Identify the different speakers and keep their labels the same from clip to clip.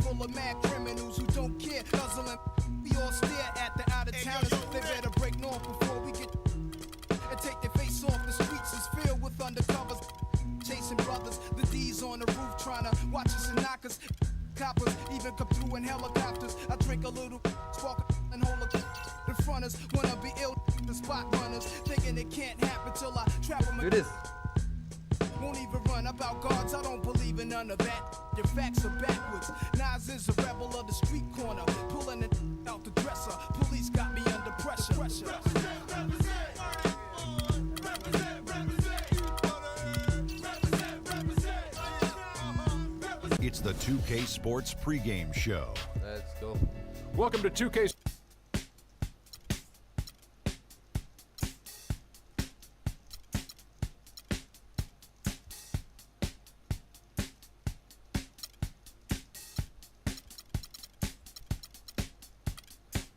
Speaker 1: full of mad criminals who don't care. Guzzling, we all stare at the out-of-towners. They better break north before we get and take their face off. The streets is filled with undercovers, chasing brothers. The D's on the roof trying to watch us and knock us. Coppers even come through in helicopters. I drink a little, spark and hold a. The fronters wanna be ill, the spot runners, thinking it can't happen till I trap them.
Speaker 2: It is.
Speaker 1: Won't even run about guards, I don't believe in none of that. Your facts are backwards. Nas is a rebel of the street corner, pulling it out the dresser. Police got me under pressure.
Speaker 3: It's the 2K Sports pregame show.
Speaker 2: Let's go.
Speaker 4: Welcome to 2K.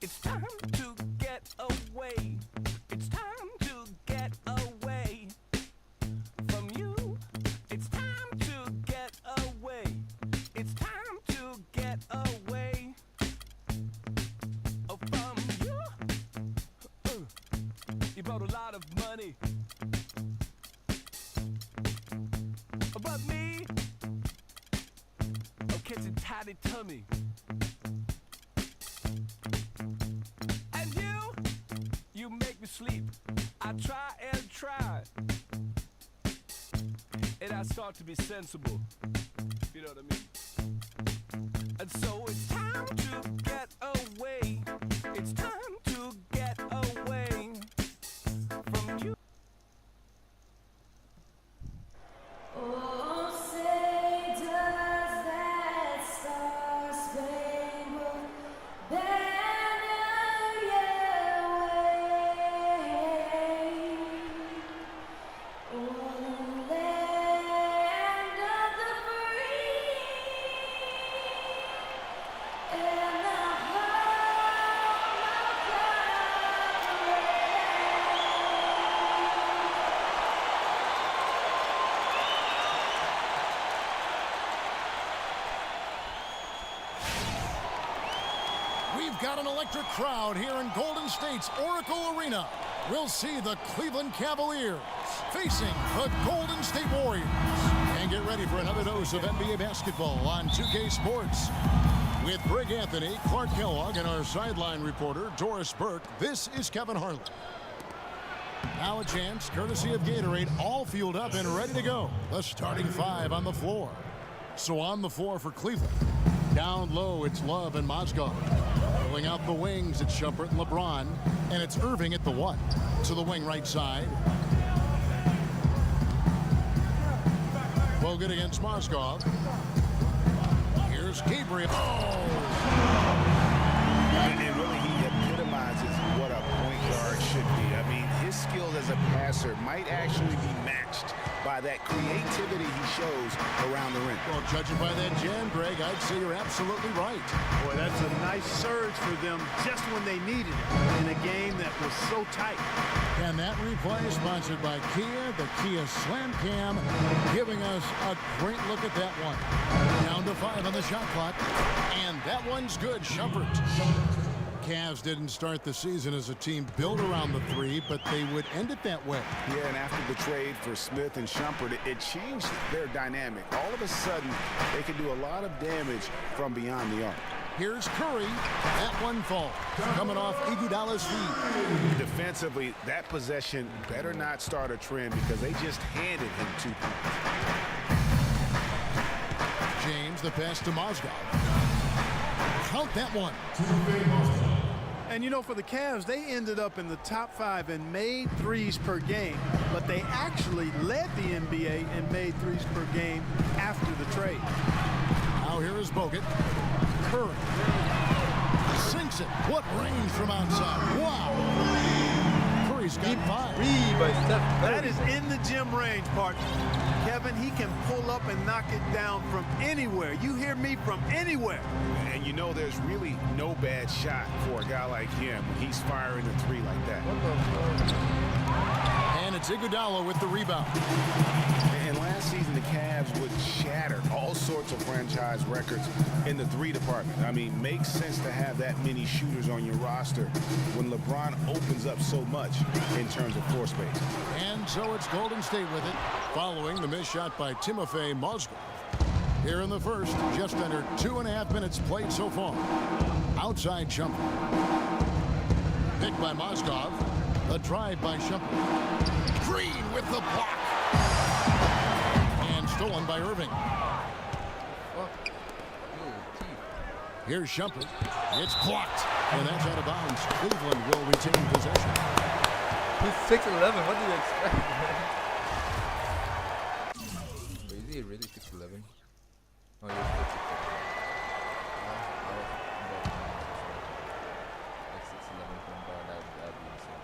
Speaker 5: It's time to get away. It's time to get away from you. It's time to get away. It's time to get away from you. You brought a lot of money, but me, I'm catching tidy tummy. And you make me sleep. I try and try, and I start to be sensible. You know what I mean? And so it's time to get away. It's time to get away from you.
Speaker 6: Oh, say does that star-spangled banner yet wave o'er the land of the free and the home of God.
Speaker 7: We've got an electric crowd here in Golden State's Oracle Arena. We'll see the Cleveland Cavaliers facing the Golden State Warriors. And get ready for another dose of NBA basketball on 2K Sports. With Greg Anthony, Clark Kellogg, and our sideline reporter, Doris Burke, this is Kevin Harlan. Now a chance, courtesy of Gatorade, all fueled up and ready to go. The starting five on the floor. So on the floor for Cleveland. Down low, it's Love and Mozgov. Filling out the wings, it's Shumpert and LeBron. And it's Irving at the one. To the wing right side. Bogut against Mozgov. Here's Gabriel.
Speaker 8: And really, he epitomizes what a point guard should be. I mean, his skill as a passer might actually be matched by that creativity he shows around the rim.
Speaker 7: Well, judging by that jam, Greg, I'd say you're absolutely right.
Speaker 9: Boy, that's a nice surge for them just when they needed it in a game that was so tight.
Speaker 7: And that replay sponsored by Kia, the Kia Slam Cam, giving us a great look at that one. Down to 5 on the shot clock, and that one's good. Shumpert. Cavs didn't start the season as a team built around the three, but they would end it that way.
Speaker 8: Yeah, and after the trade for Smith and Shumpert, it changed their dynamic. All of a sudden, they can do a lot of damage from beyond the arc.
Speaker 7: Here's Curry. That one falls. Coming off Iguodala's feet.
Speaker 8: Defensively, that possession better not start a trend because they just handed him 2 points.
Speaker 7: James, the pass to Mozgov. Count that one.
Speaker 9: And, you know, for the Cavs, they ended up in the top 5 and made threes per game. But they actually led the NBA and made threes per game after the trade.
Speaker 7: Now here is Bogut. Curry. Sinks it. What range from outside. Wow. Curry's got 5.
Speaker 9: That is in the gym range, partner. Kevin, he can pull up and knock it down from anywhere. You hear me, from anywhere.
Speaker 8: And you know there's really no bad shot for a guy like him when he's firing a 3 like that.
Speaker 7: And it's Iguodala with the rebound.
Speaker 8: And last season, the Cavs would shatter all sorts of franchise records in the three department. I mean, makes sense to have that many shooters on your roster when LeBron opens up so much in terms of floor space.
Speaker 7: And so it's Golden State with it, following the missed shot by Timofey Mozgov. Here in the first, just under 2.5 minutes played so far. Outside Shumpert. Picked by Mozgov. The drive by Shumpert. Green with the block. And stolen by Irving. Here's Shumpert. It's blocked. And that's out of bounds. Cleveland will retain possession.
Speaker 2: He's 6'11". What do you expect, man? Wait, is he really 6'11"? Oh, he's 6'11".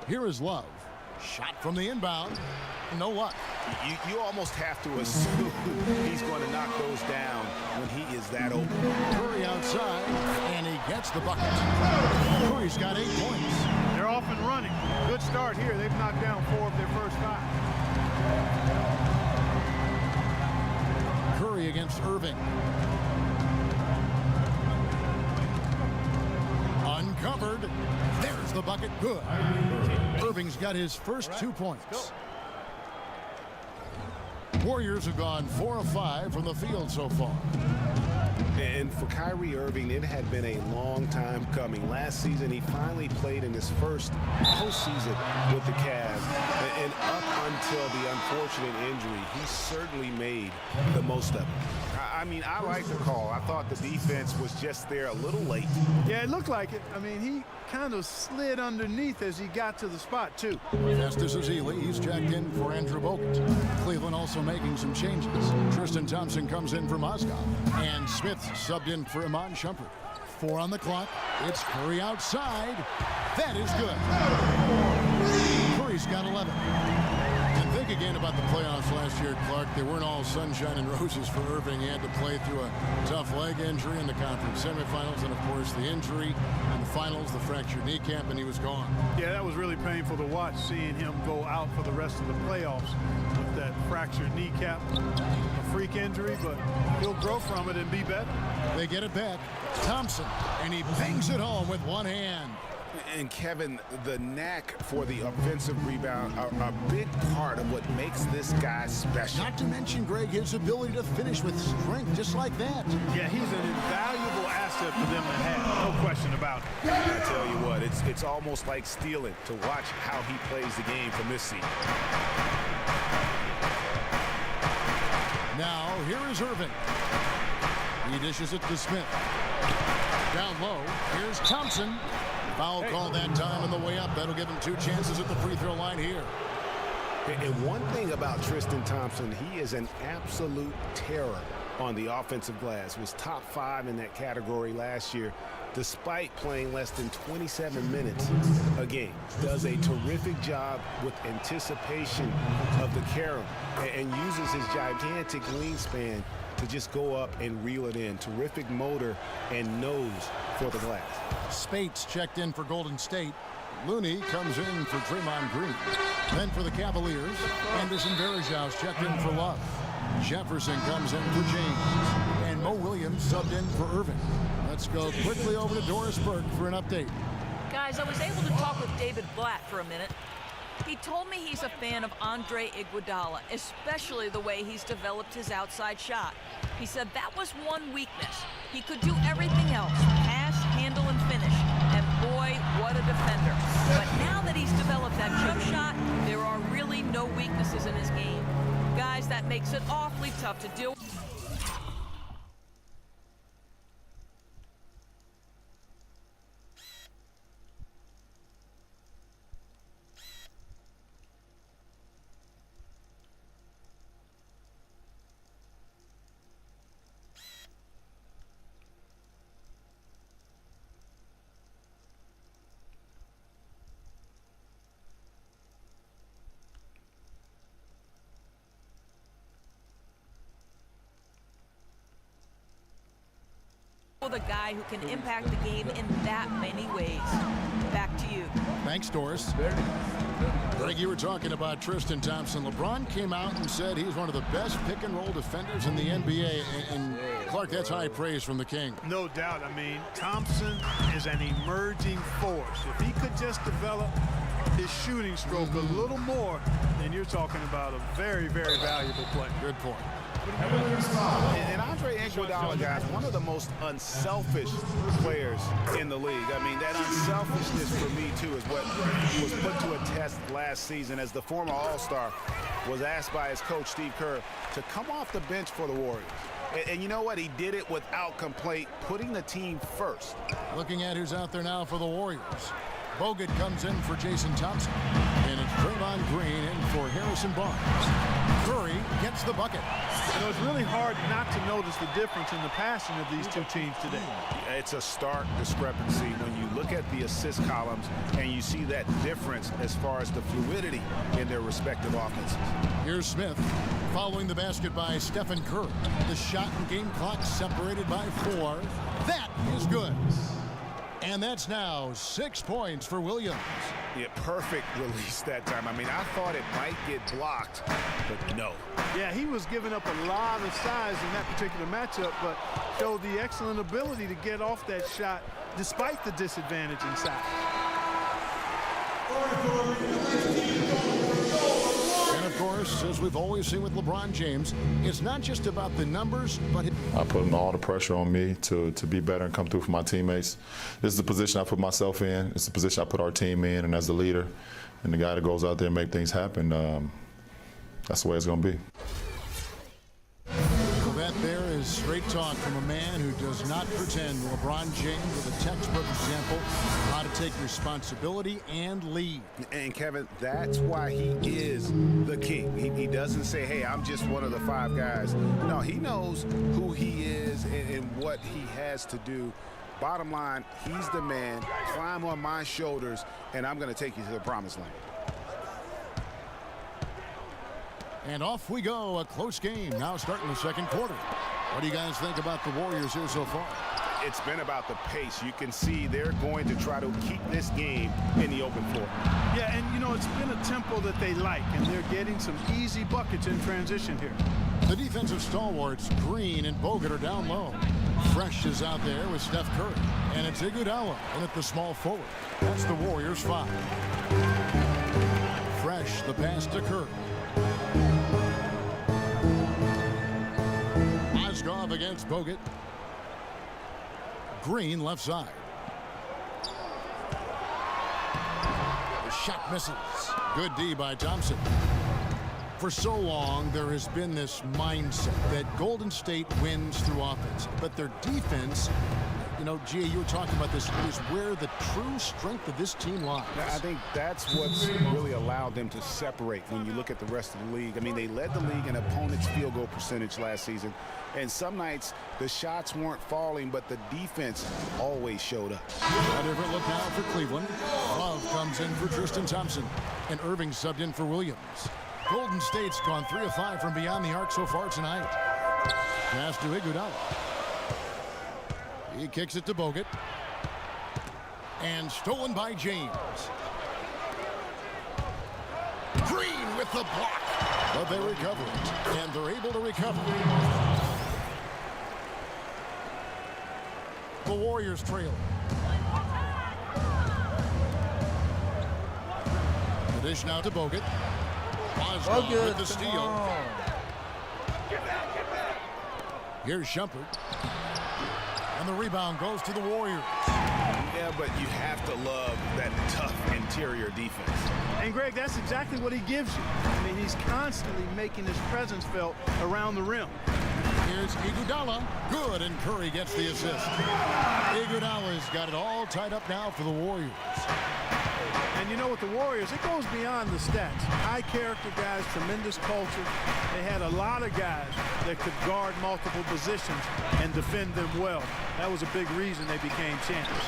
Speaker 7: Here is Love. Shot from the inbound. No luck.
Speaker 8: You almost have to assume he's going to knock those down when he is that open.
Speaker 7: Curry outside, and he gets the bucket. Curry's got 8 points.
Speaker 9: They're off and running. Good start here. They've knocked down 4 of their first 5.
Speaker 7: Curry against Irving. Uncovered. There's the bucket. Good. Irving's got his first 2 points. Warriors have gone 4 of 5 from the field so far.
Speaker 8: And for Kyrie Irving, it had been a long time coming. Last season, he finally played in his first postseason with the Cavs. And up until the unfortunate injury, he certainly made the most of it. I mean, I like the call. I thought the defense was just there a little late.
Speaker 9: Yeah, it looked like it. I mean, he kind of slid underneath as he got to the spot, too.
Speaker 7: Festus Ezeli, he's checked in for Andrew Bogut. Cleveland also making some changes. Tristan Thompson comes in for Mozgov. And Smith subbed in for Iman Shumpert. 4 on the clock. It's Curry outside. That is good. Curry's got 11. And think again about the playoffs last year, Clark. They weren't all sunshine and roses for Irving. He had to play through a tough leg injury in the conference semifinals, and of course the injury in the finals, the fractured kneecap, and he was gone.
Speaker 9: Yeah, that was really painful to watch, seeing him go out for the rest of the playoffs with that fractured kneecap. A freak injury, but he'll grow from it and be better.
Speaker 7: They get it back. Thompson, and he bangs it home with one hand.
Speaker 8: And Kevin, the knack for the offensive rebound are a big part of what makes this guy special.
Speaker 7: Not to mention, Greg, his ability to finish with strength just like that.
Speaker 9: Yeah, he's an invaluable asset for them to have, no question about it.
Speaker 8: I tell you what, it's almost like stealing to watch how he plays the game from this seat.
Speaker 7: Now, here is Irving. He dishes it to Smith. Down low, here's Thompson. Foul call that time on the way up. That'll give him 2 chances at the free throw line here.
Speaker 8: And one thing about Tristan Thompson, he is an absolute terror on the offensive glass. Was top 5 in that category last year, despite playing less than 27 minutes a game. Does a terrific job with anticipation of the carom and uses his gigantic wingspan to just go up and reel it in. Terrific motor and nose for the glass.
Speaker 7: Spates checked in for Golden State. Looney comes in for Draymond Green. Then for the Cavaliers, Anderson Varejao checked in for Love. Jefferson comes in for James. And Mo Williams subbed in for Irving. Let's go quickly over to Doris Burke for an update.
Speaker 4: Guys, I was able to talk with David Blatt for a minute. He told me he's a fan of Andre Iguodala, especially the way he's developed his outside shot. He said that was one weakness. He could do everything else, pass, handle, and finish. And boy, what a defender. But now that he's developed that jump shot, there are really no weaknesses in his game. Guys, that makes it awfully tough to deal with. with a guy who can impact the game in that many ways. Back to you.
Speaker 7: Thanks, Doris. Greg, you were talking about Tristan Thompson. LeBron came out and said he's one of the best pick-and-roll defenders in the NBA. And Clark, that's high praise from the King.
Speaker 9: No doubt. I mean, Thompson is an emerging force. If he could just develop his shooting stroke a little more, then you're talking about a very, very valuable player.
Speaker 7: Good point.
Speaker 8: And Andre Iguodala, guys, one of the most unselfish players in the league. I mean, that unselfishness for me, too, is what was put to a test last season as the former All-Star was asked by his coach, Steve Kerr, to come off the bench for the Warriors. And you know what? He did it without complaint, putting the team first.
Speaker 7: Looking at who's out there now for the Warriors. Bogut comes in for Jason Thompson. And it's Draymond Green in for Harrison Barnes. Curry gets the bucket.
Speaker 9: You know, it's really hard not to notice the difference in the passing of these two teams today.
Speaker 8: It's a stark discrepancy when you look at the assist columns and you see that difference as far as the fluidity in their respective offenses.
Speaker 7: Here's Smith following the basket by Stephen Curry. The shot and game clock separated by 4. That is good. And that's now 6 points for Williams.
Speaker 8: Yeah, perfect release that time. I mean, I thought it might get blocked, but no.
Speaker 9: Yeah, he was giving up a lot of size in that particular matchup, but showed the excellent ability to get off that shot despite the disadvantage in size.
Speaker 7: And of course, as we've always seen with LeBron James, it's not just about the numbers, but
Speaker 10: I put all the pressure on me to be better and come through for my teammates. This is the position I put myself in. It's the position I put our team in, and as the leader and the guy that goes out there and make things happen, that's the way it's going to be.
Speaker 7: That there is straight talk from a man who does not pretend. LeBron James with a textbook example of how to take responsibility and lead.
Speaker 8: And Kevin, that's why he is the king. He doesn't say, hey, I'm just one of the 5 guys. No, he knows who he is and what he has to do. Bottom line, he's the man. Climb on my shoulders, and I'm going to take you to the promised land.
Speaker 7: And off we go, a close game now starting the second quarter. What do you guys think about the Warriors here so far?
Speaker 8: It's been about the pace. You can see they're going to try to keep this game in the open floor.
Speaker 9: Yeah, and you know, it's been a tempo that they like, and they're getting some easy buckets in transition here.
Speaker 7: The defensive stalwarts, Green and Bogut, are down low. Fresh is out there with Steph Curry. And it's Iguodala in at the small forward. That's the Warriors 5. Fresh, the pass to Curry. Mozgov against Bogut. Green left side. The shot misses. Good D by Thompson. For so long, there has been this mindset that Golden State wins through offense, but their defense, you know, Gia, you were talking about this, is where the true strength of this team lies.
Speaker 8: I think that's what's really allowed them to separate when you look at the rest of the league. I mean, they led the league in opponents' field goal percentage last season, and some nights the shots weren't falling, but the defense always showed up.
Speaker 7: A different look now for Cleveland. Love comes in for Tristan Thompson, and Irving subbed in for Williams. Golden State's gone 3 of 5 from beyond the arc so far tonight. Pass to Iguodala. He kicks it to Bogut. And stolen by James. Green with the block. But they recover it. And they're able to recover. The Warriors trail. The dish now to Bogut. Mozgov with the steal. Here's Shumpert. And the rebound goes to the Warriors.
Speaker 8: Yeah, but you have to love that tough interior defense.
Speaker 9: And Greg, that's exactly what he gives you. I mean, he's constantly making his presence felt around the rim.
Speaker 7: Here's Iguodala. Good, and Curry gets the assist. Iguodala's got it all tied up now for the Warriors.
Speaker 9: And you know, with the Warriors, it goes beyond the stats. High character guys, tremendous culture. They had a lot of guys that could guard multiple positions and defend them well. That was a big reason they became champions.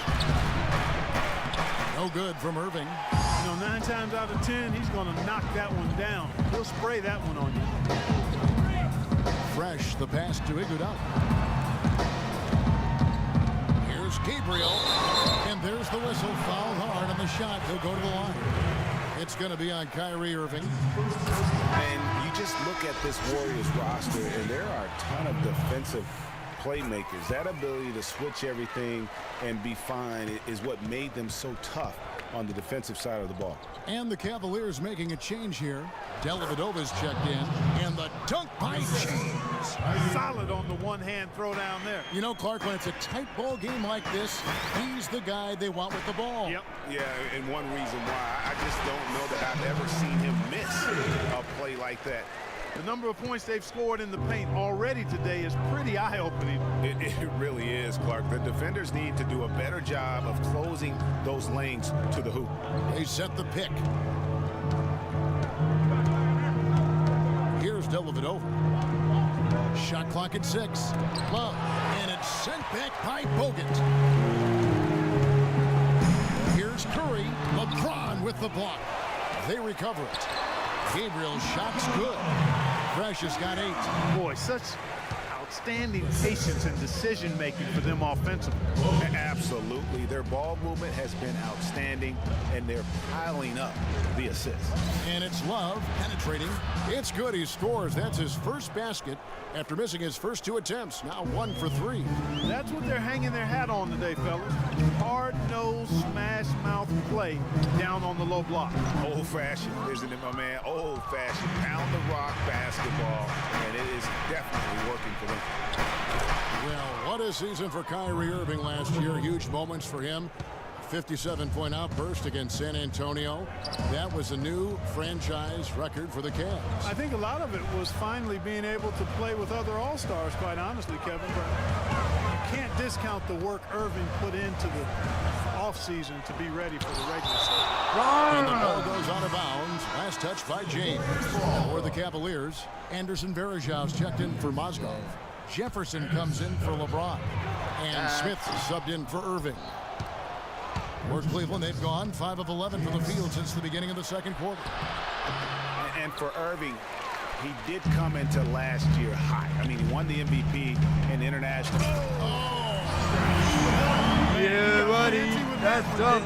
Speaker 7: No good from Irving.
Speaker 9: You know, 9 times out of 10, he's going to knock that one down. He'll spray that one on you.
Speaker 7: Fresh, the pass to Iguodala. Gabriel. And there's the whistle. Fouled hard on the shot. He'll go to the line. It's going to be on Kyrie Irving.
Speaker 8: And you just look at this Warriors roster, and there are a ton of defensive playmakers. That ability to switch everything and be fine is what made them so tough on the defensive side of the ball.
Speaker 7: And the Cavaliers making a change here. Dellavedova's checked in. And the dunk by James.
Speaker 9: Solid on the one-hand throw down there.
Speaker 7: You know, Clark, when it's a tight ball game like this, he's the guy they want with the ball.
Speaker 9: Yep.
Speaker 8: Yeah, and one reason why I just don't know that I've ever seen him miss a play like that.
Speaker 9: The number of points they've scored in the paint already today is pretty eye-opening.
Speaker 8: It really is, Clark. The defenders need to do a better job of closing those lanes to the hoop.
Speaker 7: They set the pick. Here's Dellavedova. Shot clock at 6. Love. And it's sent back by Bogut. Here's Curry. LeBron with the block. They recover it. Gabriel's shot's good. Fresh has got 8.
Speaker 9: Boy, such outstanding patience and decision-making for them offensively.
Speaker 8: Absolutely. Their ball movement has been outstanding, and they're piling up the assists.
Speaker 7: And it's Love penetrating. It's good. He scores. That's his first basket after missing his first 2 attempts. Now 1 for 3.
Speaker 9: That's what they're hanging their hat on today, fellas. Hard-nosed, smash-mouth play down on the low block.
Speaker 8: Old-fashioned, isn't it, my man? Old-fashioned, pound-the-rock basketball, and it is definitely working for them.
Speaker 7: Well, what a season for Kyrie Irving last year. Huge moments for him. 57-point outburst against San Antonio. That was a new franchise record for the Cavs.
Speaker 9: I think a lot of it was finally being able to play with other All-Stars, quite honestly, Kevin. But you can't discount the work Irving put into the offseason to be ready for the regular season.
Speaker 7: And the ball goes out of bounds. Last touch by James. For the Cavaliers, Anderson Varejau's checked in for Mozgov. Jefferson comes in for LeBron. And Smith subbed in for Irving. For Cleveland, they've gone 5 of 11 from the field since the beginning of the second quarter.
Speaker 8: And for Irving, he did come into last year hot. I mean, he won the MVP in international.
Speaker 2: Yeah, buddy. That's tough.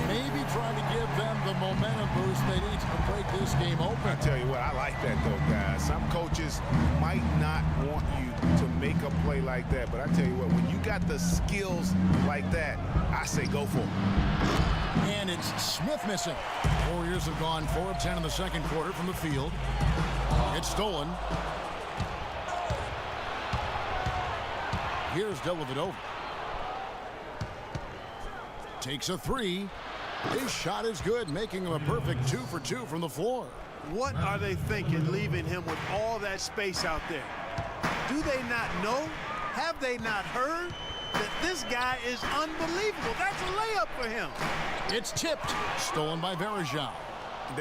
Speaker 7: Maybe trying to give them the momentum boost they need to break this game open.
Speaker 8: I tell you what, I like that though, guys. Some coaches might not want you to make a play like that, but I tell you what, when you got the skills like that, I say go for it.
Speaker 7: And it's Smith missing. Warriors have gone 4 of 10 in the second quarter from the field. It's stolen. Here's Dellavedova. Takes a 3. His shot is good, making him a perfect 2 for 2 from the floor.
Speaker 9: What are they thinking, leaving him with all that space out there? Do they not know? Have they not heard that this guy is unbelievable? That's a layup for him.
Speaker 7: It's tipped. Stolen by Varejao.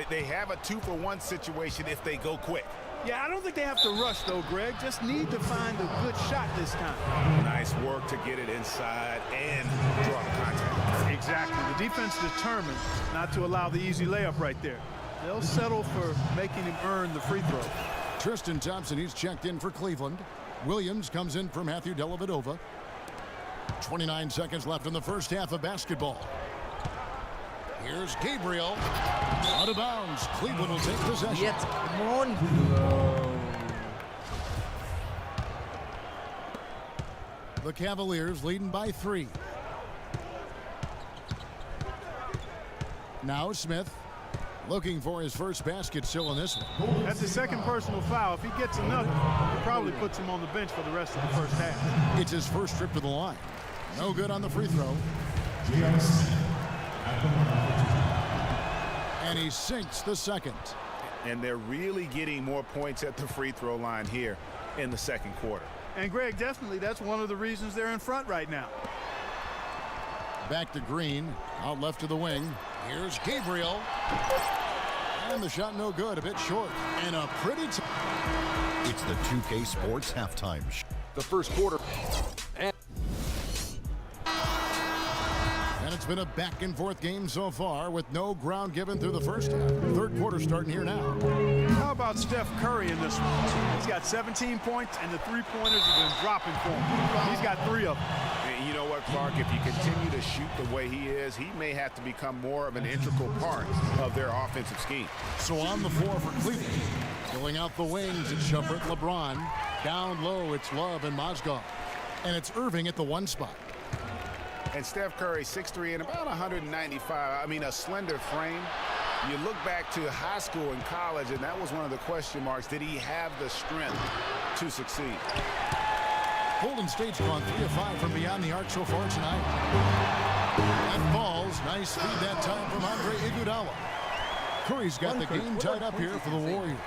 Speaker 8: They have a 2-for-1 situation if they go quick.
Speaker 9: Yeah, I don't think they have to rush, though, Greg. Just need to find a good shot this time.
Speaker 8: Nice work to get it inside and draw the contact.
Speaker 9: Exactly. The defense determined not to allow the easy layup right there. They'll settle for making him earn the free throw.
Speaker 7: Tristan Thompson, he's checked in for Cleveland. Williams comes in for Matthew Dellavedova. 29 seconds left in the first half of basketball. Here's Gabriel. Out of bounds. Cleveland will take possession.
Speaker 2: Yet, come on.
Speaker 7: The Cavaliers leading by 3. Now Smith looking for his first basket still in this one.
Speaker 9: That's his second personal foul. If he gets another, it probably puts him on the bench for the rest of the first half.
Speaker 7: It's his first trip to the line. No good on the free throw. And he sinks the second.
Speaker 8: And they're really getting more points at the free throw line here in the second quarter.
Speaker 9: And Greg, definitely that's one of the reasons they're in front right now.
Speaker 7: Back to Green, out left to the wing. Here's Gabriel. And the shot no good, a bit short. And a pretty
Speaker 3: It's the 2K Sports Halftime Show.
Speaker 2: The first quarter.
Speaker 7: And it's been a back and forth game so far with no ground given through the first half. Third quarter starting here now.
Speaker 9: How about Steph Curry in this one? He's got 17 points and the three-pointers have been dropping for him. He's got 3 of them.
Speaker 8: And you know what, Clark? If you continue to shoot the way he is, he may have to become more of an integral part of their offensive scheme.
Speaker 7: So on the floor for Cleveland, filling out the wings, it's Shumpert, LeBron. Down low, it's Love and Mozgov. And it's Irving at the 1 spot.
Speaker 8: And Steph Curry, 6'3" and about 195. I mean, a slender frame. You look back to high school and college, and that was one of the question marks. Did he have the strength to succeed?
Speaker 7: Golden State's gone 3 of 5 from beyond the arc so far tonight. That falls. Nice feed that time from Andre Iguodala. Curry's got the game tied up here for the Warriors.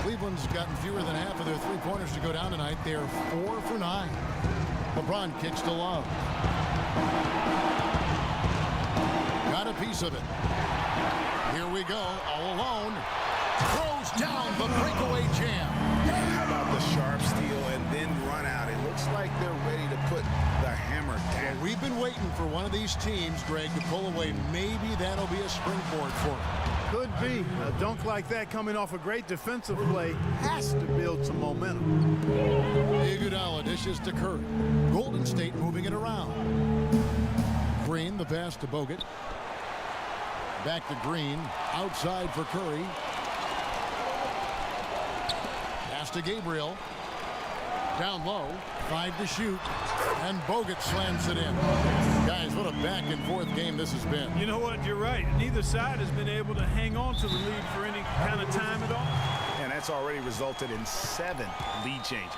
Speaker 7: Cleveland's gotten fewer than half of their 3-pointers to go down tonight. They're 4 for 9. LeBron kicks to Love. Got a piece of it. Here we go, all alone. Throws down the breakaway jam.
Speaker 8: How about the sharp steal and then run out? It looks like they're ready to put the hammer down.
Speaker 7: We've been waiting for one of these teams, Greg, to pull away. Maybe that'll be a springboard for them.
Speaker 9: Could be. A dunk like that coming off a great defensive play has to build some momentum.
Speaker 7: Iguodala dishes to Curry. Golden State moving it around. Green, the pass to Bogut. Back to Green. Outside for Curry. Pass to Gabriel. Down low. 5 to shoot. And Bogut slams it in. Guys, what a back-and-forth game this has been.
Speaker 9: You know what? You're right. Neither side has been able to hang on to the lead for any kind of time at all.
Speaker 8: And that's already resulted in 7 lead changes.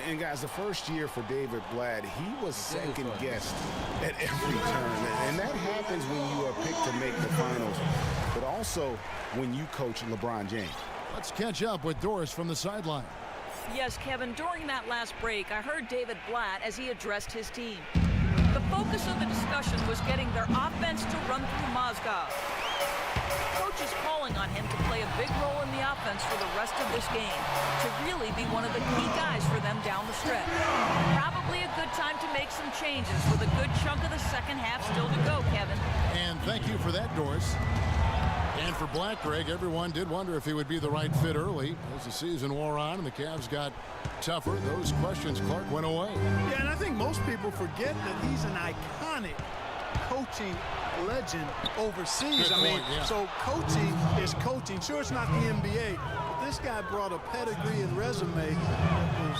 Speaker 8: And guys, the first year for David Blatt, he was second-guessed at every turn. And that happens when you are picked to make the finals, but also when you coach LeBron James.
Speaker 7: Let's catch up with Doris from the sideline.
Speaker 4: Yes, Kevin, during that last break, I heard David Blatt as he addressed his team. The focus of the discussion was getting their offense to run through Mozgov. Coach is calling on him to play a big role in the offense for the rest of this game, to really be one of the key guys for them down the stretch. Probably a good time to make some changes with a good chunk of the second half still to go, Kevin.
Speaker 7: And thank you for that, Doris. And for Blatt, Greg, everyone did wonder if he would be the right fit early. As the season wore on and the Cavs got tougher, those questions, Clark, went away.
Speaker 9: Yeah, and I think most people forget that he's an iconic coaching legend overseas.
Speaker 7: Good point, yeah.
Speaker 9: So coaching is coaching. Sure, it's not the NBA, but this guy brought a pedigree and resume that was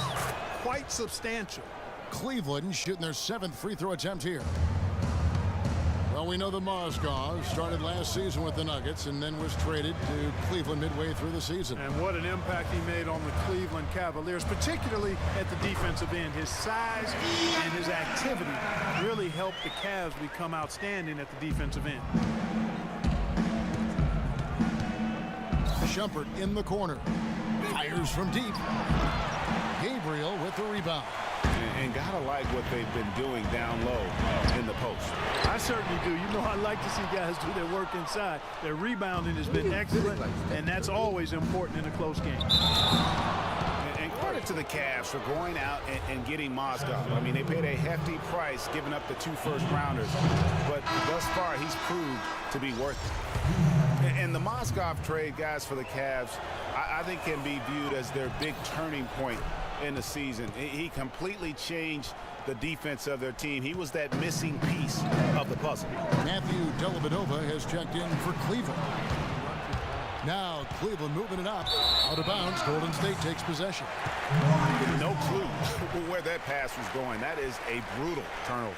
Speaker 9: quite substantial.
Speaker 7: Cleveland shooting their 7th free throw attempt here. Well, we know the Mozgov started last season with the Nuggets and then was traded to Cleveland midway through the season.
Speaker 9: And what an impact he made on the Cleveland Cavaliers, particularly at the defensive end. His size and his activity really helped the Cavs become outstanding at the defensive end.
Speaker 7: Shumpert in the corner. Fires from deep. Gabriel with the rebound.
Speaker 8: And gotta like what they've been doing down low in the post.
Speaker 9: I certainly do. You know, I like to see guys do their work inside. Their rebounding has been excellent, and that's always important in a close game.
Speaker 8: And credit to the Cavs for going out and getting Mozgov. I mean, they paid a hefty price giving up the 2 first-rounders, but thus far he's proved to be worth it. And the Mozgov trade, guys, for the Cavs, I think can be viewed as their big turning point in the season. He completely changed the defense of their team. He was that missing piece of the puzzle.
Speaker 7: Matthew Dellavedova has checked in for Cleveland. Now Cleveland moving it up. Out of bounds. Golden State takes possession.
Speaker 8: No clue where that pass was going. That is a brutal turnover.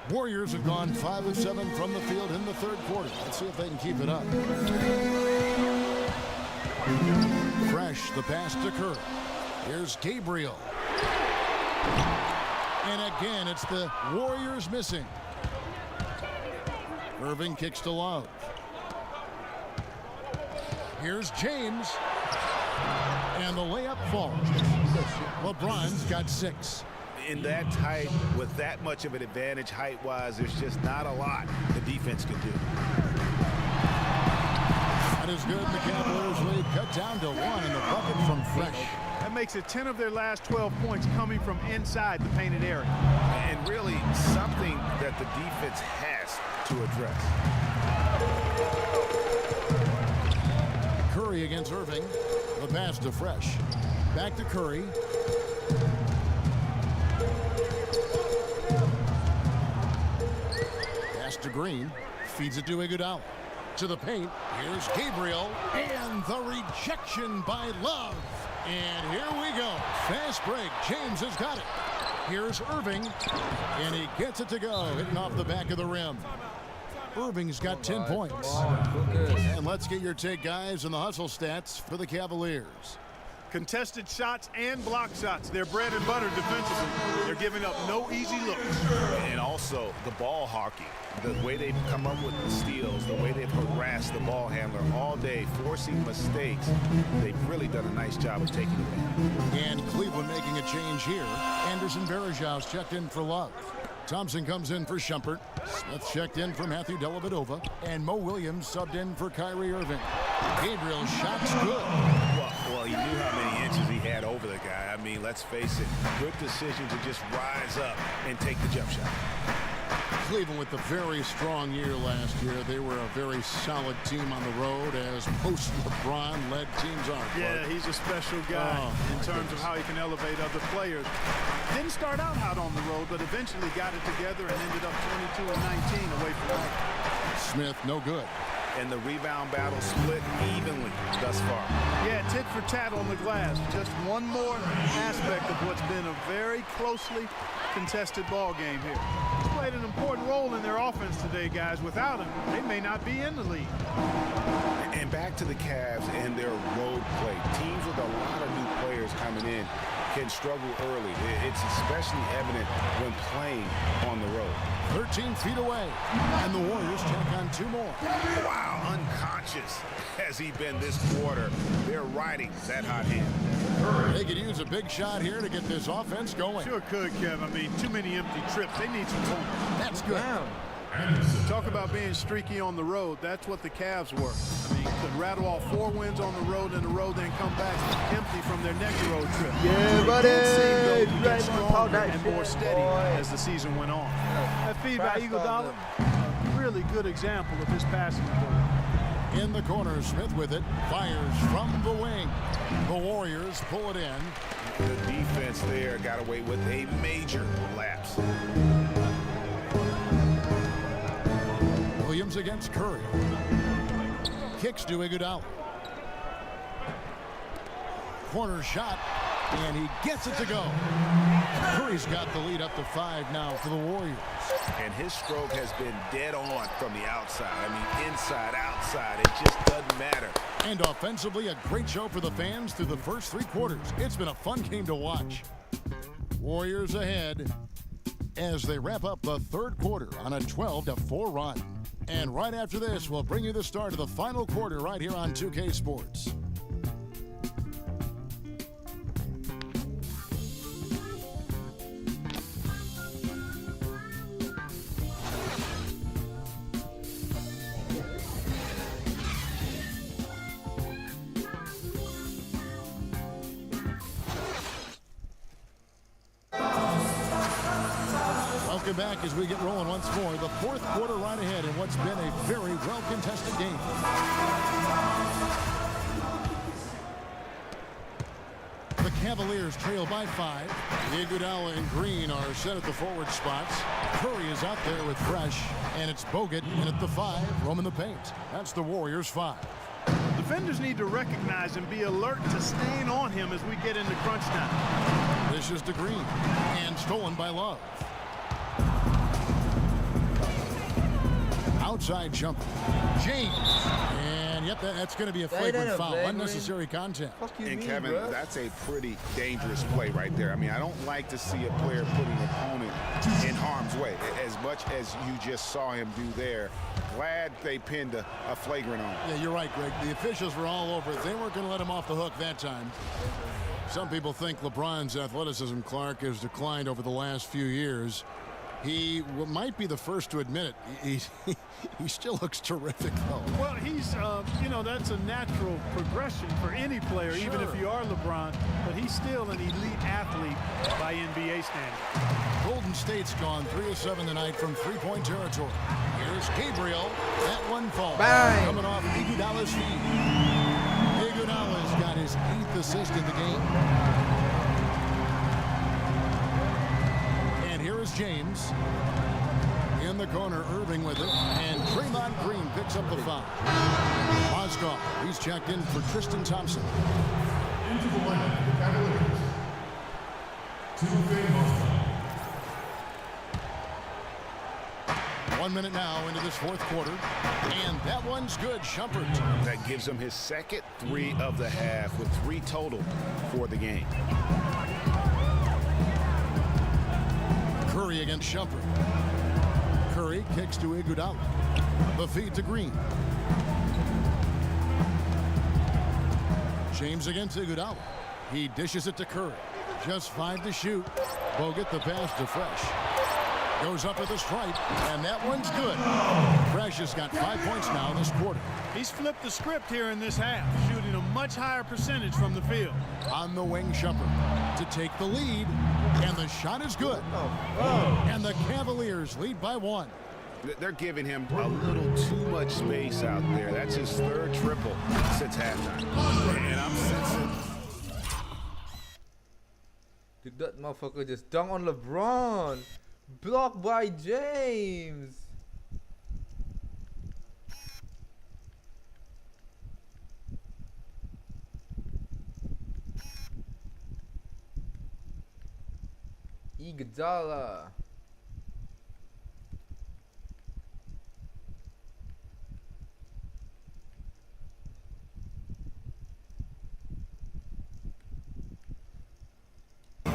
Speaker 7: Warriors have gone 5 of 7 from the field in the 3rd quarter. Let's see if they can keep it up. Fresh, the pass to Curry. Here's Gabriel. And again, it's the Warriors missing. Irving kicks to Love. Here's James. And the layup falls. LeBron's got 6.
Speaker 8: In that tight, with that much of an advantage height-wise, there's just not a lot the defense can do.
Speaker 7: That is good. The Cavaliers lead cut down to 1 in the bucket from Fresh.
Speaker 9: That makes it 10 of their last 12 points coming from inside the painted area.
Speaker 8: And really something that the defense has to address.
Speaker 7: Curry against Irving. The pass to Fresh. Back to Curry. to Green. Feeds it to Iguodala. To the paint. Here's Gabriel. And the rejection by Love. And here we go. Fast break. James has got it. Here's Irving. And he gets it to go. Hitting off the back of the rim. Irving's got 10 points. And let's get your take, guys, on the hustle stats for the Cavaliers.
Speaker 9: Contested shots and block shots. They're bread and butter defensively. They're giving up no easy looks.
Speaker 8: And also the ball hawking, the way they've come up with the steals, the way they've harassed the ball handler all day, forcing mistakes. They've really done a nice job of taking advantage.
Speaker 7: And Cleveland making a change here. Anderson Varejão's checked in for Love. Thompson comes in for Shumpert. Smith checked in for Matthew Dellavedova. And Mo Williams subbed in for Kyrie Irving. Gabriel's shot's good.
Speaker 8: Well, he knew how many inches he had over the guy. I mean, let's face it, good decision to just rise up and take the jump shot.
Speaker 7: Cleveland with a very strong year last year. They were a very solid team on the road as post-LeBron led teams are.
Speaker 9: Yeah, he's a special guy in terms of how he can elevate other players. Didn't start out hot on the road, but eventually got it together and ended up 22 and 19 away from home.
Speaker 7: Smith, no good.
Speaker 8: And the rebound battle split evenly thus far.
Speaker 9: Yeah, tit for tat on the glass. Just one more aspect of what's been a very closely contested ball game here. He's played an important role in their offense today, guys. Without him, they may not be in the league.
Speaker 8: And back to the Cavs and their road play. Teams with a lot of new players coming in can struggle early. It's especially evident when playing on the road.
Speaker 7: 13 feet away. And the Warriors check on 2 more.
Speaker 8: Wow, unconscious has he been this quarter. They're riding that hot hand.
Speaker 7: They could use a big shot here to get this offense going.
Speaker 9: Sure could, Kev. I mean, too many empty trips. They need some points.
Speaker 7: That's good.
Speaker 9: Talk about being streaky on the road. That's what the Cavs were. I mean, could rattle off 4 wins on the road in a row, then come back empty from their next road trip.
Speaker 11: Yeah, buddy.
Speaker 9: Get stronger and more steady as the season went on. That feed by Iguodala, a really good example of his passing ability.
Speaker 7: In the corner, Smith with it, fires from the wing. The Warriors pull it in.
Speaker 8: The defense there got away with a major lapse.
Speaker 7: Williams against Curry. Kicks to Iguodala. Corner shot, and he gets it to go. Curry's got the lead up to 5 now for the Warriors.
Speaker 8: And his stroke has been dead on from the outside. I mean, inside, outside, it just doesn't matter.
Speaker 7: And offensively, a great show for the fans through the first 3 quarters. It's been a fun game to watch. Warriors ahead as they wrap up the 3rd quarter on a 12-4 run. And right after this, we'll bring you the start of the final quarter right here on 2K Sports. Welcome back as we get rolling once more. The 4th quarter right ahead in what's been a very well-contested game. The Cavaliers trail by 5. Iguodala and Green are set at the forward spots. Curry is out there with Fresh, and it's Bogut in at the 5, roaming the paint. That's the Warriors' 5.
Speaker 9: Defenders need to recognize and be alert to staying on him as we get into crunch time.
Speaker 7: This is to Green, and stolen by Love. Outside jump. James. And yep, that's going to be a flagrant foul. Unnecessary contact.
Speaker 8: And Kevin, that's a pretty dangerous play right there. I mean, I don't like to see a player put an opponent in harm's way as much as you just saw him do there. Glad they pinned a flagrant on him.
Speaker 7: Yeah, you're right, Greg. The officials were all over it. They weren't going to let him off the hook that time. Some people think LeBron's athleticism, Clark, has declined over the last few years. He might be the first to admit it. He still looks terrific, though.
Speaker 9: Well, he's, you know, that's a natural progression for any player, sure, even if you are LeBron. But he's still an elite athlete by NBA standards.
Speaker 7: Golden State's gone 3 of 7 tonight from 3-point territory. Here's Gabriel. That one falls.
Speaker 11: Bang.
Speaker 7: Coming off Iguodala's feet. Iguodala's got his 8th assist in the game. And here is James in In the corner, Irving with it, and Draymond Green picks up the foul. Mozgov, he's checked in for Tristan Thompson.
Speaker 3: Into the lineup for the Cavaliers, Timofey Mozgov.
Speaker 7: 1 minute now into this fourth quarter, and that one's good. Shumpert.
Speaker 8: That gives him his second 3 of the half with 3 total for the game.
Speaker 7: Curry against Shumpert. Curry kicks to Iguodala. The feed to Green. James against Iguodala. He dishes it to Curry. Just 5 to shoot. Bogut the pass to Fresh. Goes up at the stripe, and that one's good. Fresh has got 5 points now this quarter.
Speaker 9: He's flipped the script here in this half, shooting a much higher percentage from the field.
Speaker 7: On the wing, Shumpert to take the lead, and the shot is good. And the Cavaliers lead by 1.
Speaker 8: They're giving him a little too much space out there. That's his 3rd triple since halftime. And I'm sensing.
Speaker 2: Dude, that motherfucker just dunked on LeBron. Blocked by James. Iguodala.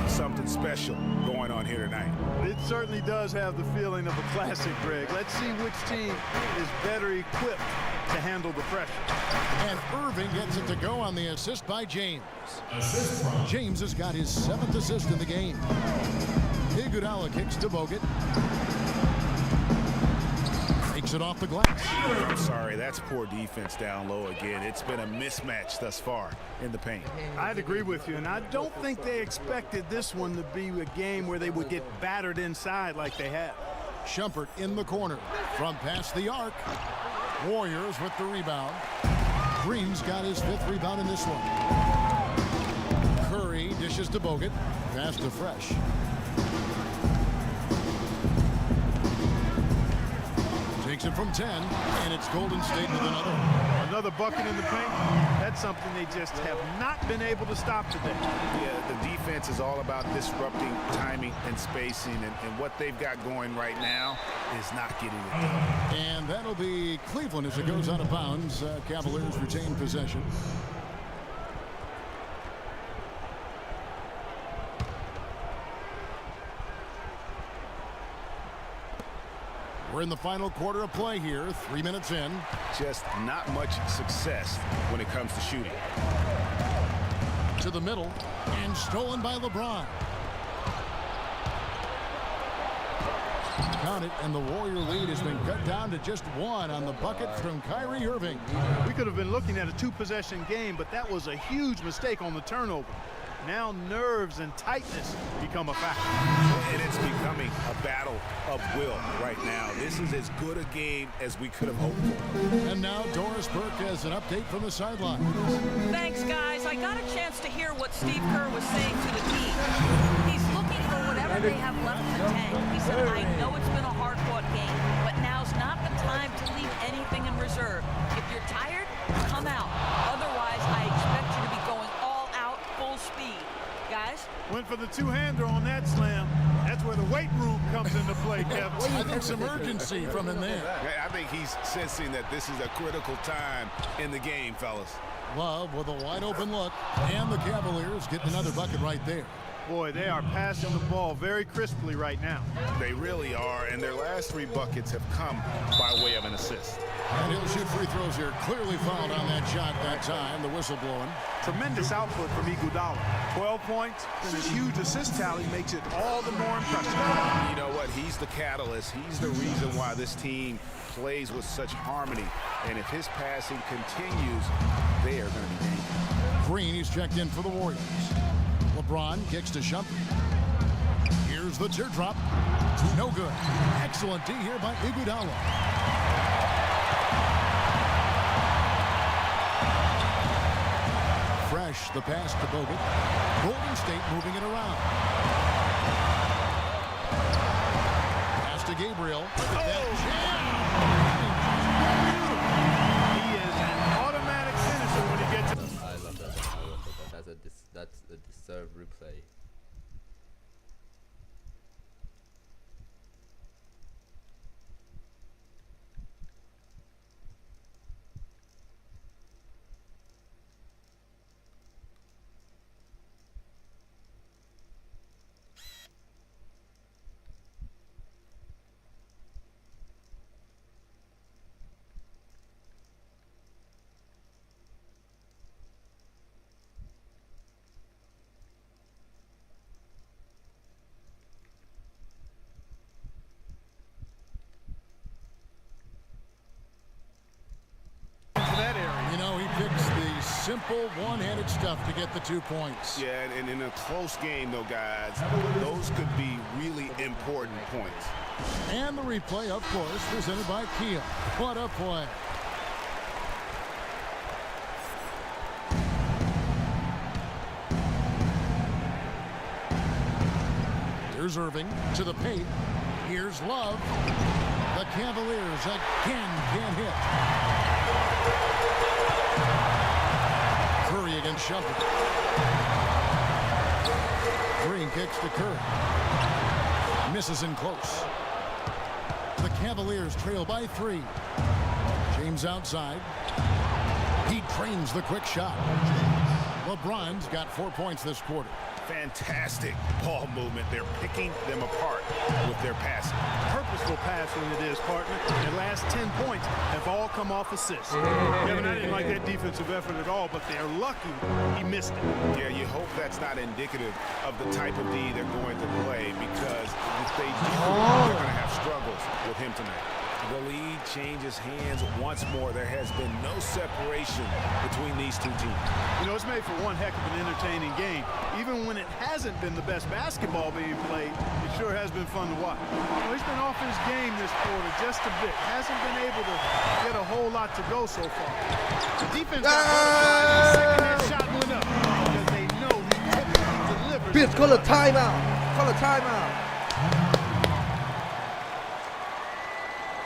Speaker 8: Something special going on here tonight.
Speaker 9: It certainly does have the feeling of a classic, Greg. Let's see which team is better equipped to handle the pressure.
Speaker 7: And Irving gets it to go on the assist by James. James has got his 7th assist in the game. Iguodala kicks to Bogut. Takes it off the glass.
Speaker 8: I'm sorry, that's poor defense down low again. It's been a mismatch thus far in the paint.
Speaker 9: I'd agree with you, and I don't think they expected this one to be a game where they would get battered inside like they have.
Speaker 7: Shumpert in the corner from past the arc. Warriors with the rebound. Green's got his 5th rebound in this one. Curry dishes to Bogut. Pass to Fresh. Takes it from 10, and it's Golden State with another.
Speaker 9: Another bucket in the paint. That's something they just have not been able to stop today.
Speaker 8: Yeah, the defense is all about disrupting timing and spacing, and what they've got going right now is not getting it done.
Speaker 7: And that'll be Cleveland as it goes out of bounds. Cavaliers retain possession. We're in the final quarter of play here, 3 minutes in.
Speaker 8: Just not much success when it comes to shooting.
Speaker 7: To the middle, and stolen by LeBron. Count it, and the Warrior lead has been cut down to just 1 on the bucket from Kyrie Irving.
Speaker 9: We could have been looking at a 2-possession game, but that was a huge mistake on the turnover. Now nerves and tightness become a factor.
Speaker 8: And it's becoming a battle of will right now. This is as good a game as we could have hoped for.
Speaker 7: And now Doris Burke has an update from the sideline.
Speaker 4: Thanks, guys. I got a chance to hear what Steve Kerr was saying to the team. He's looking for whatever they have left in the tank. He said, I know it's been a hard-fought game, but now's not the time to leave anything in reserve. If you're tired, come out. Otherwise, I expect you to be going all out, full speed. Guys?
Speaker 9: Went for the two-hander on that slam. That's where the weight room comes into play, Kevin.
Speaker 7: I think some urgency from him there.
Speaker 8: I think he's sensing that this is a critical time in the game, fellas.
Speaker 7: Love with a wide open look, and the Cavaliers get another bucket right there.
Speaker 9: Boy, they are passing the ball very crisply right now.
Speaker 8: They really are, and their last 3 buckets have come by way of an assist.
Speaker 7: And he'll shoot free throws here. Clearly fouled on that shot that time. The whistle blowing.
Speaker 9: Tremendous output from Iguodala. 12 points, and his huge assist tally makes it all the more impressive.
Speaker 8: You know what? He's the catalyst. He's the reason why this team plays with such harmony. And if his passing continues, they are going to be dangerous.
Speaker 7: Green, he's checked in for the Warriors. LeBron kicks to Shumpert. Here's the teardrop. No good. Excellent D here by Iguodala. Fresh, the pass to Bogut. Golden State moving it around. Pass to Gabriel. simple one-handed stuff to get the 2 points.
Speaker 8: Yeah, and in a close game, though, guys, those could be really important points.
Speaker 7: And the replay, of course, presented by Kia. What a play. Here's Irving to the paint. Here's Love. The Cavaliers again can't hit. Curry against Shumpert. Green kicks to Curry. Misses in close. The Cavaliers trail by 3. James outside. He trains the quick shot. LeBron's got 4 points this quarter.
Speaker 8: Fantastic ball movement. They're picking them apart with their passing.
Speaker 9: Purposeful passing it is, partner. The last 10 points have all come off assists. Kevin, I didn't like that defensive effort at all, but they're lucky he missed it.
Speaker 8: Yeah, you hope that's not indicative of the type of D they're going to play, because if they do, they're going to have struggles with him tonight. The lead changes hands once more. There has been no separation between these two teams.
Speaker 9: You know, it's made for one heck of an entertaining game. Even when it hasn't been the best basketball being played, it sure has been fun to watch. You know, he's been off his game this quarter just a bit. Hasn't been able to get a whole lot to go so far. The defense got butterflies, and the second-hand shot went up because they know he typically delivers.
Speaker 2: Bitch, call a timeout. Call a timeout.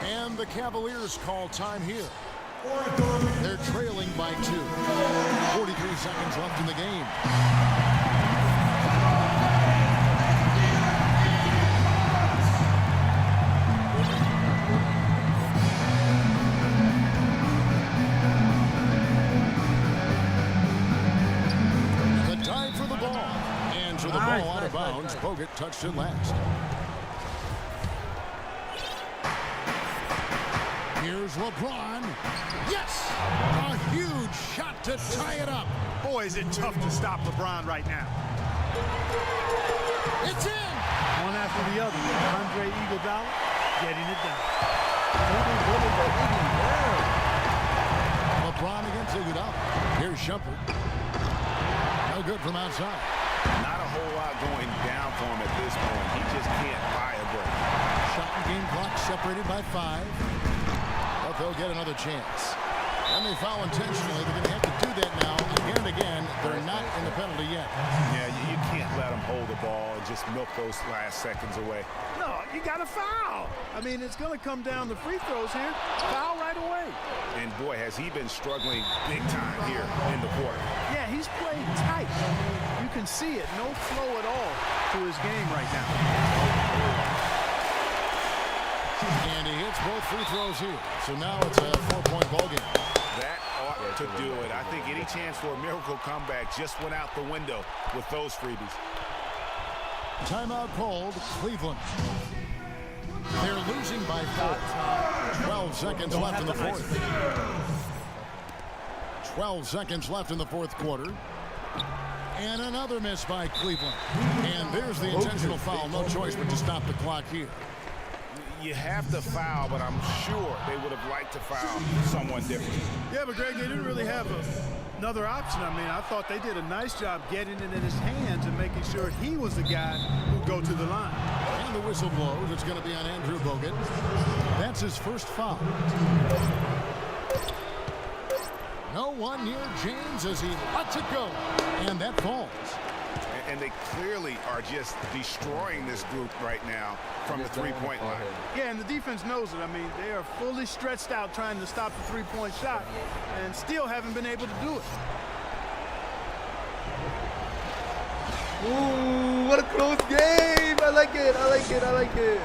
Speaker 7: And the Cavaliers call time here. They're trailing by 2. 43 seconds left in the game. The dive for the ball. And for the ball out of bounds, Bogut touched it last. Here's LeBron. Yes! A huge shot to tie it up.
Speaker 9: Boy, is it tough to stop LeBron right now.
Speaker 7: It's in!
Speaker 9: One after the other. Andre Iguodala getting it done.
Speaker 7: LeBron against Iguodala. Here's Shumpert. No good from outside.
Speaker 8: Not a whole lot going down for him at this point. He just can't buy a break.
Speaker 7: Shot and game clock separated by 5. But they'll get another chance. And they foul intentionally. They're going to have to do that now again and again. They're not in the penalty yet.
Speaker 8: Yeah, you can't let them hold the ball and just milk those last seconds away.
Speaker 9: No, you got to foul. I mean, it's going to come down to free throws here. Foul right away.
Speaker 8: And boy, has he been struggling big time here in the quarter.
Speaker 9: Yeah, he's played tight. You can see it. No flow at all to his game right now.
Speaker 7: And he hits both free throws here. So now it's a 4-point ball game.
Speaker 8: That ought to do it. I think any chance for a miracle comeback just went out the window with those freebies.
Speaker 7: Timeout called Cleveland. They're losing by 4. 12 seconds left in the fourth. 12 seconds left in the fourth quarter. And another miss by Cleveland. And there's the intentional foul. No choice but to stop the clock here.
Speaker 8: You have to foul, but I'm sure they would have liked to foul someone different.
Speaker 9: Yeah, but Greg, they didn't really have another option. I mean, I thought they did a nice job getting it in his hands and making sure he was the guy who'd go to the line.
Speaker 7: And the whistle blows. It's going to be on Andrew Bogut. That's his first foul. No one near James as he lets it go. And that falls.
Speaker 8: And they clearly are just destroying this group right now from the three-point line.
Speaker 9: Yeah, and the defense knows it. I mean, they are fully stretched out trying to stop the three-point shot and still haven't been able to do it.
Speaker 2: Ooh, what a close game. I like it. I like it. I like it.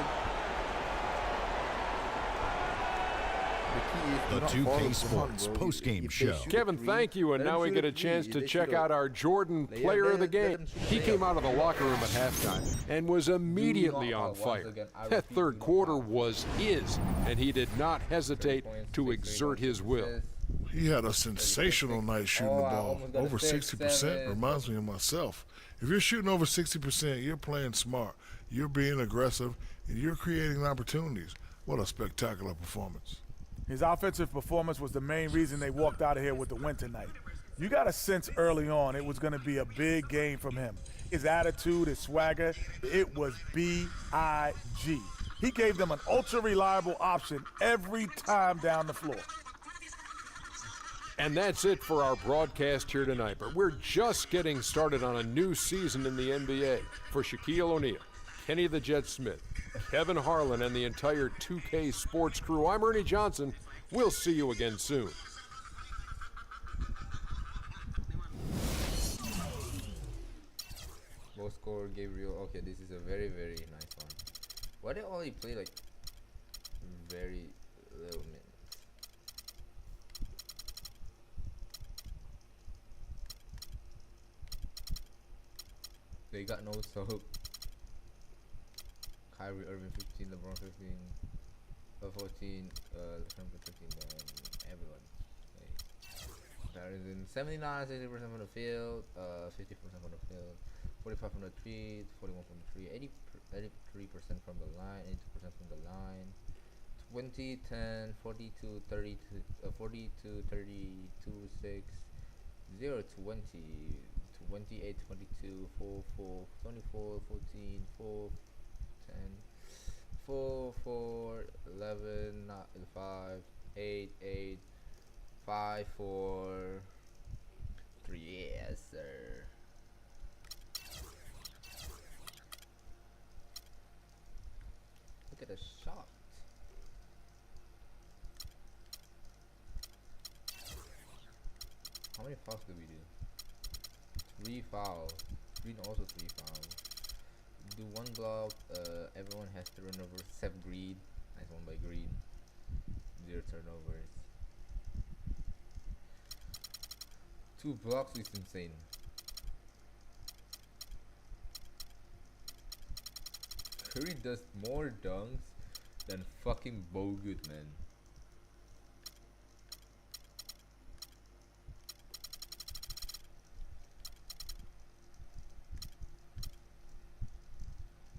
Speaker 3: The 2K Sports postgame show.
Speaker 11: Kevin, thank you. And now we get a chance to check out our Jordan player of the game. He came out of the locker room at halftime and was immediately on fire. That third quarter was his, and he did not hesitate to exert his will.
Speaker 12: He had a sensational night shooting the ball. Over 60% reminds me of myself. If you're shooting over 60%, you're playing smart. You're being aggressive, and you're creating opportunities. What a spectacular performance.
Speaker 13: His offensive performance was the main reason they walked out of here with the win tonight. You got a sense early on it was going to be a big game from him. His attitude, his swagger, it was B-I-G. He gave them an ultra-reliable option every time down the floor.
Speaker 11: And that's it for our broadcast here tonight. But we're just getting started on a new season in the NBA. For Shaquille O'Neal, Kenny the Jet Smith, Kevin Harlan, and the entire 2K Sports crew, I'm Ernie Johnson. We'll see you again soon.
Speaker 2: Most score Gabriel. Okay, this is a very, very nice one. Why they only play like very little minutes? They got no soap. Kyrie Irving 15, LeBron 15, 14, Trump 15, and everyone. That is in 79, 60% from the field, 50% from the field, 45 from the 3, 41 from the 3, 83% from the line, 82% from the line, 20, 10, 42, 32, 42, 32, 6, 0, 20, 28, 22, 4, 4, 24, 14, 4, 10, 4, 4, 11, 5, 8, 8, 5, 4, 3, yes sir. Look at the shot. How many fouls did we do? 3 fouls. Green also 3 fouls. Do 1 block. Everyone has turnovers except Green. Nice one by Green. 0 turnovers. 2 blocks is insane. Curry does more dunks than fucking Bogut, man.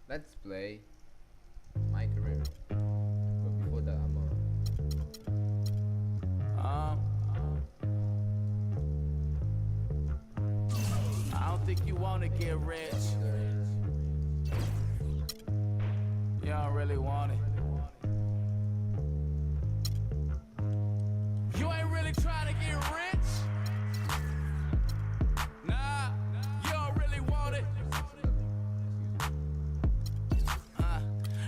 Speaker 2: Let's play my career. But before that,
Speaker 5: I don't think you wanna get rich. You don't really want it. You ain't really trying to get rich. Nah, you don't really want it.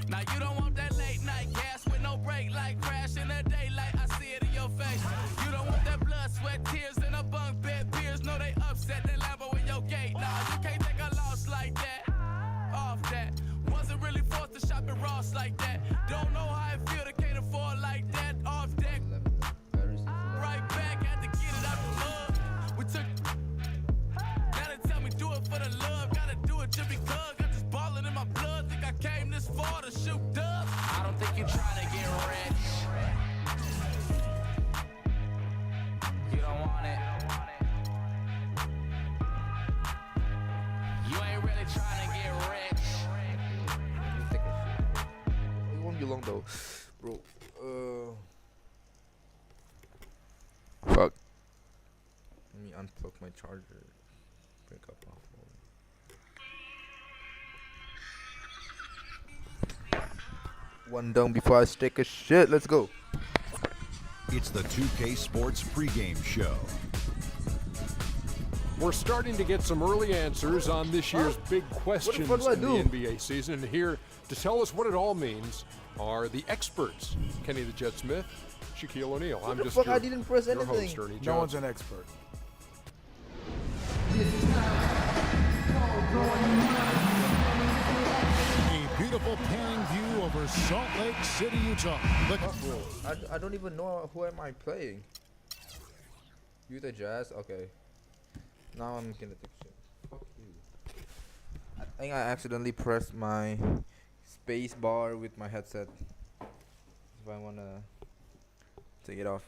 Speaker 5: Now you don't want that late night gas with no break, like crash in the daylight. I see it in your face. You don't want that blood, sweat, tears in a bunk bed. Peers know they upset. That Lambo in your gate. Nah, you can't take a loss like that. Off that. Wasn't really forced to shop at Ross like that. Don't know how it feel to can't afford like that. Off deck. Right back, had to get it out the mud. We took. Now they tell me do it for the love. Gotta do it just because. Got this ballin' in my blood. Think I came this far to shoot dubs. I don't think you're trying to get rich. You don't want it. You ain't really trying to get rich.
Speaker 2: it won't be long though, bro. Fuck. Let me unplug my charger. Break up my phone. One down before I take a shit. Let's go.
Speaker 3: It's the 2K Sports pregame show.
Speaker 11: We're starting to get some early answers on this year's big questions in the NBA season. And here to tell us what it all means are the experts. Kenny the Jet Smith, Shaquille O'Neal. I'm just
Speaker 2: I didn't press
Speaker 11: your
Speaker 2: anything.
Speaker 11: host, Ernie Johnson.
Speaker 13: No one's an expert. A beautiful panning view over Salt Lake City, Utah.
Speaker 2: I don't even know who am I playing. Utah Jazz? Okay. Now I'm gonna take shit. Fuck you. I think I accidentally pressed my space bar with my headset. If I wanna take it off.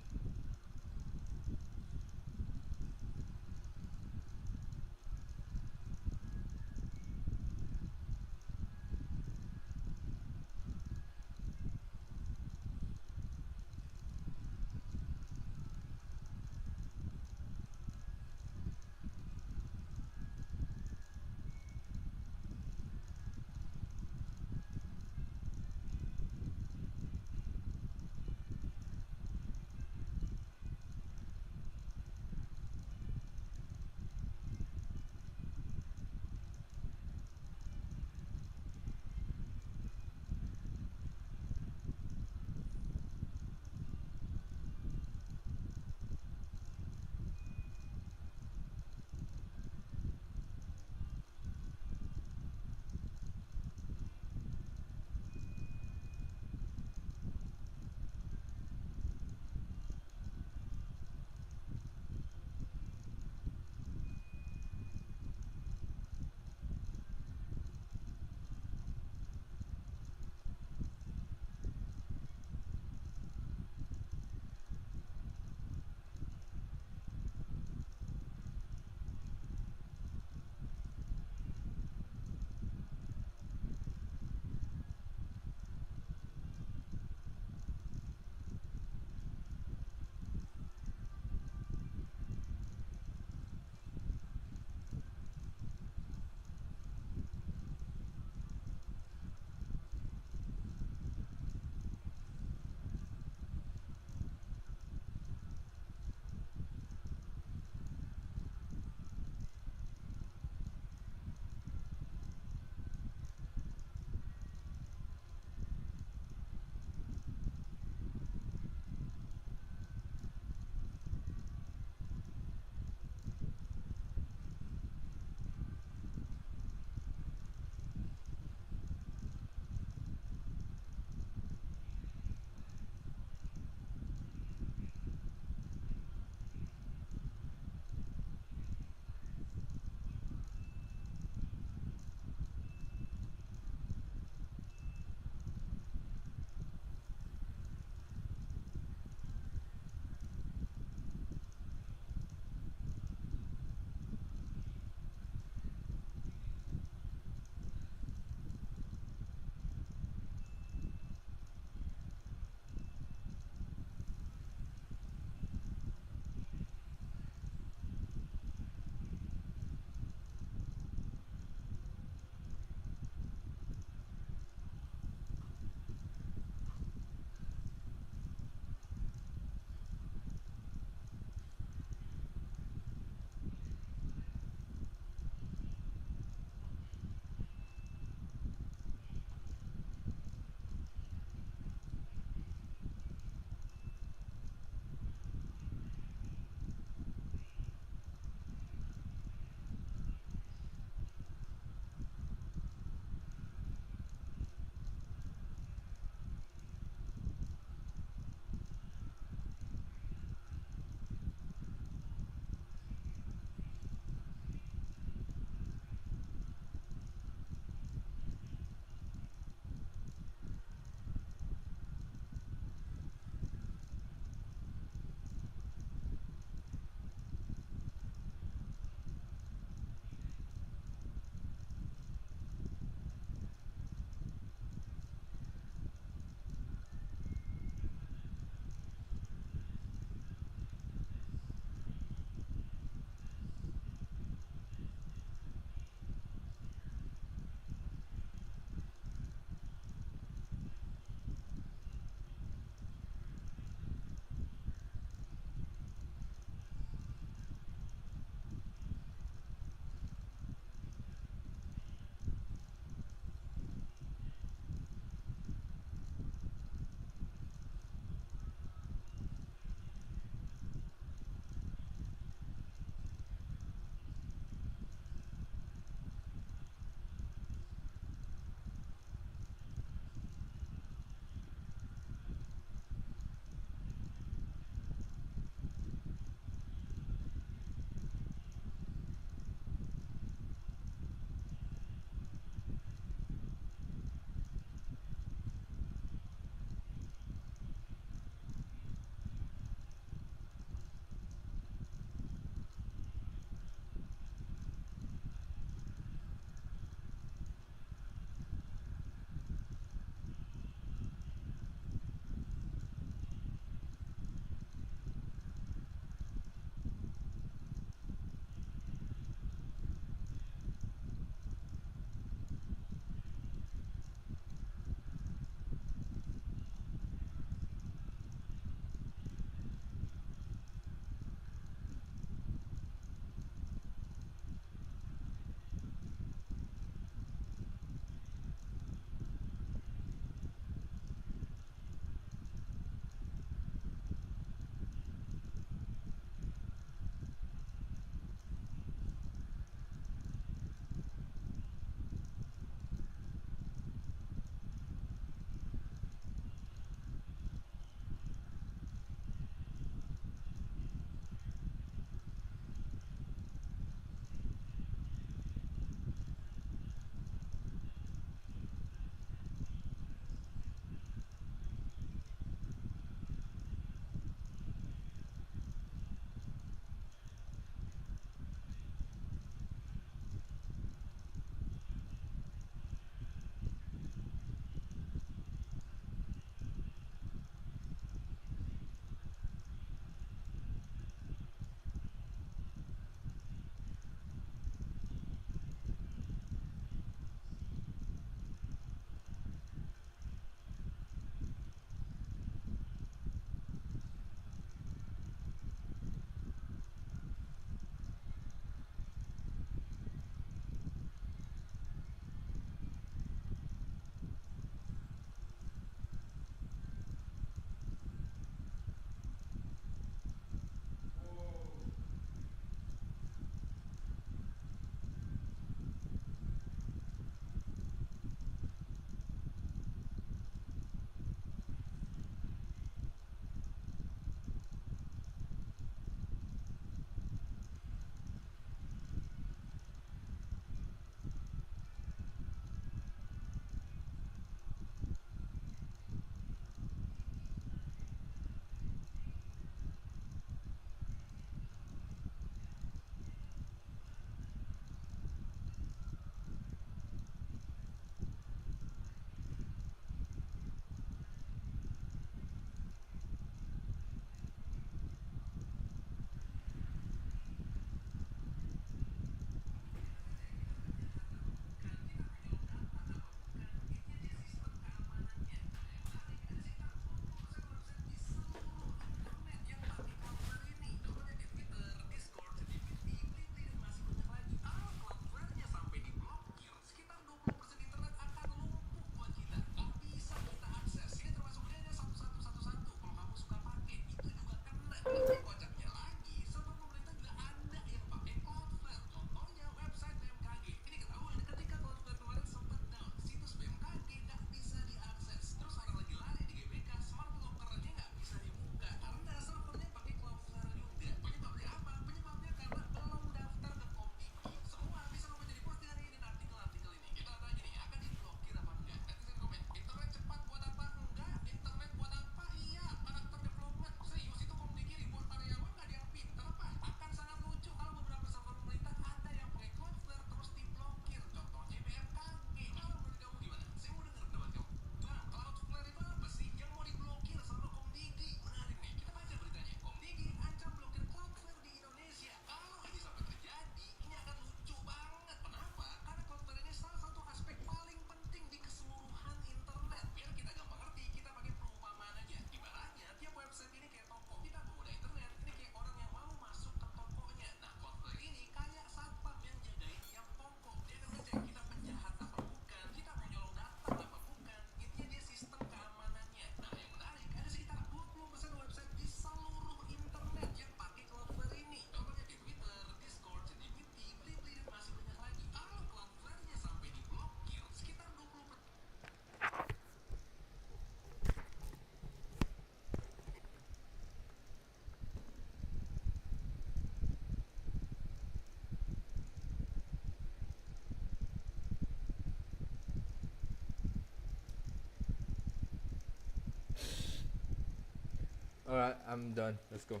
Speaker 2: Alright, I'm done. Let's go.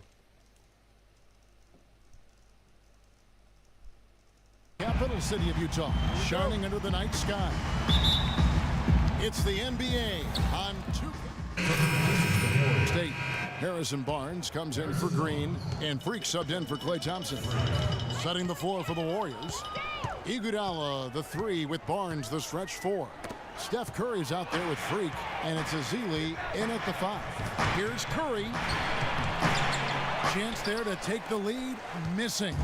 Speaker 7: Capital city of Utah, shining under the night sky. It's the NBA on 2K State. Harrison Barnes comes in for Green, and Freak subbed in for Klay Thompson. Setting the floor for the Warriors. Iguodala, the 3, with Barnes, the stretch 4. Steph Curry's out there with Freak, and it's Ezeli in at the 5. Here's Curry. Chance there to take the lead, missing.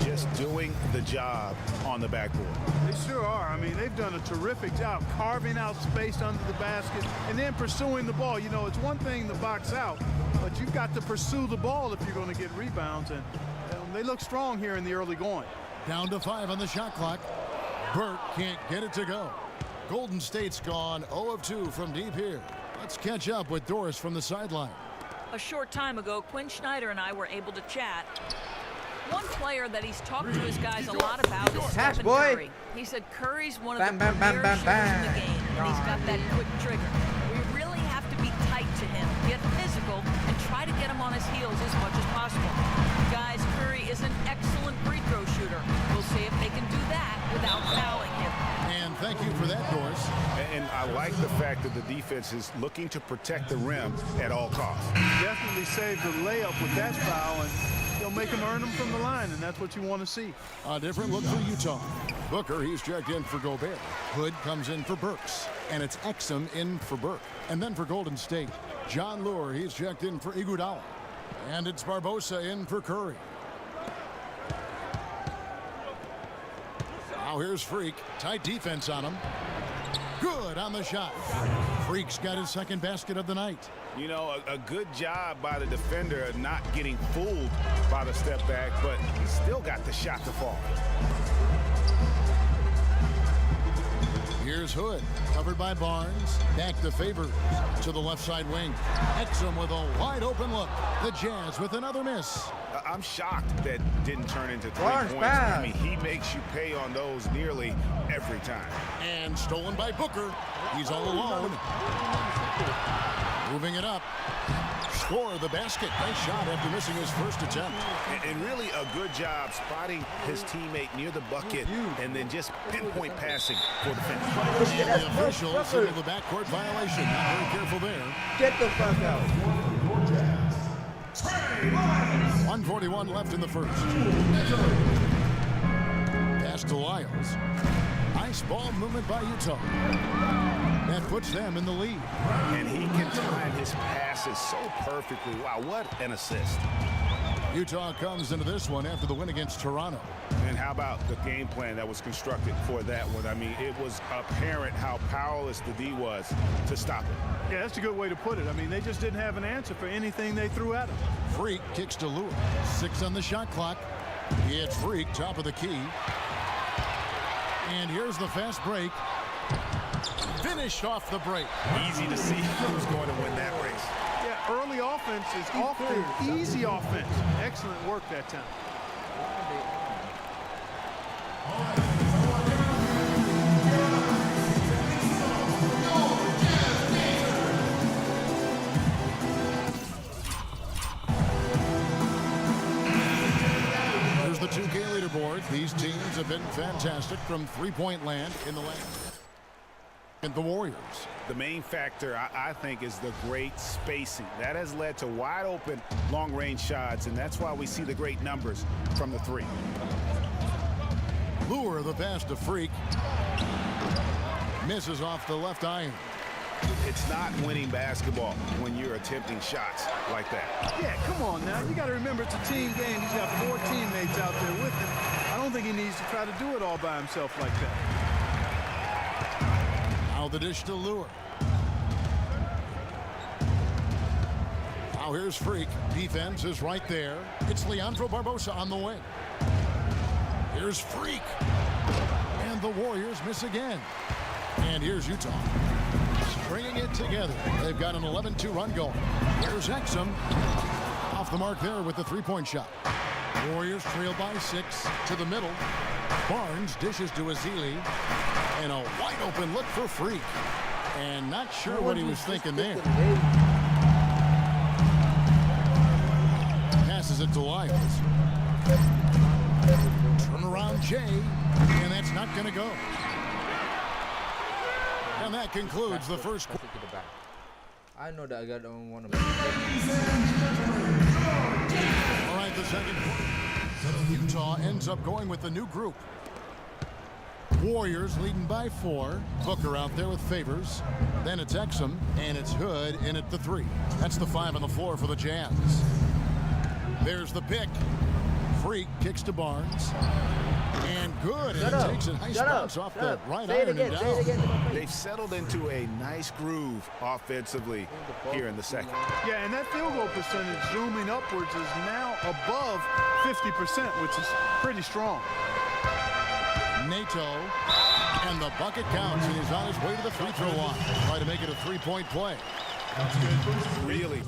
Speaker 8: Just doing the job on the backboard.
Speaker 9: They sure are. I mean, they've done a terrific job carving out space under the basket and then pursuing the ball. You know, it's one thing to box out, but you've got to pursue the ball if you're going to get rebounds, and they look strong here in the early going.
Speaker 7: Down to 5 on the shot clock. Burke can't get it to go. Golden State's gone 0 of 2 from deep here. Let's catch up with Doris from the sideline.
Speaker 4: A short time ago, Quinn Snyder and I were able to chat. One player that he's talked to his guys a lot about is Stephen Curry. He said Curry's one of the premier shooters in the game, and he's got that quick trigger. We really have to be tight to him, get physical, and try to get him on his heels as much as possible. Guys, Curry is an excellent free throw shooter. We'll see if they can do that without fouling him.
Speaker 7: And thank you for that, Doris.
Speaker 8: And I like the fact that the defense is looking to protect the rim at all costs.
Speaker 9: Definitely saved the layup with that foul, and they'll make him earn them from the line, and that's what you want to see.
Speaker 7: A different look for Utah. Booker, he's checked in for Gobert. Hood comes in for Burks, and it's Exum in for Burke. And then for Golden State, John Lure, he's checked in for Iguodala. And it's Barbosa in for Curry. Now here's Freak. Tight defense on him. Good on the shot. Freak's got his second basket of the night.
Speaker 8: You know, a good job by the defender not getting fooled by the step back, but he still got the shot to fall.
Speaker 7: Here's Hood, covered by Barnes. Back to Favors to the left side wing. Exum with a wide open look. The Jazz with another miss.
Speaker 8: I'm shocked that didn't turn into 3 points. I mean, he makes you pay on those nearly every time.
Speaker 7: And stolen by Booker. He's all alone. Moving it up. Score the basket. Nice shot after missing his first attempt.
Speaker 8: And really a good job spotting his teammate near the bucket and then just pinpoint passing for the finish.
Speaker 7: And the officials signal the backcourt violation. Not very careful there.
Speaker 2: Get the fuck out.
Speaker 7: 1:41 left in the first. Pass to Lyles. Nice ball movement by Utah. That puts them in the lead.
Speaker 8: And he can time his passes so perfectly. Wow, what an assist.
Speaker 7: Utah comes into this one after the win against Toronto.
Speaker 8: And how about the game plan that was constructed for that one? I mean, it was apparent how powerless the D was to stop it.
Speaker 9: Yeah, that's a good way to put it. I mean, they just didn't have an answer for anything they threw at him.
Speaker 7: Freak kicks to Lure. 6 on the shot clock. It's Freak, top of the key. And here's the fast break. Finished off the break.
Speaker 8: Easy to see who's going to win that race.
Speaker 9: Yeah, early offense is often easy offense. Excellent work that time.
Speaker 7: Here's the 2K leaderboard. These teams have been fantastic from three-point land in the last. And the Warriors.
Speaker 8: The main factor, I think, is the great spacing. That has led to wide open, long-range shots, and that's why we see the great numbers from the 3.
Speaker 7: Lure the pass to Freak. Misses off the left iron.
Speaker 8: It's not winning basketball when you're attempting shots like that.
Speaker 9: Yeah, come on now. You got to remember it's a team game. He's got 4 teammates out there with him. I don't think he needs to try to do it all by himself like that.
Speaker 7: Now the dish to Lure. Now here's Freak. Defense is right there. It's Leandro Barbosa on the wing. Here's Freak. And the Warriors miss again. And here's Utah. Stringing it together. They've got an 11-2 run going. Here's Exum. Off the mark there with the three-point shot. Warriors trail by 6 to the middle. Barnes dishes to Ezeli. And a wide open look for Freak. And not sure what he was thinking there. to Lyles. Turnaround Jay, and that's not going to go. And that concludes the first quarter.
Speaker 2: I know that I got on one of them.
Speaker 7: All right, the second quarter. Utah ends up going with the new group. Warriors leading by 4. Booker out there with Favors. Then it's Exum, and it's Hood in at the 3. That's the 5 on the floor for the Jazz. There's the pick. Freak kicks to Barnes. And good, and it takes a nice bounce off the right iron and down.
Speaker 8: They've settled into a nice groove offensively here in the second.
Speaker 9: Yeah, and that field goal percentage zooming upwards is now above 50%, which is pretty strong.
Speaker 7: Nato, and the bucket counts, and he's on his way to the free throw line. Try to make it a 3-point play.
Speaker 9: That's good.
Speaker 8: Really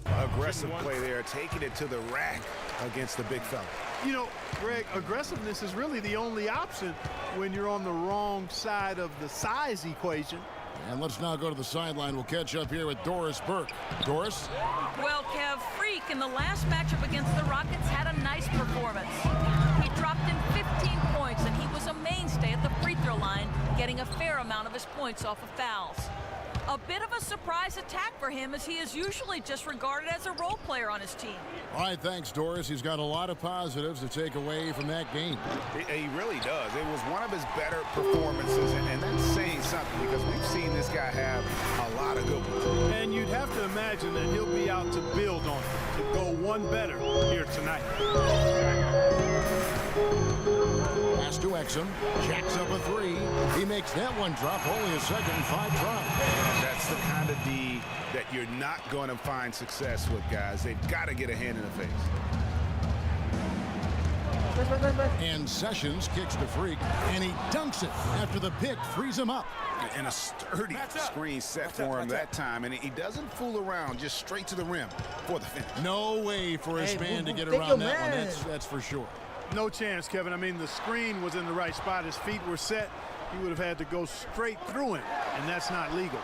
Speaker 8: aggressive play there, taking it to the rack against the big fella.
Speaker 9: You know, Greg, aggressiveness is really the only option when you're on the wrong side of the size equation.
Speaker 7: And let's now go to the sideline. We'll catch up here with Doris Burke. Doris?
Speaker 4: Well, Kev, Freak in the last matchup against the Rockets had a nice performance. He dropped in 15 points, and he was a mainstay at the free throw line, getting a fair amount of his points off of fouls. A bit of a surprise attack for him, as he is usually just regarded as a role player on his team.
Speaker 7: All right, thanks, Doris. He's got a lot of positives to take away from that game.
Speaker 8: He really does. It was one of his better performances, and that's saying something because we've seen this guy have a lot of good ones.
Speaker 9: And you'd have to imagine that he'll be out to build on it, to go one better here tonight.
Speaker 7: Pass to Exum, jacks up a 3. He makes that one drop, only a second and 5 tries.
Speaker 8: That's the kind of D that you're not going to find success with, guys. They've got to get a hand in the face.
Speaker 7: And Sessions kicks to Freak, and he dunks it after the pick frees him up.
Speaker 8: And a sturdy screen set for him that time, and he doesn't fool around, just straight to the rim for the finish.
Speaker 7: No way for his man to get around that one, that's for sure.
Speaker 9: No chance, Kevin. I mean, the screen was in the right spot. His feet were set. He would have had to go straight through him, and that's not legal.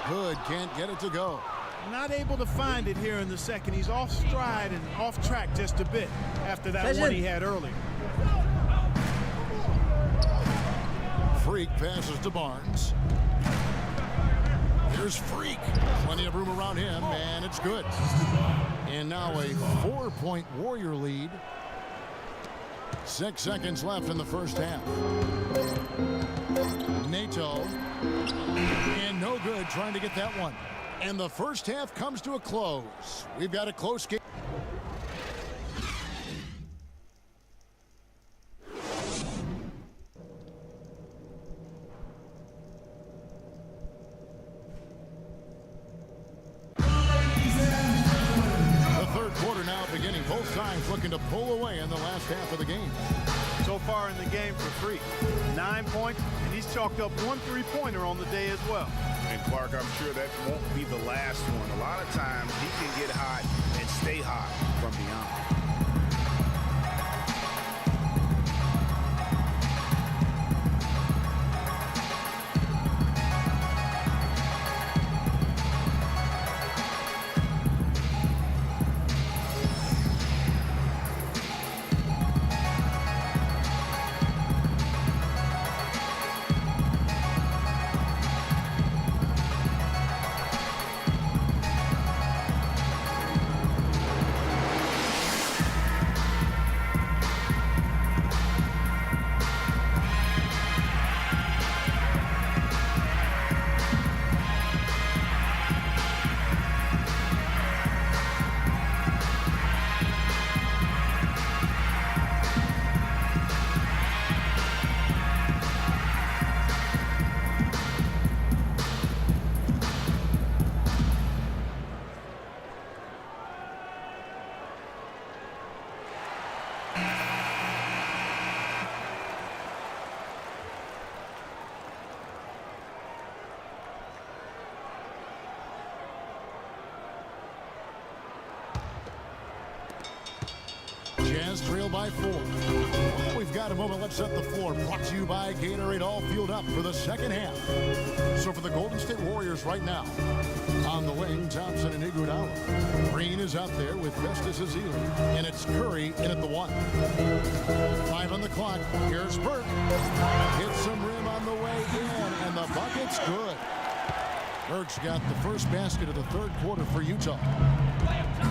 Speaker 7: Hood can't get it to go.
Speaker 9: Not able to find it here in the second. He's off stride and off track just a bit after that one he had earlier.
Speaker 7: Freak passes to Barnes. Here's Freak. Plenty of room around him, and it's good. And now a 4-point Warrior lead. 6 seconds left in the first half. Nato. And no good trying to get that one. And the first half comes to a close. We've got a close game. Both sides looking to pull away in the last half of the game.
Speaker 9: So far in the game for Freak, 9 points, and he's chalked up 1 3-pointer on the day as well.
Speaker 8: And Clark, I'm sure that won't be the last one. A lot of times he can get hot and stay hot from beyond.
Speaker 7: Warriors trail by 4. Well, we've got a moment. Let's set the floor. Brought to you by Gatorade, all fueled up for the second half. So for the Golden State Warriors right now, on the wing, Thompson and Iguodala. Green is out there with Festus Ezeli, and it's Curry in at the 1. 5 on the clock. Here's Burke. Hits some rim on the way in, and the bucket's good. Burke's got the first basket of the third quarter for Utah.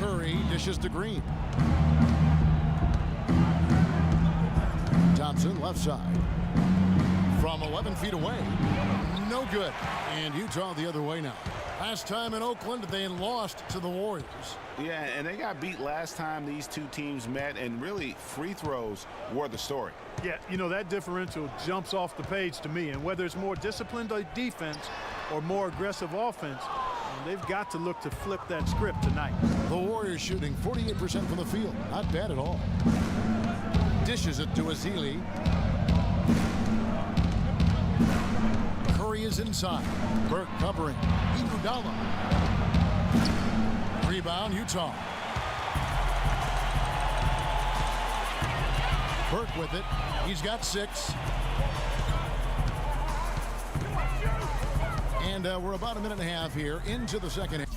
Speaker 7: Curry dishes to Green. Thompson left side. From 11 feet away. No good. And Utah the other way now. Last time in Oakland, they lost to the Warriors.
Speaker 8: Yeah, and they got beat last time these two teams met, and really free throws were the story.
Speaker 9: Yeah, you know, that differential jumps off the page to me. And whether it's more disciplined defense or more aggressive offense, they've got to look to flip that script tonight.
Speaker 7: The Warriors shooting 48% from the field. Not bad at all. Dishes it to Ezeli. Curry is inside. Burke covering. Iguodala. Rebound, Utah. Burke with it. He's got 6. And we're about a minute and a half here into the second half.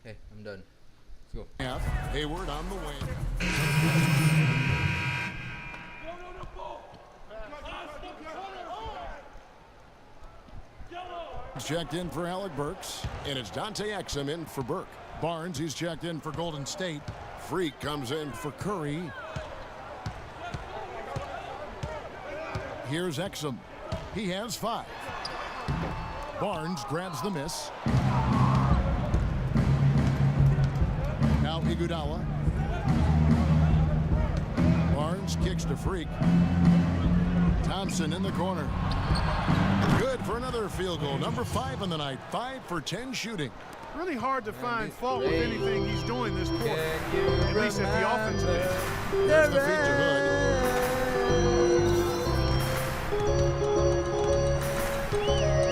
Speaker 2: Okay, I'm done. Let's go.
Speaker 7: Yeah, Hayward on the wing. Checked in for Alec Burks, and it's Dante Exum in for Burke. Barnes, he's checked in for Golden State. Freak comes in for Curry. Here's Exum. He has 5. Barnes grabs the miss. Now Iguodala. Barnes kicks to Freak. Thompson in the corner. Good for another field goal. Number 5 on the night. 5 for 10 shooting.
Speaker 9: Really hard to find fault with anything he's doing this quarter. At least at the offensive end.
Speaker 7: There's the feed to Hood.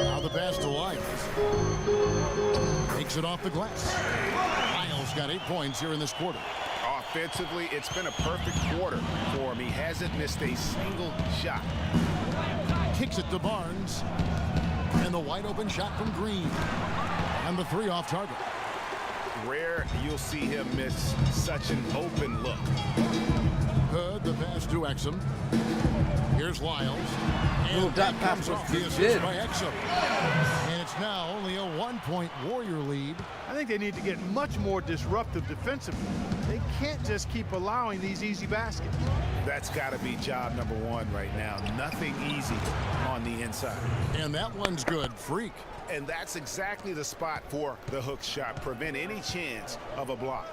Speaker 7: Now the pass to Lyles. Takes it off the glass. Lyles got 8 points here in this quarter.
Speaker 8: Offensively, it's been a perfect quarter for him. He hasn't missed a single shot.
Speaker 7: Kicks it to Barnes. And the wide open shot from Green. And the 3 off target.
Speaker 8: Rare you'll see him miss such an open look.
Speaker 7: Hood, the pass to Exum. Here's Lyles.
Speaker 2: Little dot pass
Speaker 7: off the assist by Exum. And it's now only a 1-point Warrior lead.
Speaker 9: I think they need to get much more disruptive defensively. They can't just keep allowing these easy baskets.
Speaker 8: That's got to be job number 1 right now. Nothing easy on the inside.
Speaker 7: And that one's good. Freak.
Speaker 8: And that's exactly the spot for the hook shot. Prevent any chance of a block.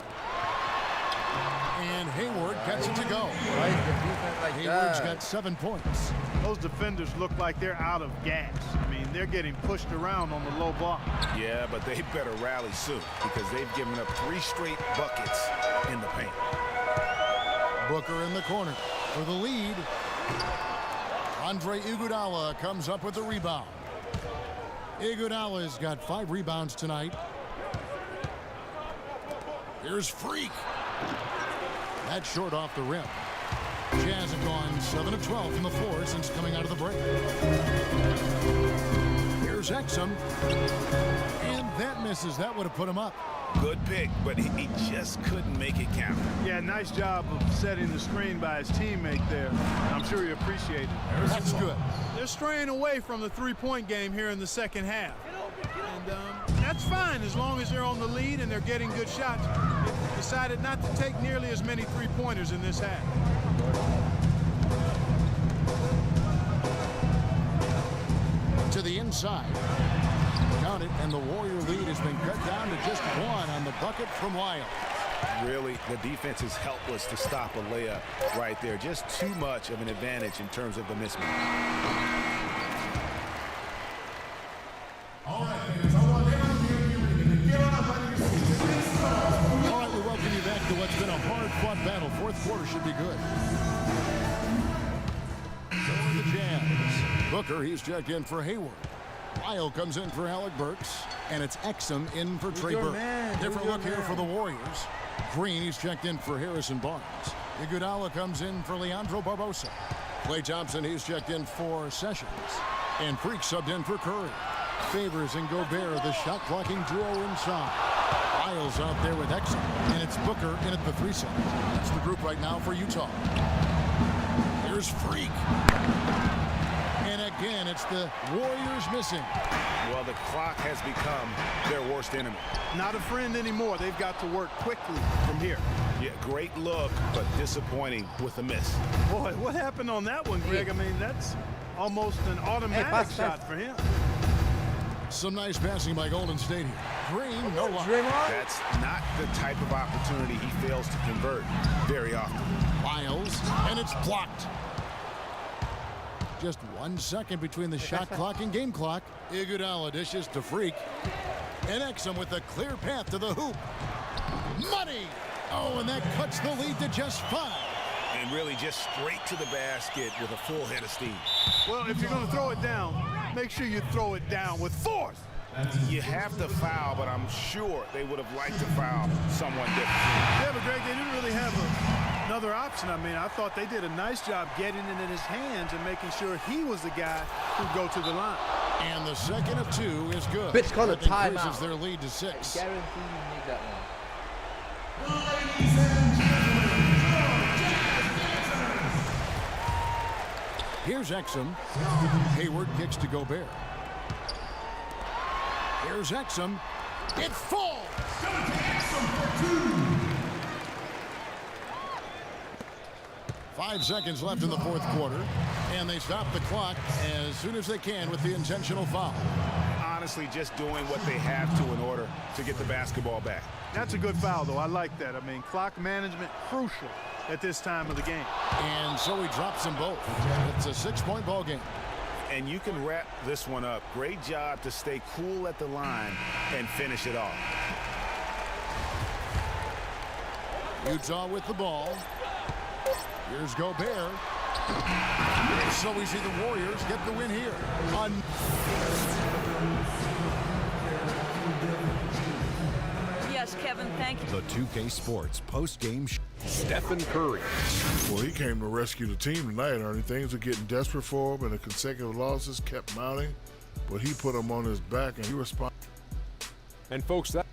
Speaker 7: And Hayward gets it to go.
Speaker 2: Why is the defense like
Speaker 7: Hayward's
Speaker 2: that?
Speaker 7: got 7 points.
Speaker 9: Those defenders look like they're out of gas. I mean, they're getting pushed around on the low block.
Speaker 8: Yeah, but they better rally soon because they've given up 3 straight buckets in the paint.
Speaker 7: Booker in the corner for the lead. Andre Iguodala comes up with the rebound. Iguodala's got 5 rebounds tonight. Here's Freak. That's short off the rim. Jazz have gone 7 of 12 from the floor since coming out of the break. Here's Exum. And that misses. That would have put him up.
Speaker 8: Good pick, but he just couldn't make it count.
Speaker 9: Yeah, nice job of setting the screen by his teammate there. I'm sure he appreciated it.
Speaker 7: That's good.
Speaker 9: They're straying away from the three-point game here in the second half. And that's fine as long as they're on the lead and they're getting good shots. They decided not to take nearly as many three-pointers in this half.
Speaker 7: To the inside. Count it, and the Warrior lead has been cut down to just 1 on the bucket from Lyles.
Speaker 8: Really, the defense is helpless to stop a layup right there. Just too much of an advantage in terms of the mismatch.
Speaker 7: All right, we welcome you back to what's been a hard-fought battle. Fourth quarter should be good. So are the Jazz. Booker, he's checked in for Hayward. Lyle comes in for Alec Burks, and it's Exum in for Trey Burke. Different look here for the Warriors. Green, he's checked in for Harrison Barnes. Iguodala comes in for Leandro Barbosa. Klay Thompson, he's checked in for Sessions. And Freak subbed in for Curry. Favors and Gobert, the shot-blocking duo inside. Lyles out there with Exum, and it's Booker in at the 3 side. That's the group right now for Utah. Here's Freak. And again, it's the Warriors missing.
Speaker 8: Well, the clock has become their worst enemy.
Speaker 9: Not a friend anymore. They've got to work quickly from here.
Speaker 8: Yeah, great look, but disappointing with a miss.
Speaker 9: Boy, what happened on that one, Greg? I mean, that's almost an automatic shot for him.
Speaker 7: Some nice passing by Golden State here. Green, no luck.
Speaker 8: That's not the type of opportunity he fails to convert very often.
Speaker 7: Lyles, and it's blocked. Just 1 second between the shot clock and game clock. Iguodala dishes to Freak. And Exum with a clear path to the hoop. Money! Oh, and that cuts the lead to just 5.
Speaker 8: And really just straight to the basket with a full head of steam.
Speaker 9: Well, if you're going to throw it down, make sure you throw it down with force.
Speaker 8: You have to foul, but I'm sure they would have liked to foul someone different.
Speaker 9: Yeah, but Greg, they didn't really have another option. I mean, I thought they did a nice job getting it in his hands and making sure he was the guy who'd go to the line.
Speaker 7: And the second of 2 is good.
Speaker 2: Bitch, call a
Speaker 7: That
Speaker 2: timeout.
Speaker 7: increases their lead to 6.
Speaker 2: I guarantee you need that one.
Speaker 7: Here's Exum. Hayward kicks to Gobert. Here's Exum. It falls. 5 seconds left in the fourth quarter, and they stop the clock as soon as they can with the intentional foul.
Speaker 8: Honestly, just doing what they have to in order to get the basketball back.
Speaker 9: That's a good foul, though. I like that. I mean, clock management crucial at this time of the game.
Speaker 7: And so he drops them both. It's a 6-point ball game.
Speaker 8: And you can wrap this one up. Great job to stay cool at the line and finish it off.
Speaker 7: Utah with the ball. Here's Gobert. So we see the Warriors get the win here.
Speaker 4: Yes, Kevin, thank you.
Speaker 3: The 2K Sports post-game
Speaker 11: Stephen Curry.
Speaker 12: Well, he came to rescue the team tonight, Ernie. Things were getting desperate for him, and the consecutive losses kept mounting. But he put them on his back, and he responded.
Speaker 11: And folks, that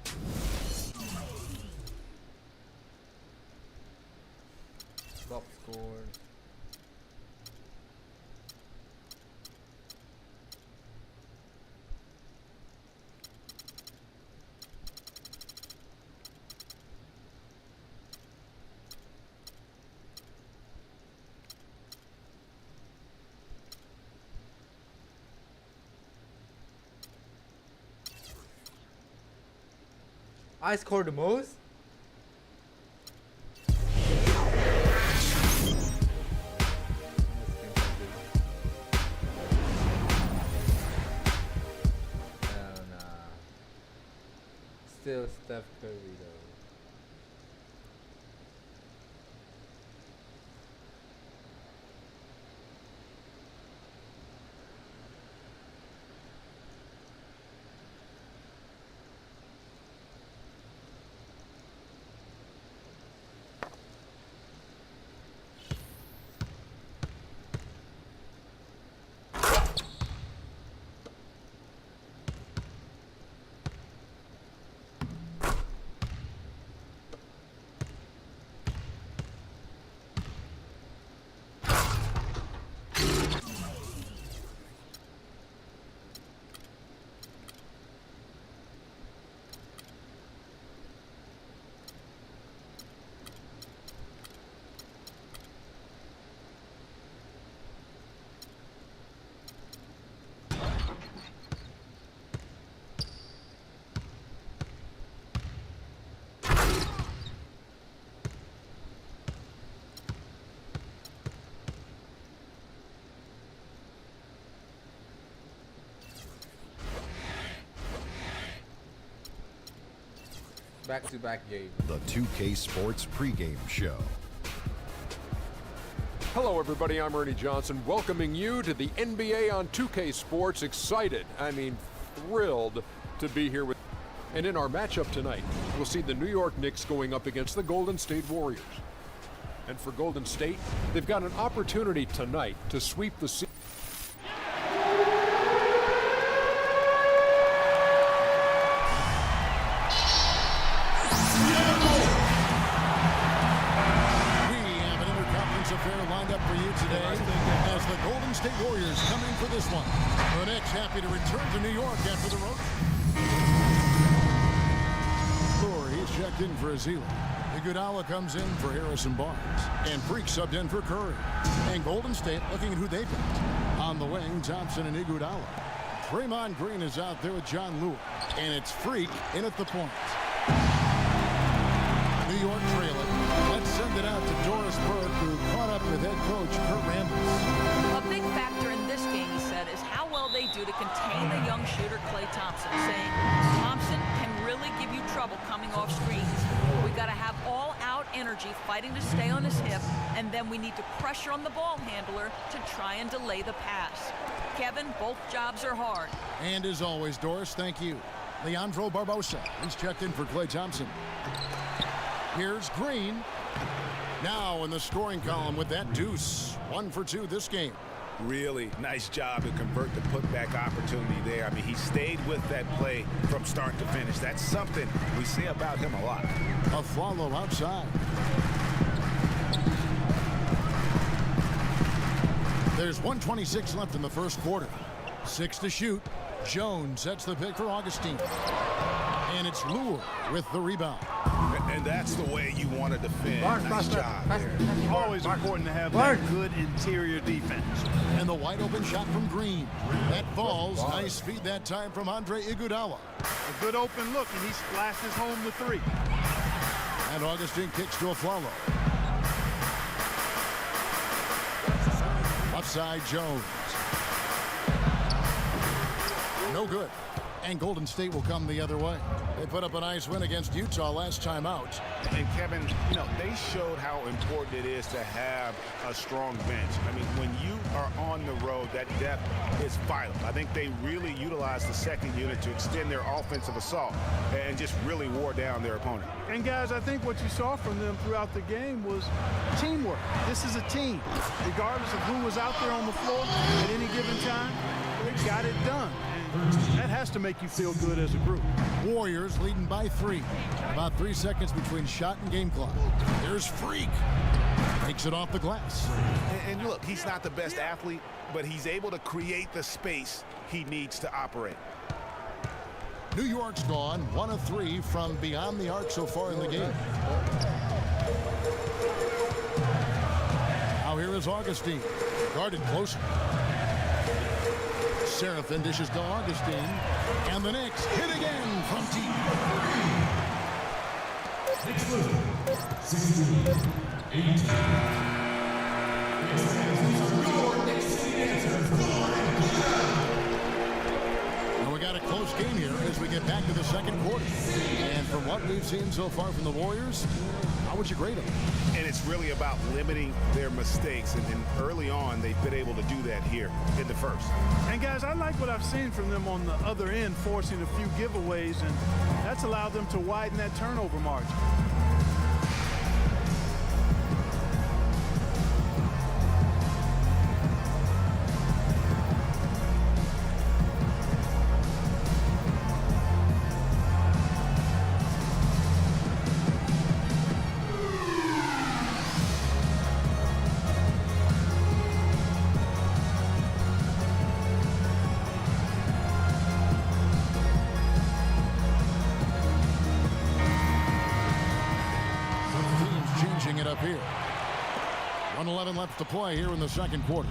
Speaker 2: Top scores. I scored the most. Still Steph Curry though. Back-to-back game.
Speaker 3: The 2K Sports pregame show.
Speaker 11: Hello, everybody. I'm Ernie Johnson, welcoming you to the NBA on 2K Sports. Excited, thrilled to be here with. And in our matchup tonight, we'll see the New York Knicks going up against the Golden State Warriors. And for Golden State, they've got an opportunity tonight to sweep the season.
Speaker 7: State Warriors coming for this one. The Knicks happy to return to New York after the road. He's checked in for Azila. Iguodala comes in for Harrison Barnes. And Freak subbed in for Curry. And Golden State looking at who they picked. On the wing, Thompson and Iguodala. Draymond Green is out there with John Lewis. And it's Freak in at the point. New York trailing. Let's send it out to Doris Burke, who caught up with head coach Kurt Rambis.
Speaker 4: A big factor in this game, he said, is how well they do to contain the young shooter Klay Thompson, saying Thompson can really give you trouble coming off screens. We got to have all-out energy fighting to stay on his hip, and then we need to pressure on the ball handler to try and delay the pass. Kevin, both jobs are hard.
Speaker 7: And as always, Doris, thank you. Leandro Barbosa, he's checked in for Klay Thompson. Here's Green. Now in the scoring column with that deuce. 1 for 2 this game.
Speaker 8: Really nice job to convert the putback opportunity there. I mean, he stayed with that play from start to finish. That's something we say about him a lot.
Speaker 7: Afflalo outside. There's 1:26 left in the first quarter. 6 to shoot. Jones sets the pick for Augustine. And it's Lure with the rebound.
Speaker 8: And that's the way you want to defend. Nice job there.
Speaker 9: Always important to have that good interior defense.
Speaker 7: And the wide open shot from Green. That falls. Nice feed that time from Andre Iguodala.
Speaker 9: A good open look, and he splashes home the three.
Speaker 7: And Augustine kicks to Afflalo. Outside Jones. No good. And Golden State will come the other way. They put up a nice win against Utah last time out.
Speaker 8: And Kevin, you know, they showed how important it is to have a strong bench. I mean, when you are on the road, that depth is vital. I think they really utilized the second unit to extend their offensive assault and just really wore down their opponent.
Speaker 9: And guys, I think what you saw from them throughout the game was teamwork. This is a team. Regardless of who was out there on the floor at any given time, they got it done. And that has to make you feel good as a group.
Speaker 7: Warriors leading by 3. About 3 seconds between shot and game clock. There's Freak. Takes it off the glass.
Speaker 8: And look, he's not the best athlete, but he's able to create the space he needs to operate.
Speaker 7: New York's gone 1 of 3 from beyond the arc so far in the game. Now here is Augustine. Guarded closer. Seraphin dishes to Augustine. And the Knicks hit again from deep.
Speaker 14: Next move, 16, 18.
Speaker 7: And we got a close game here as we get back to the second quarter. And from what we've seen so far from the Warriors, how would you grade them?
Speaker 8: And it's really about limiting their mistakes. And early on, they've been able to do that here in the first.
Speaker 9: And guys, I like what I've seen from them on the other end, forcing a few giveaways, and that's allowed them to widen that turnover margin.
Speaker 7: Here. 1:11 left to play here in the second quarter.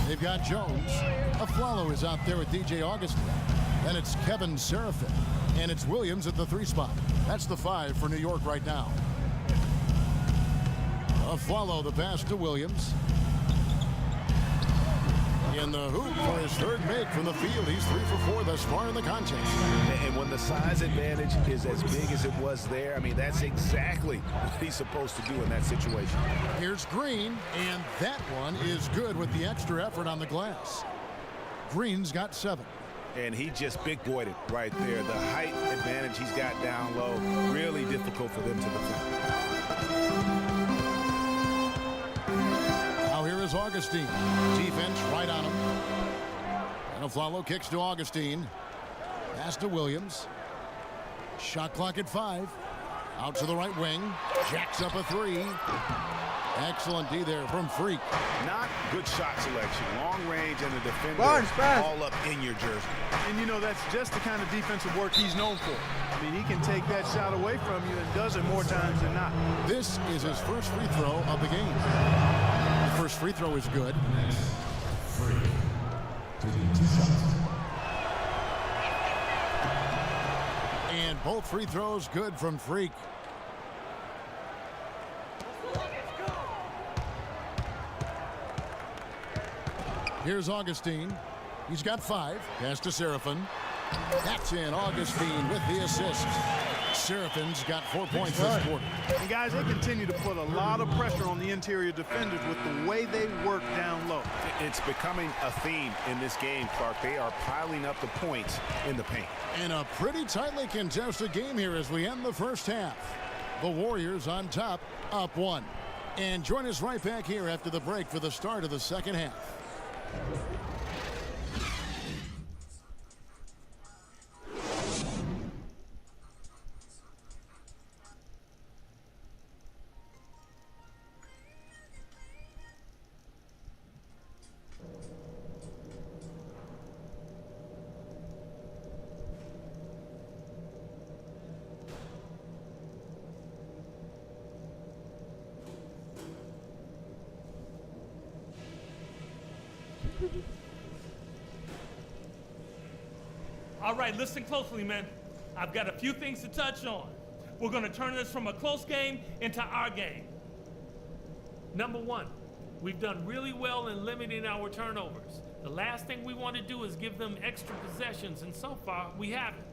Speaker 7: They've got Jones. Afflalo is out there with DJ Augustine. Then it's Kevin Seraphin. And it's Williams at the 3 spot. That's the 5 for New York right now. Afflalo the pass to Williams. In the hoop for his third make from the field. He's 3 for 4 thus far in the contest.
Speaker 8: And when the size advantage is as big as it was there, I mean, that's exactly what he's supposed to do in that situation.
Speaker 7: Here's Green, and that one is good with the extra effort on the glass. Green's got 7.
Speaker 8: And he just big boyed it right there. The height advantage he's got down low, really difficult for them to defend.
Speaker 7: Now here is Augustine. Defense right on him. And Afflalo kicks to Augustine. Pass to Williams. Shot clock at 5. Out to the right wing. Jacks up a 3. Excellent D there from Freak.
Speaker 8: Not good shot selection. Long range and the defender all up in your jersey.
Speaker 9: And you know, that's just the kind of defensive work he's known for. I mean, he can take that shot away from you and does it more times than not.
Speaker 7: This is his first free throw of the game. The first free throw is good. And both free throws good from Freak. Here's Augustine. He's got 5. Pass to Seraphin. That's in. Augustine with the assist. Seraphin's got 4 points this quarter.
Speaker 9: And guys, they continue to put a lot of pressure on the interior defenders with the way they work down low.
Speaker 8: It's becoming a theme in this game, Clark. They are piling up the points in the paint.
Speaker 7: And a pretty tightly contested game here as we end the first half. The Warriors on top, up 1. And join us right back here after the break for the start of the second half.
Speaker 15: All right, listen closely, man. I've got a few things to touch on. We're going to turn this from a close game into our game. Number one, we've done really well in limiting our turnovers. The last thing we want to do is give them extra possessions, and so far, we haven't.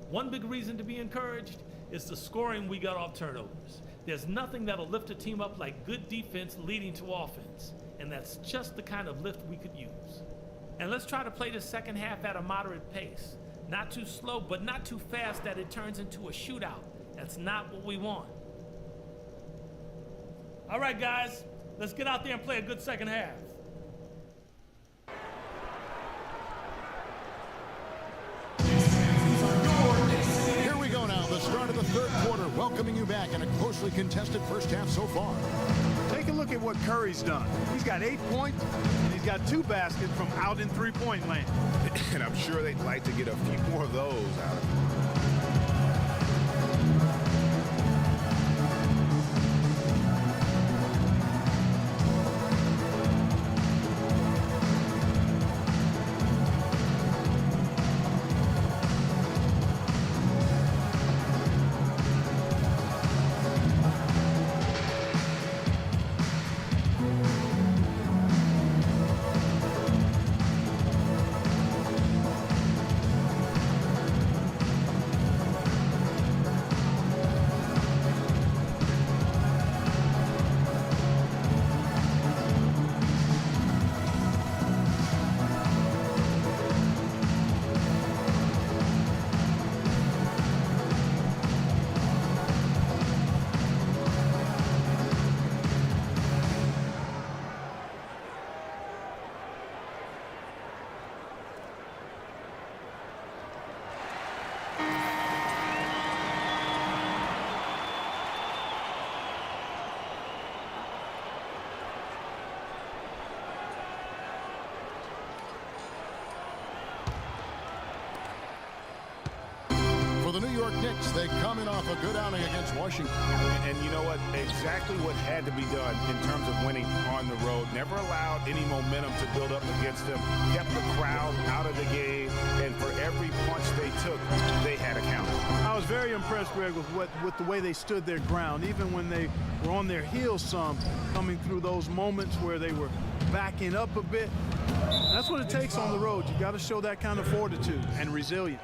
Speaker 15: One big reason to be encouraged is the scoring we got off turnovers. There's nothing that'll lift a team up like good defense leading to offense, and that's just the kind of lift we could use. And let's try to play the second half at a moderate pace. Not too slow, but not too fast that it turns into a shootout. That's not what we want. All right, guys, let's get out there and play a good second half.
Speaker 7: Here we go now, the start of the third quarter, welcoming you back in a closely contested first half so far.
Speaker 9: Take a look at what Curry's done. He's got 8 points, and he's got 2 baskets from out in three-point land.
Speaker 8: And I'm sure they'd like to get a few more of those out of him.
Speaker 7: For the New York Knicks, they coming off a good outing against Washington.
Speaker 8: And you know what? Exactly what had to be done in terms of winning on the road. Never allowed any momentum to build up against them. Kept the crowd out of the game. And for every punch they took, they had a counter.
Speaker 9: I was very impressed, Greg, with the way they stood their ground, even when they were on their heels some, coming through those moments where they were backing up a bit. That's what it takes on the road. You got to show that kind of fortitude and resilience.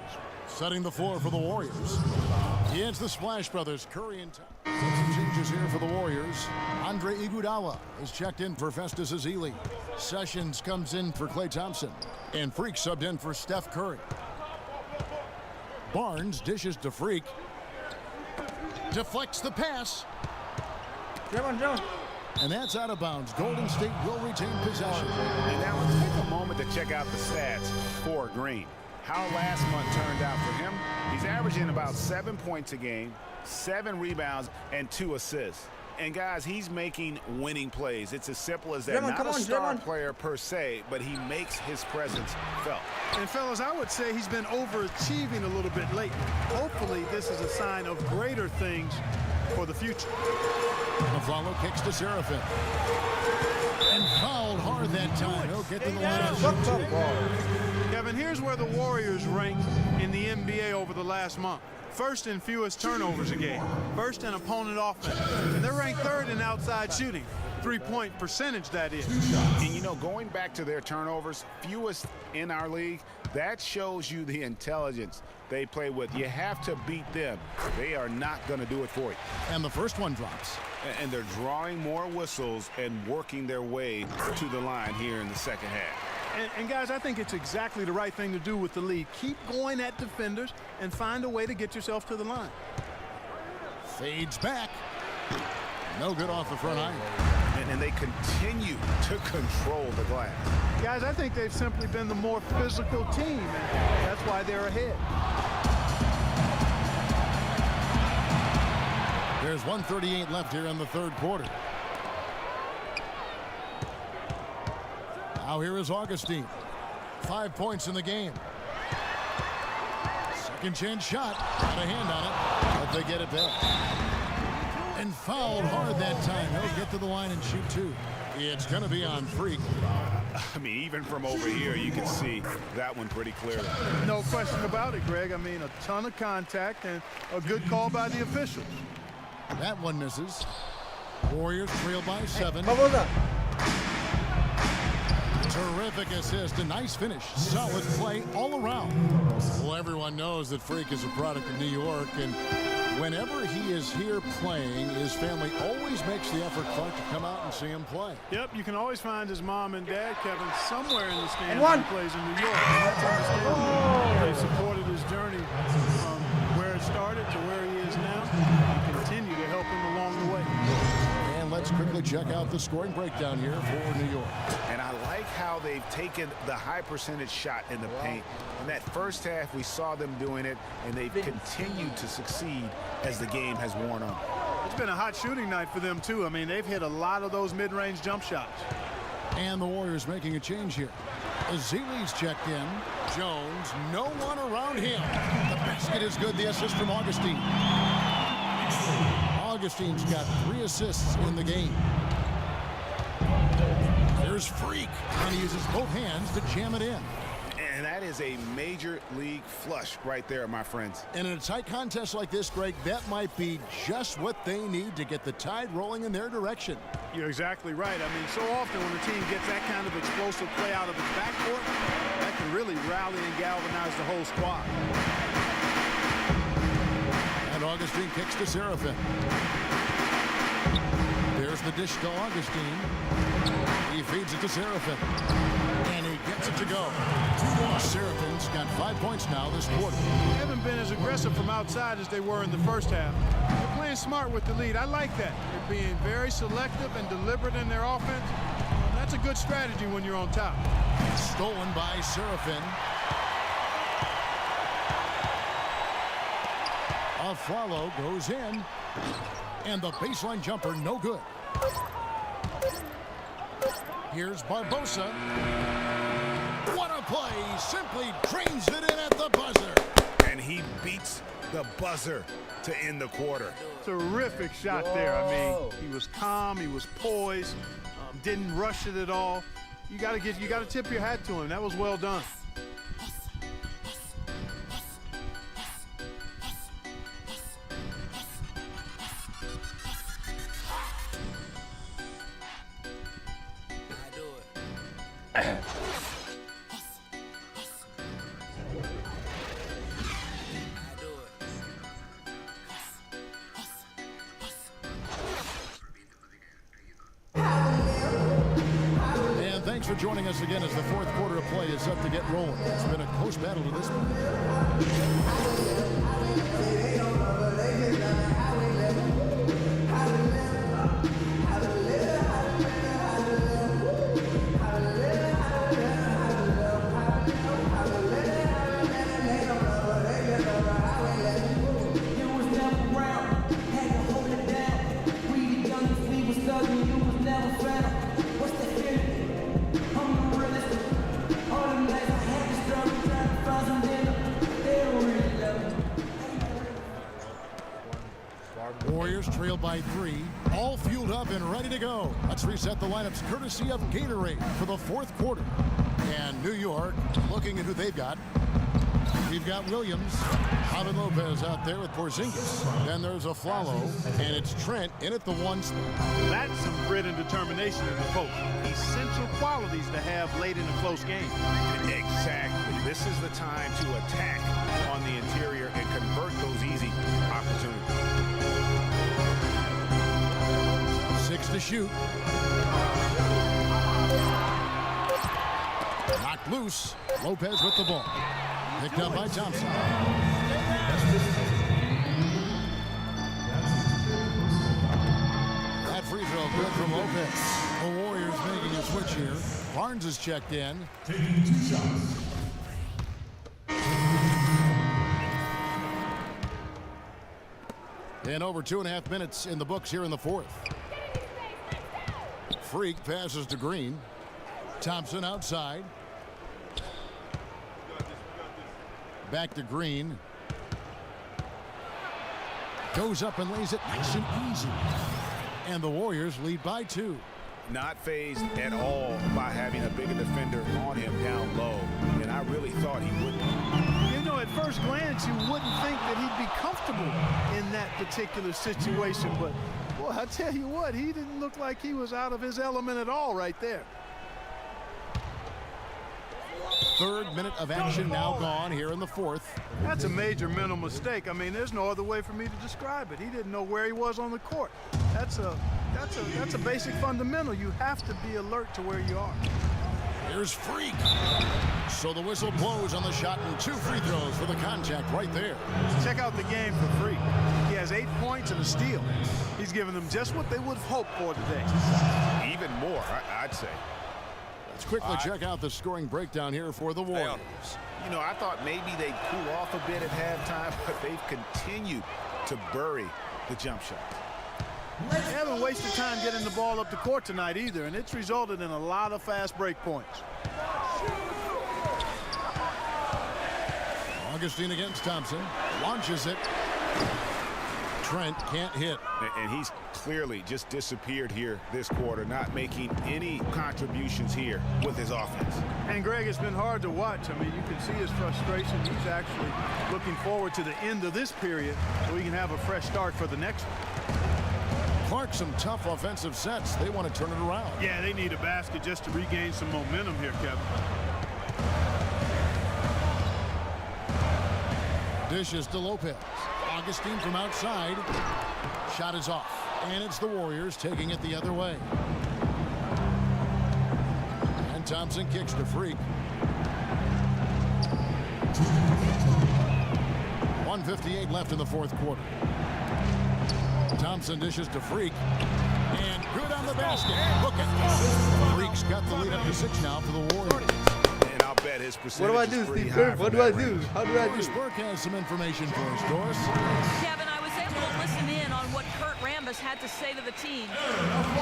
Speaker 7: Setting the floor for the Warriors. It's the Splash Brothers, Curry and Thompson. Some changes here for the Warriors. Andre Iguodala is checked in for Festus Ezeli. Sessions comes in for Klay Thompson. And Freak subbed in for Steph Curry. Barnes dishes to Freak. Deflects the pass. And that's out of bounds. Golden State will retain possession.
Speaker 8: And now let's take a moment to check out the stats for Green. How last month turned out for him. He's averaging about 7 points a game, 7 rebounds, and 2 assists. And guys, he's making winning plays. It's as simple as that. Not a star player per se, but he makes his presence felt.
Speaker 9: And fellas, I would say he's been overachieving a little bit lately. Hopefully this is a sign of greater things for the future.
Speaker 7: Follow kicks to Seraphin. And fouled hard that time. He'll get to the line.
Speaker 9: Kevin, here's where the Warriors rank in the NBA over the last month. First in fewest turnovers a game. First in opponent offense. And they're ranked third in outside shooting. 3-point percentage, that is.
Speaker 8: And you know, going back to their turnovers, fewest in our league, that shows you the intelligence they play with. You have to beat them. They are not going to do it for you.
Speaker 7: And the first one drops.
Speaker 8: And they're drawing more whistles and working their way to the line here in the second half.
Speaker 9: And guys, I think it's exactly the right thing to do with the lead. Keep going at defenders and find a way to get yourself to the line.
Speaker 7: Fades back. No good off the front iron.
Speaker 8: And they continue to control the glass.
Speaker 9: Guys, I think they've simply been the more physical team, and that's why they're ahead.
Speaker 7: There's 1:38 left here in the third quarter. Now here is Augustine. 5 points in the game. Second chance shot. Got a hand on it, but they get it back. And fouled hard that time. He'll get to the line and shoot two. It's going to be on Freak.
Speaker 8: I mean, even from over here, you can see that one pretty clearly.
Speaker 9: No question about it, Greg. I mean, a ton of contact and a good call by the officials.
Speaker 7: That one misses. Warriors trail by 7. Terrific assist, a nice finish, solid play all around. Well, everyone knows that Freak is a product of New York, and whenever he is here playing, his family always makes the effort, Clark, to come out and see him play.
Speaker 9: Yep, you can always find his mom and dad, Kevin, somewhere in the stands when he plays in New York. And that's understandable. They supported his journey from where it started to where he is now and continue to help him along the way.
Speaker 7: And let's quickly check out the scoring breakdown here for New York.
Speaker 8: And I like how they've taken the high percentage shot in the paint. In that first half, we saw them doing it, and they've continued to succeed as the game has worn on.
Speaker 9: It's been a hot shooting night for them, too. I mean, they've hit a lot of those mid-range jump shots.
Speaker 7: And the Warriors making a change here. Azili's checked in. Jones, no one around him. The basket is good. The assist from Augustine. Augustine's got 3 assists in the game. There's Freak, and he uses both hands to jam it in.
Speaker 8: And that is a major league flush right there, my friends.
Speaker 7: And in a tight contest like this, Greg, that might be just what they need to get the tide rolling in their direction.
Speaker 9: You're exactly right. I mean, so often when a team gets that kind of explosive play out of its backcourt, that can really rally and galvanize the whole squad.
Speaker 7: And Augustine kicks to Seraphin. There's the dish to Augustine. He feeds it to Seraphin. And he gets it to go. Seraphin's got 5 points now this quarter.
Speaker 9: They haven't been as aggressive from outside as they were in the first half. They're playing smart with the lead. I like that. They're being very selective and deliberate in their offense. That's a good strategy when you're on top.
Speaker 7: Stolen by Seraphin. Aflalo goes in. And the baseline jumper, no good. Here's Barbosa. What a play! Simply drains it in at the buzzer.
Speaker 8: And he beats the buzzer to end the quarter.
Speaker 9: Terrific shot there. I mean, he was calm, he was poised, didn't rush it at all. You got to tip your hat to him. That was well done.
Speaker 7: Thanks for joining us again as the fourth quarter of play is set to get rolling. It's been a close battle to this point. Warriors trail by 3, all fueled up and ready to go. Let's reset the lineups courtesy of Gatorade for the fourth quarter. And New York looking at who they've got. We've got Williams, Javi Lopez out there with Porzingis. Then there's Aflalo, and it's Trent in at the 1 spot.
Speaker 9: That's some grit and determination in the post. Essential qualities to have late in a close game.
Speaker 8: Exactly. This is the time to attack on the interior and convert those easy opportunities.
Speaker 7: 6 to shoot. Knocked loose. Lopez with the ball. Picked up by Thompson. That free throw good from Lopez. The Warriors making a switch bench here. Barnes is checked in.
Speaker 14: Taking 2 shots.
Speaker 7: And over 2.5 minutes in the books here in the fourth. Freak passes to Green. Thompson outside. Back to Green. Goes up and lays it nice and easy. And the Warriors lead by 2.
Speaker 8: Not phased at all by having a bigger defender on him down low. And I really thought he wouldn't.
Speaker 9: You know, at first glance, you wouldn't think that he'd be comfortable in that particular situation. But, boy, I tell you what, he didn't look like he was out of his element at all right there.
Speaker 7: Third minute of action now gone here in the fourth.
Speaker 9: That's a major mental mistake. I mean, there's no other way for me to describe it. He didn't know where he was on the court. That's a basic fundamental. You have to be alert to where you are.
Speaker 7: Here's Freak. So the whistle blows on the shot and 2 free throws for the contact right there.
Speaker 9: Check out the game for Freak. He has 8 points and a steal. He's giving them just what they would have hoped for today.
Speaker 8: Even more, I'd say.
Speaker 7: Let's quickly check out the scoring breakdown here for the Warriors.
Speaker 8: You know, I thought maybe they'd cool off a bit at halftime, but they've continued to bury the jump shot.
Speaker 9: They haven't wasted time getting the ball up the court tonight either, and it's resulted in a lot of fast break points.
Speaker 7: Augustine against Thompson. Launches it. Trent can't hit.
Speaker 8: And he's clearly just disappeared here this quarter, not making any contributions here with his offense.
Speaker 9: And Greg, it's been hard to watch. I mean, you can see his frustration. He's actually looking forward to the end of this period so he can have a fresh start for the next one.
Speaker 7: Clark, some tough offensive sets. They want to turn it around.
Speaker 9: Yeah, they need a basket just to regain some momentum here, Kevin.
Speaker 7: Dishes to Lopez. Augustine from outside. Shot is off. And it's the Warriors taking it the other way. And Thompson kicks to Freak. 1:58 left in the fourth quarter. Thompson dishes to Freak. And good on the basket. Look at Freak's got the lead up to 6 now for the Warriors.
Speaker 8: And I'll bet his percentage
Speaker 2: What do I do, Steve Kerr? What do I do? How do I do?
Speaker 7: Doris Burke has some information for us, Doris.
Speaker 4: Kevin, I was able to listen in on what Kurt Rambis had to say to the team.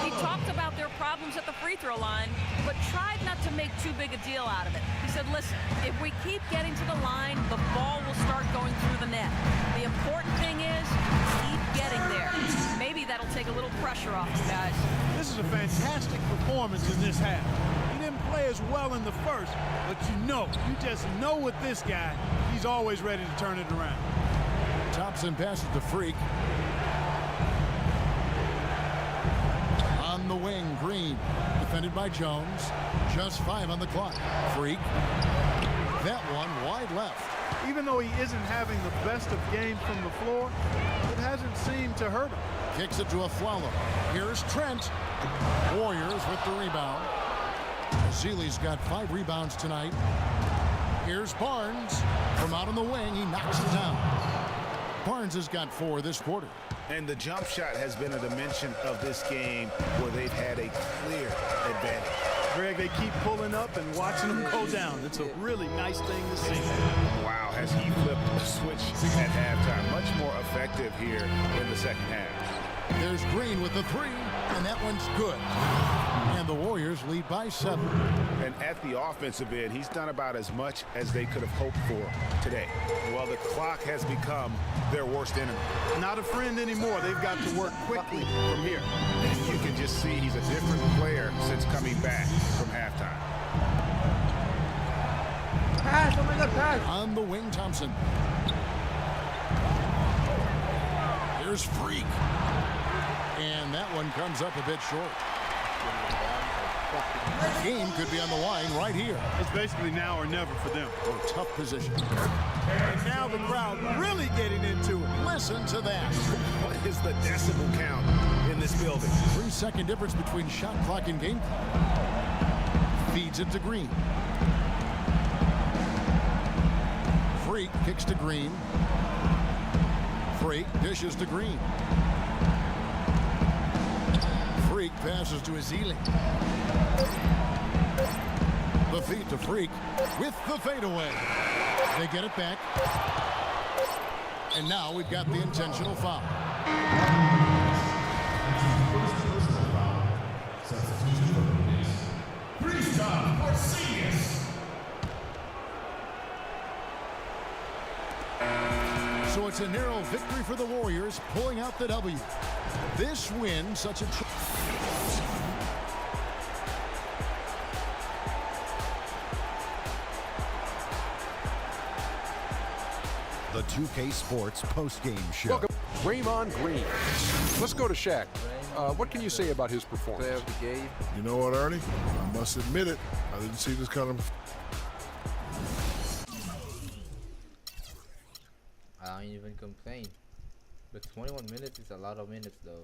Speaker 4: He talked about their problems at the free throw line, but tried not to make too big a deal out of it. He said, listen, if we keep getting to the line, the ball will start going through the net. The important thing is keep getting there. Maybe that'll take a little pressure off you guys.
Speaker 9: This is a fantastic performance in this half. He didn't play as well in the first, but you just know with this guy, he's always ready to turn it around.
Speaker 7: Thompson passes to Freak. On the wing, Green. Defended by Jones. Just 5 on the clock. Freak. That one wide left.
Speaker 9: Even though he isn't having the best of games from the floor, it hasn't seemed to hurt him.
Speaker 7: Kicks it to Afflalo. Here's Trent. Warriors with the rebound. Zeeley's got 5 rebounds tonight. Here's Barnes. From out on the wing, he knocks it down. Barnes has got 4 this quarter.
Speaker 8: And the jump shot has been a dimension of this game where they've had a clear advantage.
Speaker 9: Greg, they keep pulling up and watching them go down. It's a really nice thing to see.
Speaker 8: Wow, has he flipped the switch at halftime. Much more effective here in the second half.
Speaker 7: There's Green with the 3, and that one's good. And the Warriors lead by 7.
Speaker 8: And at the offensive end, he's done about as much as they could have hoped for today. Well, the clock has become their worst enemy.
Speaker 9: Not a friend anymore. They've got to work quickly from here.
Speaker 8: And you can just see he's a different player since coming back from halftime.
Speaker 2: Pass, oh my God, pass.
Speaker 7: On the wing, Thompson. Here's Freak. And that one comes up a bit short. Game could be on the line right here.
Speaker 9: It's basically now or never for them.
Speaker 7: A tough position.
Speaker 9: And now the crowd really getting into it.
Speaker 7: Listen to that.
Speaker 8: What is the decibel count in this building?
Speaker 7: 3-second difference between shot clock and game clock. Feeds it to Green. Freak kicks to Green. Freak dishes to Green. Freak passes to Ezeli. The feed to Freak with the fadeaway. They get it back. And now we've got the intentional foul. So it's a narrow victory for the Warriors, pulling out the W. This win, such a...
Speaker 3: The 2K Sports postgame show.
Speaker 11: Welcome, Draymond Green. Let's go to Shaq. What can you say about his performance?
Speaker 2: Player of the game.
Speaker 12: You know what, Ernie? I must admit it. I didn't see this kind of...
Speaker 2: I don't even complain. But 21 minutes is a lot of minutes, though.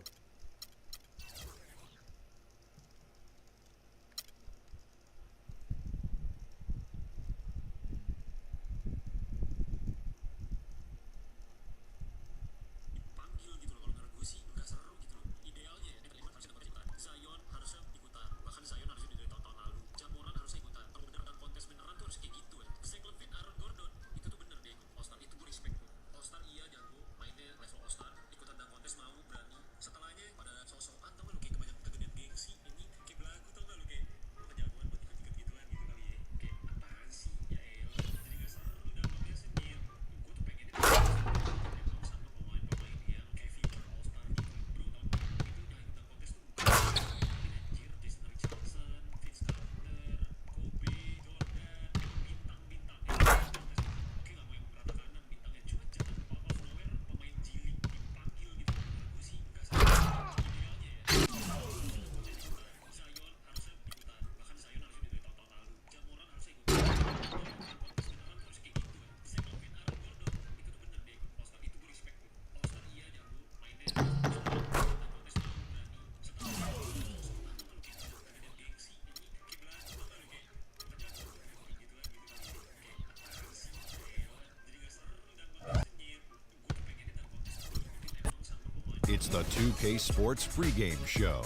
Speaker 3: It's the 2K Sports pregame show.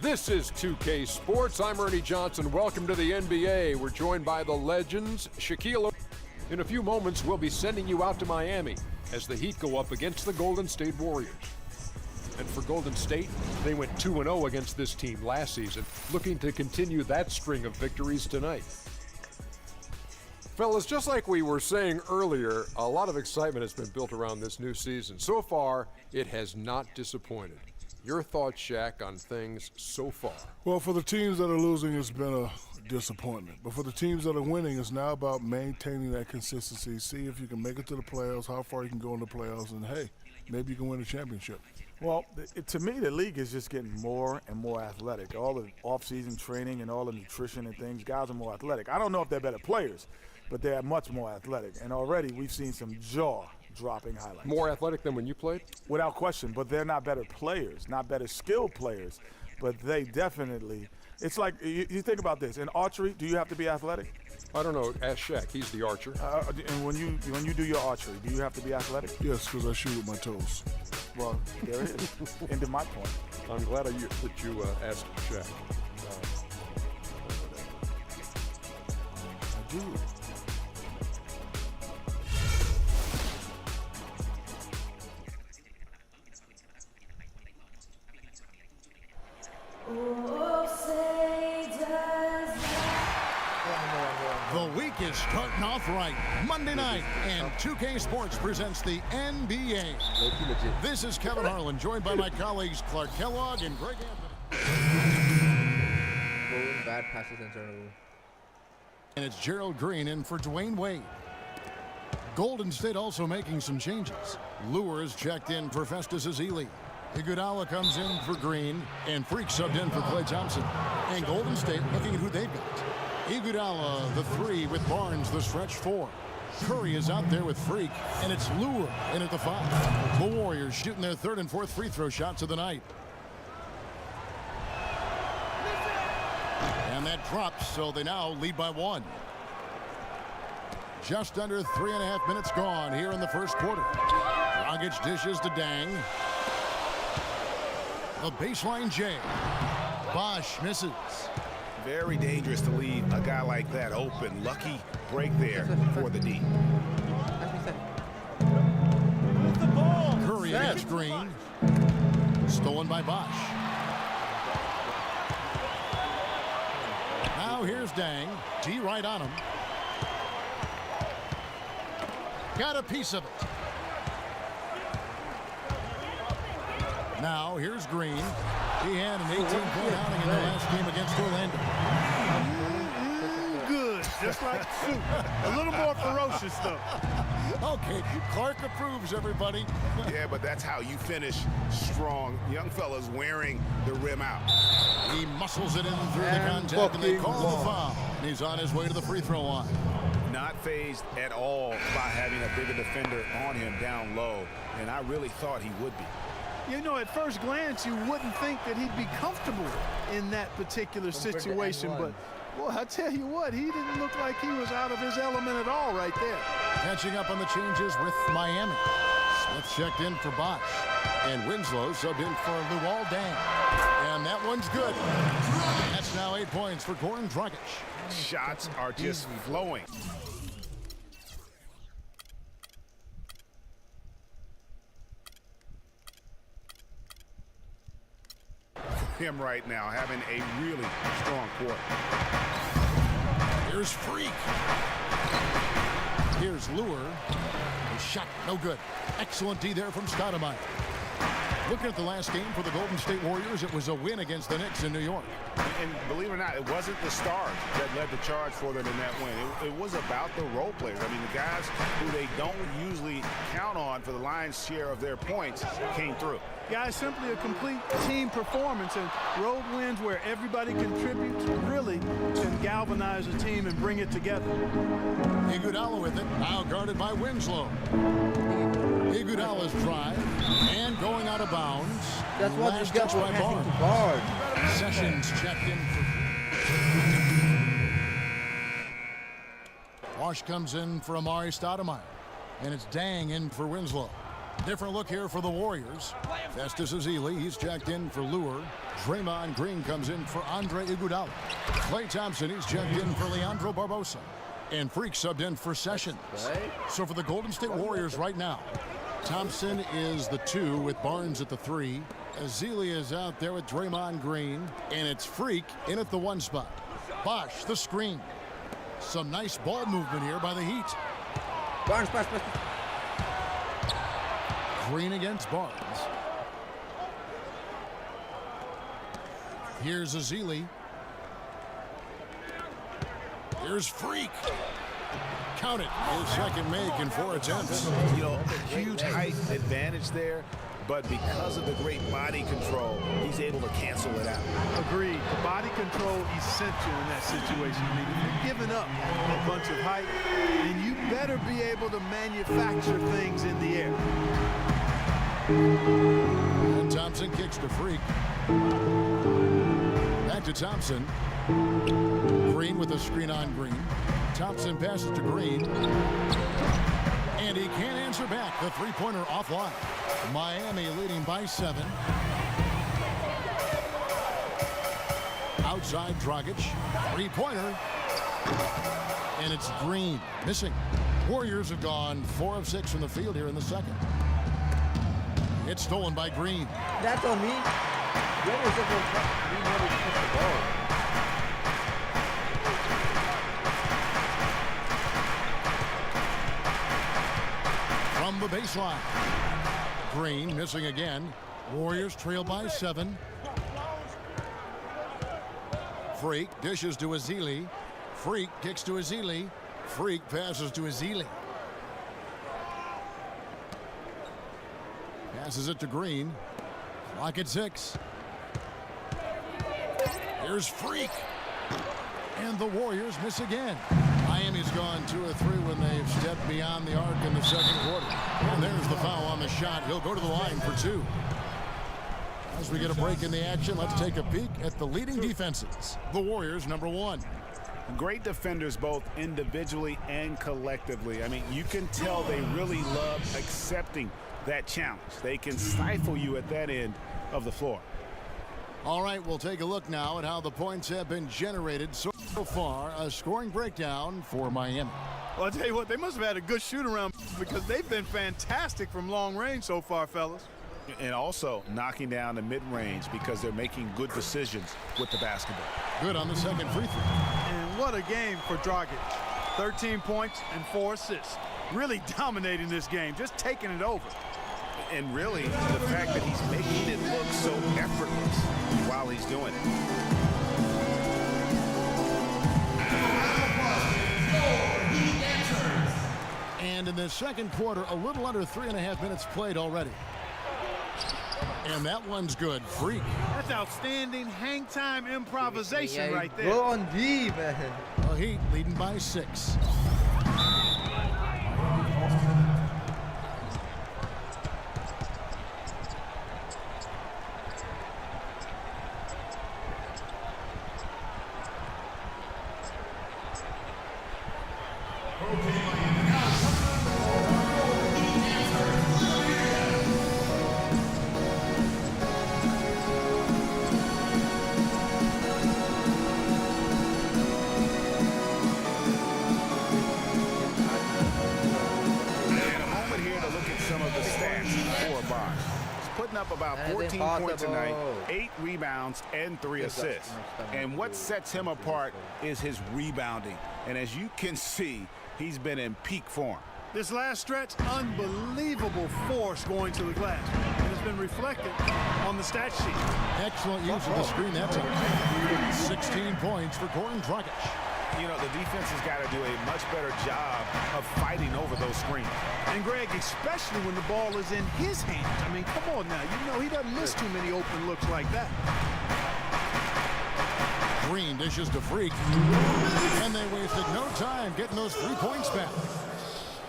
Speaker 11: This is 2K Sports. I'm Ernie Johnson. Welcome to the NBA. We're joined by the legends, Shaquille O'Neal. In a few moments, we'll be sending you out to Miami as the Heat go up against the Golden State Warriors. And for Golden State, they went 2-0 against this team last season, looking to continue that string of victories tonight. Fellas, just like we were saying earlier, a lot of excitement has been built around this new season. So far, it has not disappointed. Your thoughts, Shaq, on things so far?
Speaker 12: Well, for the teams that are losing, it's been a disappointment. But for the teams that are winning, it's now about maintaining that consistency. See if you can make it to the playoffs, how far you can go in the playoffs, and hey, maybe you can win a championship.
Speaker 13: Well, to me, the league is just getting more and more athletic. All the off-season training and all the nutrition and things, guys are more athletic. I don't know if they're better players, but they're much more athletic. And already we've seen some jaw-dropping highlights.
Speaker 11: More athletic than when you played?
Speaker 13: Without question, but they're not better players, not better skilled players, but they definitely – it's like you think about this. In archery, do you have to be athletic?
Speaker 11: I don't know. Ask Shaq. He's the archer.
Speaker 13: And when you do your archery, do you have to be athletic?
Speaker 12: Yes, because I shoot with my toes.
Speaker 13: Well, there it is. End of my point.
Speaker 11: I'm glad that you asked Shaq.
Speaker 12: I do.
Speaker 7: The week is starting off right. Monday night, and 2K Sports presents the NBA. This is Kevin Harlan, joined by my colleagues Clark Kellogg and Greg Anthony.
Speaker 2: Bad passes and turnover.
Speaker 7: And it's Gerald Green in for Dwayne Wade. Golden State also making some changes. Lure is checked in for Festus Ezeli. Iguodala comes in for Green, and Freak subbed in for Klay Thompson. And Golden State looking at who they've got. Iguodala, the 3 with Barnes, the stretch 4. Curry is out there with Freak, and it's Lure in at the 5. The Warriors shooting their 3rd and 4th free throw shots of the night. And that drops, so they now lead by 1. Just under 3.5 minutes gone here in the first quarter. Dragic dishes to Dang. The baseline J. Bosh misses.
Speaker 8: Very dangerous to leave a guy like that open. Lucky break there for the D.
Speaker 7: Curry against Green. Stolen by Bosch. Now here's Dang. D right on him. Got a piece of it. Now here's Green. He had an 18-point outing in the last game against Orlando.
Speaker 9: Good, just like soup. A little more ferocious, though.
Speaker 7: Okay, Clark approves, everybody.
Speaker 8: Yeah, but that's how you finish strong. Young fella's wearing the rim out.
Speaker 7: He muscles it in through the contact, and they call the foul. And he's on his way to the free throw line.
Speaker 8: Not fazed at all by having a bigger defender on him down low, and I really thought he would be.
Speaker 9: You know, at first glance, you wouldn't think that he'd be comfortable in that particular situation, but, boy, I tell you what, he didn't look like he was out of his element at all right there.
Speaker 7: Catching up on the changes with Miami. Smith checked in for Bosch, and Winslow subbed in for Luol Deng. And that one's good. That's now 8 points for Goran Dragic.
Speaker 8: Shots are just flowing. Him right now having a really strong quarter.
Speaker 7: Here's Freak. Here's Lure. His shot no good. Excellent D there from Stoudemire. Looking at the last game for the Golden State Warriors, it was a win against the Knicks in New York.
Speaker 8: And believe it or not, it wasn't the stars that led the charge for them in that win. It was about the role players. I mean, the guys who they don't usually count on for the lion's share of their points came through.
Speaker 9: Guys, simply a complete team performance, and road wins where everybody contributes really can galvanize a team and bring it together.
Speaker 7: Iguodala with it, now guarded by Winslow. Iguodala's drive, and going out of bounds.
Speaker 2: That's what
Speaker 7: Last
Speaker 2: you got
Speaker 7: touch
Speaker 2: for
Speaker 7: by
Speaker 2: passing
Speaker 7: Barnes.
Speaker 2: to Barnes.
Speaker 7: Sessions checked in for... Bosch comes in for Amari Stoudemire, and it's Dang in for Winslow. Different look here for the Warriors. Festus Ezeli, he's checked in for Lure. Draymond Green comes in for Andre Iguodala. Klay Thompson, he's checked in for Leandro Barbosa. And Freak subbed in for Sessions. So for the Golden State Warriors right now, Thompson is the 2 with Barnes at the 3. Ezeli is out there with Draymond Green. And it's Freak in at the 1 spot. Bosch, the screen. Some nice ball movement here by the Heat.
Speaker 2: Barnes.
Speaker 7: Green against Barnes. Here's Ezeli. Here's Freak. Count it. His second make in 4 attempts.
Speaker 8: You know, huge height advantage there, but because of the great body control, he's able to cancel it out.
Speaker 9: Agreed. The body control essential in that situation. I mean, if you're giving up a bunch of height, then you better be able to manufacture things in the air.
Speaker 7: And Thompson kicks to Freak. Back to Thompson. Green with a screen on Green. Thompson passes to Green. And he can't answer back. The three-pointer offline. Miami leading by 7. Outside Dragic. Three-pointer. And it's Green missing. Warriors have gone 4 of 6 from the field here in the second. It's stolen by Green.
Speaker 2: That's on me. We never took the ball.
Speaker 7: From the baseline. Green missing again. Warriors trail by 7. Freak dishes to Ezeli. Freak kicks to Ezeli. Freak passes to Ezeli. Passes it to Green. Clock at 6. Here's Freak. And the Warriors miss again. Miami's gone 2 of 3 when they've stepped beyond the arc in the second quarter. And there's the foul on the shot. He'll go to the line for 2. As we get a break in the action, let's take a peek at the leading defenses. The Warriors, number 1.
Speaker 8: Great defenders both individually and collectively. I mean, you can tell they really love accepting that challenge. They can stifle you at that end of the floor.
Speaker 7: All right, we'll take a look now at how the points have been generated so far. A scoring breakdown for Miami.
Speaker 9: Well, I'll tell you what, they must have had a good shoot-around because they've been fantastic from long range so far, fellas.
Speaker 8: And also knocking down the mid-range because they're making good decisions with the basketball.
Speaker 7: Good on the second free throw.
Speaker 9: And what a game for Dragic. 13 points and 4 assists. Really dominating this game, just taking it over.
Speaker 8: And really, the fact that he's making it look so effortless while he's doing it.
Speaker 7: And in the second quarter, a little under 3.5 minutes played already. And that one's good. Freak.
Speaker 9: That's outstanding hang time improvisation right there.
Speaker 2: Go on deep, man.
Speaker 7: The Heat leading by 6.
Speaker 8: Up about 14 points tonight, 8 rebounds, and 3 assists. And what sets him apart is his rebounding. And as you can see, he's been in peak form.
Speaker 9: This last stretch, unbelievable force going to the glass. And it's been reflected on the stat sheet.
Speaker 7: Excellent use of the screen that time. 16 points for Goran Dragic.
Speaker 8: You know, the defense has got to do a much better job of fighting over those screens.
Speaker 9: And Greg, especially when the ball is in his hands. I mean, come on now. You know he doesn't miss too many open looks like that.
Speaker 7: Green dishes to Freak. And they wasted no time getting those 3 points back.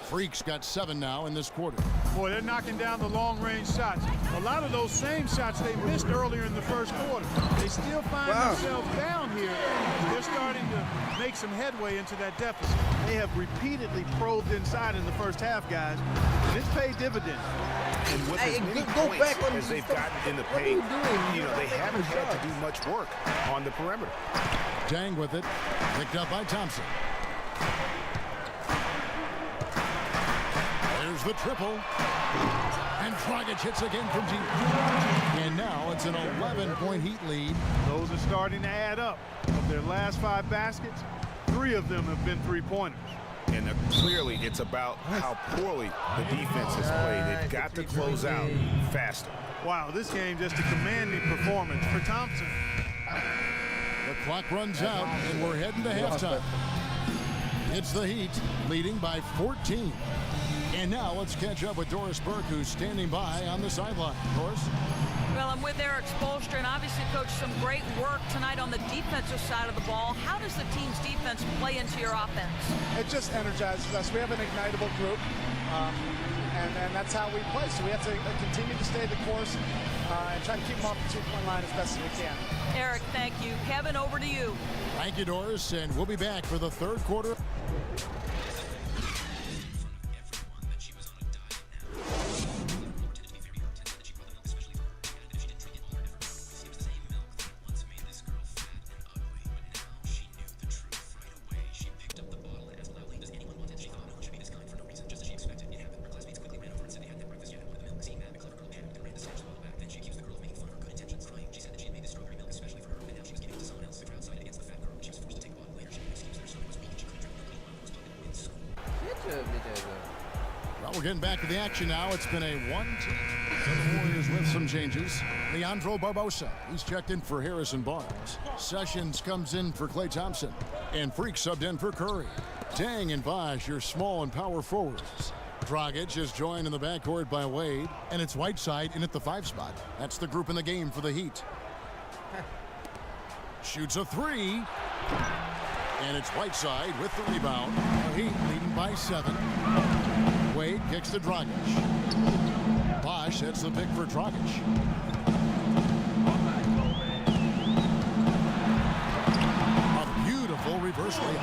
Speaker 7: Freak's got 7 now in this quarter.
Speaker 9: Boy, they're knocking down the long-range shots. A lot of those same shots they missed earlier in the first quarter. They still find themselves down here. They're starting to make some headway into that deficit. They have repeatedly probed inside in the first half, guys, and it's paid dividends.
Speaker 8: And with as many points as they've gotten in the paint, you know, they haven't had to do much work on the perimeter.
Speaker 7: Dang with it. Picked up by Thompson. There's the triple. And Dragic hits again from deep. And now it's an 11-point Heat lead.
Speaker 9: Those are starting to add up. Of their last 5 baskets, 3 of them have been 3-pointers.
Speaker 8: And clearly it's about how poorly the defense has played. They've got to close out faster.
Speaker 9: Wow, this game just a commanding performance for Thompson.
Speaker 7: The clock runs out, and we're heading to halftime. It's the Heat leading by 14. And now let's catch up with Doris Burke, who's standing by on the sideline. Doris?
Speaker 4: Well, I'm with Eric Spoelstra, and obviously, Coach, some great work tonight on the defensive side of the ball. How does the team's defense play into your offense?
Speaker 16: It just energizes us. We have an ignitable group, and that's how we play. So we have to continue to stay the course and try to keep them off the 2-point line as best as we can.
Speaker 4: Eric, thank you. Kevin, over to you.
Speaker 7: Thank you, Doris, and we'll be back for the third quarter. Well, we're getting back to the action now. It's been a 1-2 for the Warriors with some changes. Leandro Barbosa, he's checked in for Harrison Barnes. Sessions comes in for Klay Thompson. And Freak subbed in for Curry. Dang and Bosh, your small and power forwards. Dragic is joined in the backcourt by Wade. And it's Whiteside in at the 5 spot. That's the group in the game for the Heat. Shoots a 3. And it's Whiteside with the rebound. The Heat leading by 7. Wade kicks to Dragic. Bosh hits the pick for Dragic. A beautiful reverse layup.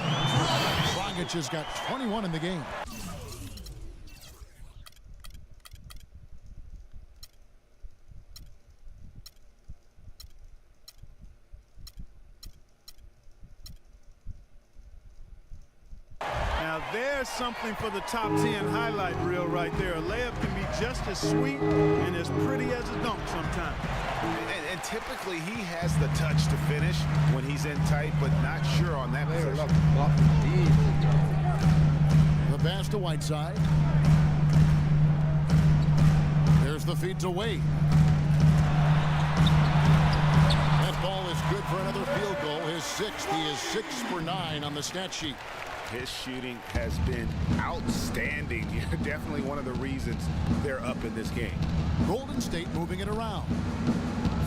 Speaker 7: Dragic has got 21 in the game.
Speaker 9: There's something for the top 10 highlight reel right there. A layup can be just as sweet and as pretty as a dunk sometimes.
Speaker 8: And typically he has the touch to finish when he's in tight, but not sure on that position.
Speaker 7: The pass to Whiteside. There's the feed to Wade. That ball is good for another field goal. His sixth. He is 6 for 9 on the stat sheet.
Speaker 8: His shooting has been outstanding. Definitely one of the reasons they're up in this game.
Speaker 7: Golden State moving it around.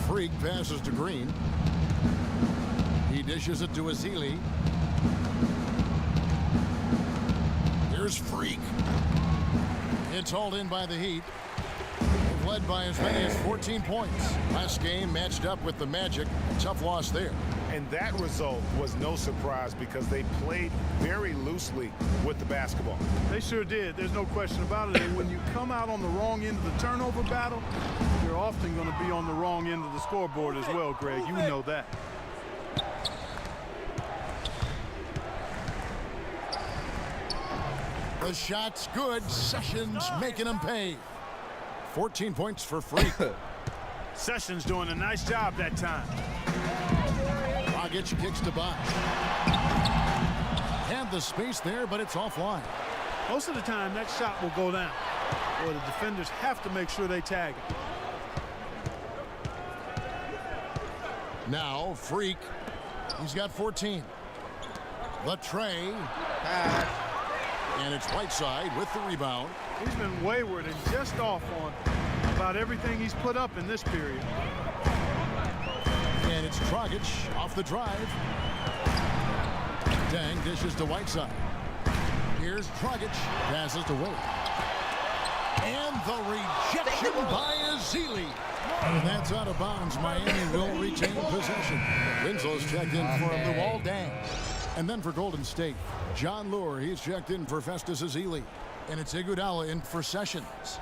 Speaker 7: Freak passes to Green. He dishes it to Ezeli. Here's Freak. It's hauled in by the Heat. They've led by as many as 14 points. Last game matched up with the Magic. Tough loss there.
Speaker 8: And that result was no surprise because they played very loosely with the basketball.
Speaker 9: They sure did. There's no question about it. And when you come out on the wrong end of the turnover battle, you're often going to be on the wrong end of the scoreboard as well, Greg. You know that.
Speaker 7: The shot's good. Sessions making him pay. 14 points for Freak.
Speaker 9: Sessions doing a nice job that time.
Speaker 7: Dragic kicks to Bosh. Had the space there, but it's offline.
Speaker 9: Most of the time, that shot will go down. Or the defenders have to make sure they tag it.
Speaker 7: Now, Freak. He's got 14. The tray. And it's Whiteside with the rebound.
Speaker 9: He's been wayward and just off on about everything he's put up in this period.
Speaker 7: And it's Dragic off the drive. Dang dishes to Whiteside. Here's Dragic. Passes to Wade. And the rejection by Ezeli. And that's out of bounds. Miami will retain possession. Winslow's checked in for Luol Deng. And then for Golden State, John Lure. He's checked in for Festus Ezeli. And it's Iguodala in for Sessions.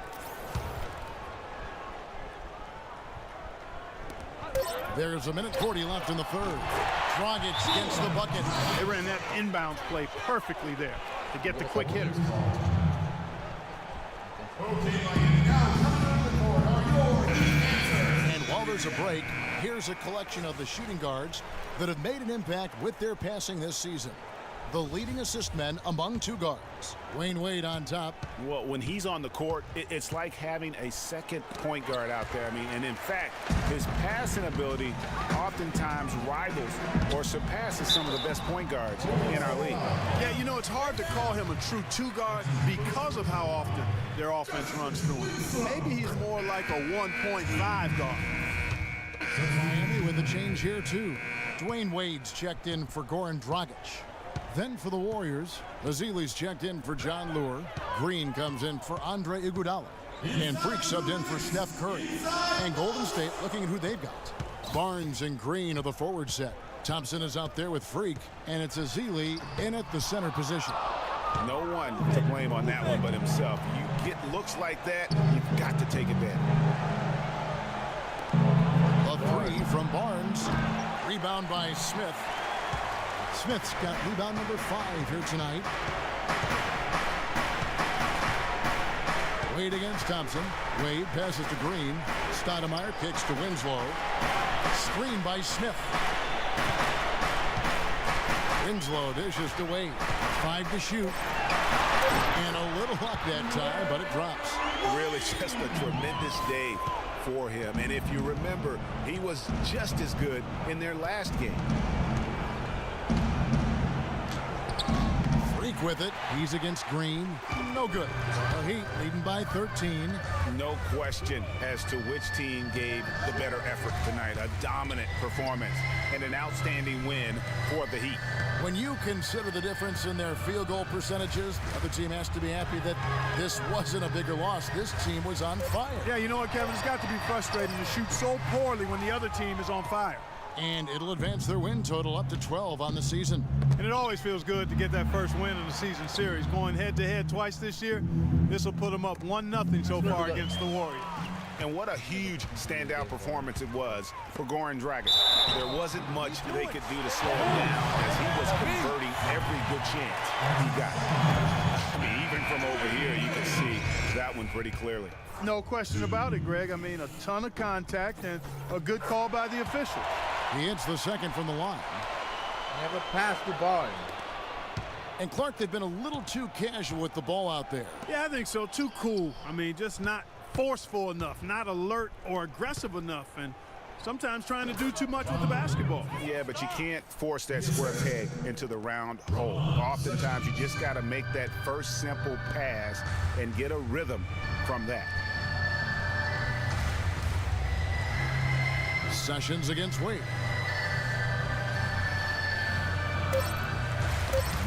Speaker 7: There's a minute 40 left in the third. Dragic gets the bucket.
Speaker 9: They ran that inbounds play perfectly there to get the quick hitters.
Speaker 7: And while there's a break, here's a collection of the shooting guards that have made an impact with their passing this season. The leading assist men among two guards. Dwayne Wade on top.
Speaker 8: Well, when he's on the court, it's like having a second point guard out there. I mean, and in fact, his passing ability oftentimes rivals or surpasses some of the best point guards in our league.
Speaker 9: Yeah, you know, it's hard to call him a true two guard because of how often their offense runs through him. Maybe he's more like a 1.5 guard.
Speaker 7: Miami with a change here, too. Dwayne Wade's checked in for Goran Dragic. Then for the Warriors, Ezeli's checked in for John Lure. Green comes in for Andre Iguodala. And Freak subbed in for Steph Curry. And Golden State looking at who they've got. Barnes and Green are the forward set. Thompson is out there with Freak. And it's Ezeli in at the center position.
Speaker 8: No one to blame on that one but himself. You get looks like that, you've got to take advantage.
Speaker 7: A three from Barnes. Rebound by Smith. Smith's got rebound number 5 here tonight. Wade against Thompson. Wade passes to Green. Stoudemire kicks to Winslow. Screen by Smith. Winslow dishes to Wade. 5 to shoot. And a little luck that time, but it drops.
Speaker 8: Really just a tremendous day for him. And if you remember, he was just as good in their last game.
Speaker 7: Freak with it. He's against Green. No good. The Heat leading by 13.
Speaker 8: No question as to which team gave the better effort tonight. A dominant performance and an outstanding win for the Heat.
Speaker 7: When you consider the difference in their field goal percentages, the other team has to be happy that this wasn't a bigger loss. This team was on fire.
Speaker 9: Yeah, you know what, Kevin? It's got to be frustrating to shoot so poorly when the other team is on fire.
Speaker 7: And it'll advance their win total up to 12 on the season.
Speaker 9: And it always feels good to get that first win in the season series. Going head-to-head twice this year, this will put them up 1-0 so far against the Warriors.
Speaker 8: And what a huge standout performance it was for Goran Dragic. There wasn't much they could do to slow him down as he was converting every good chance he got. I mean, even from over here, you can see that one pretty clearly.
Speaker 9: No question about it, Greg. I mean, a ton of contact and a good call by the official.
Speaker 7: He hits the second from the line.
Speaker 2: Never passed the ball.
Speaker 7: And Clark, they've been a little too casual with the ball out there.
Speaker 9: Yeah, I think so. Too cool. I mean, just not forceful enough, not alert or aggressive enough, and sometimes trying to do too much with the basketball.
Speaker 8: Yeah, but you can't force that square peg into the round hole. Oftentimes, you just got to make that first simple pass and get a rhythm from that.
Speaker 7: Sessions against Wade.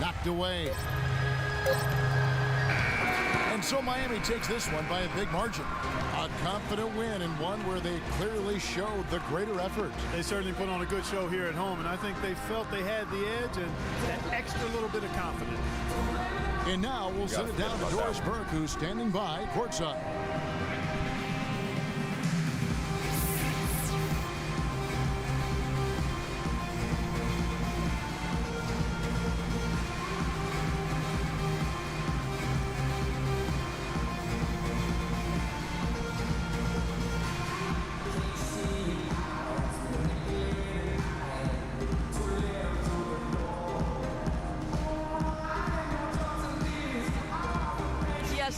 Speaker 7: Knocked away. And so Miami takes this one by a big margin. A confident win and one where they clearly showed the greater effort.
Speaker 9: They certainly put on a good show here at home, and I think they felt they had the edge and that extra little bit of confidence.
Speaker 7: And now we'll send it down to Doris Burke, who's standing by courtside.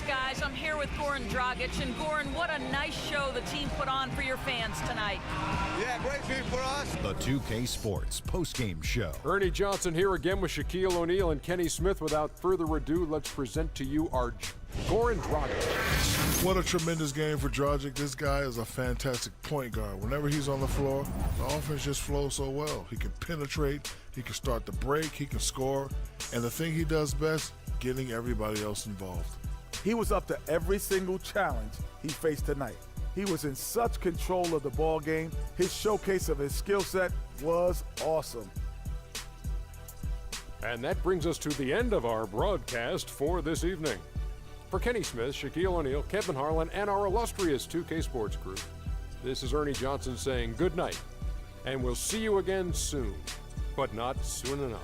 Speaker 4: Guys, I'm here with Goran Dragic, and Goran, what a nice show the team put on for your fans tonight.
Speaker 17: Yeah, great game for us.
Speaker 3: The 2K Sports postgame show.
Speaker 11: Ernie Johnson here again with Shaquille O'Neal and Kenny Smith. Without further ado, let's present to you our Goran Dragic.
Speaker 12: What a tremendous game for Dragic. This guy is a fantastic point guard. Whenever he's on the floor, the offense just flows so well. He can penetrate, he can start the break, he can score, and the thing he does best, getting everybody else involved.
Speaker 13: He was up to every single challenge he faced tonight. He was in such control of the ball game. His showcase of his skill set was awesome.
Speaker 11: And that brings us to the end of our broadcast for this evening. For Kenny Smith, Shaquille O'Neal, Kevin Harlan, and our illustrious 2K Sports crew, this is Ernie Johnson saying good night, and we'll see you again soon, but not soon enough.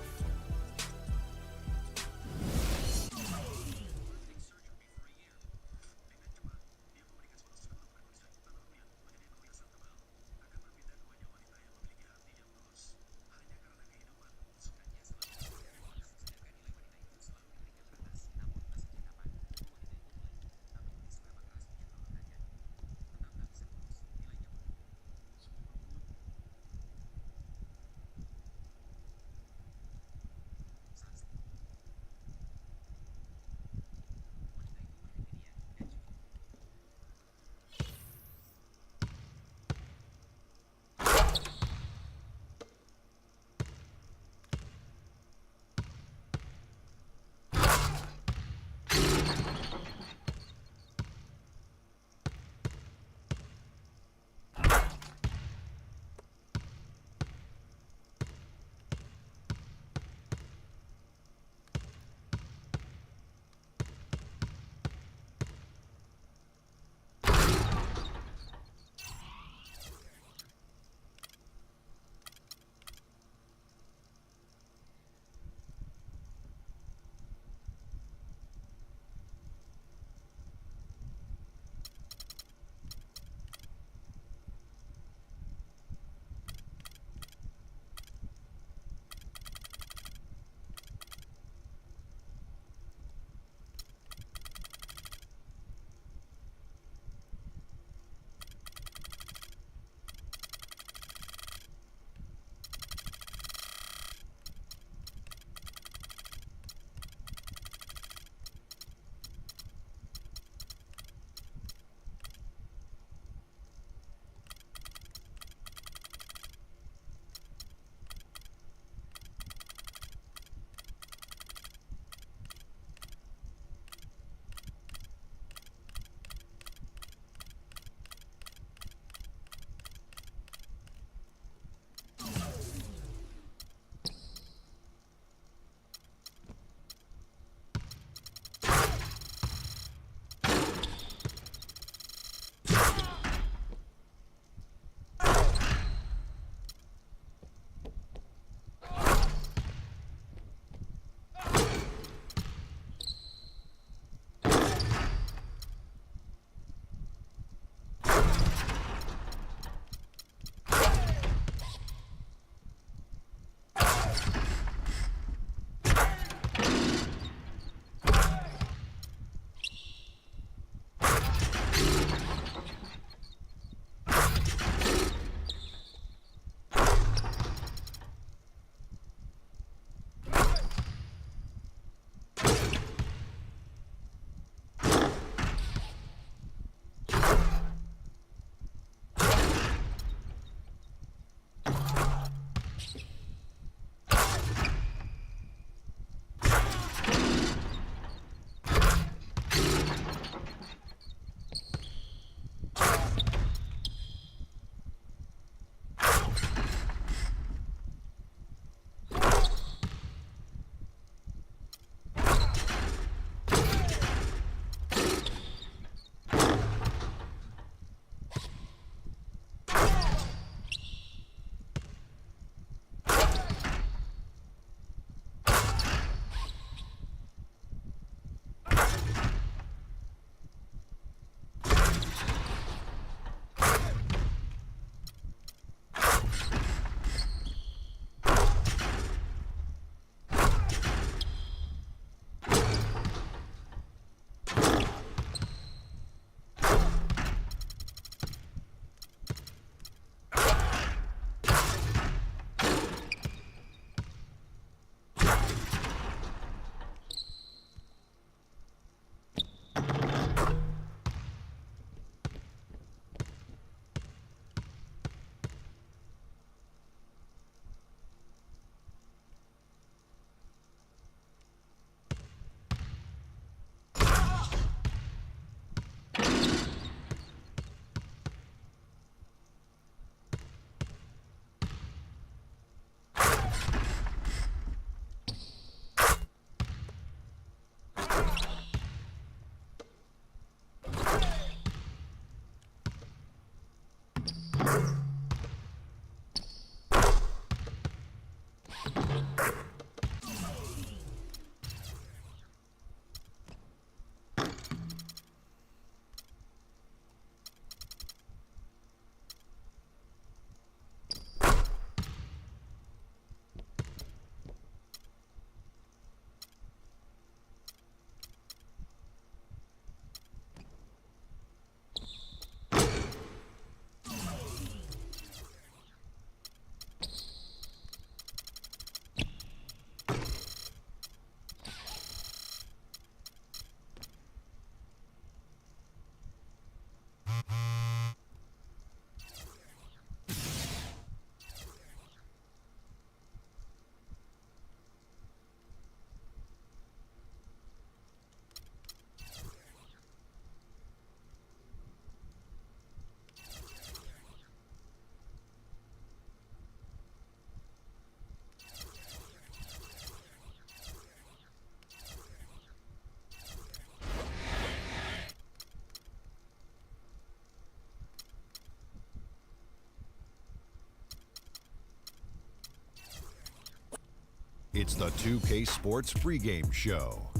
Speaker 3: It's the 2K Sports pregame show.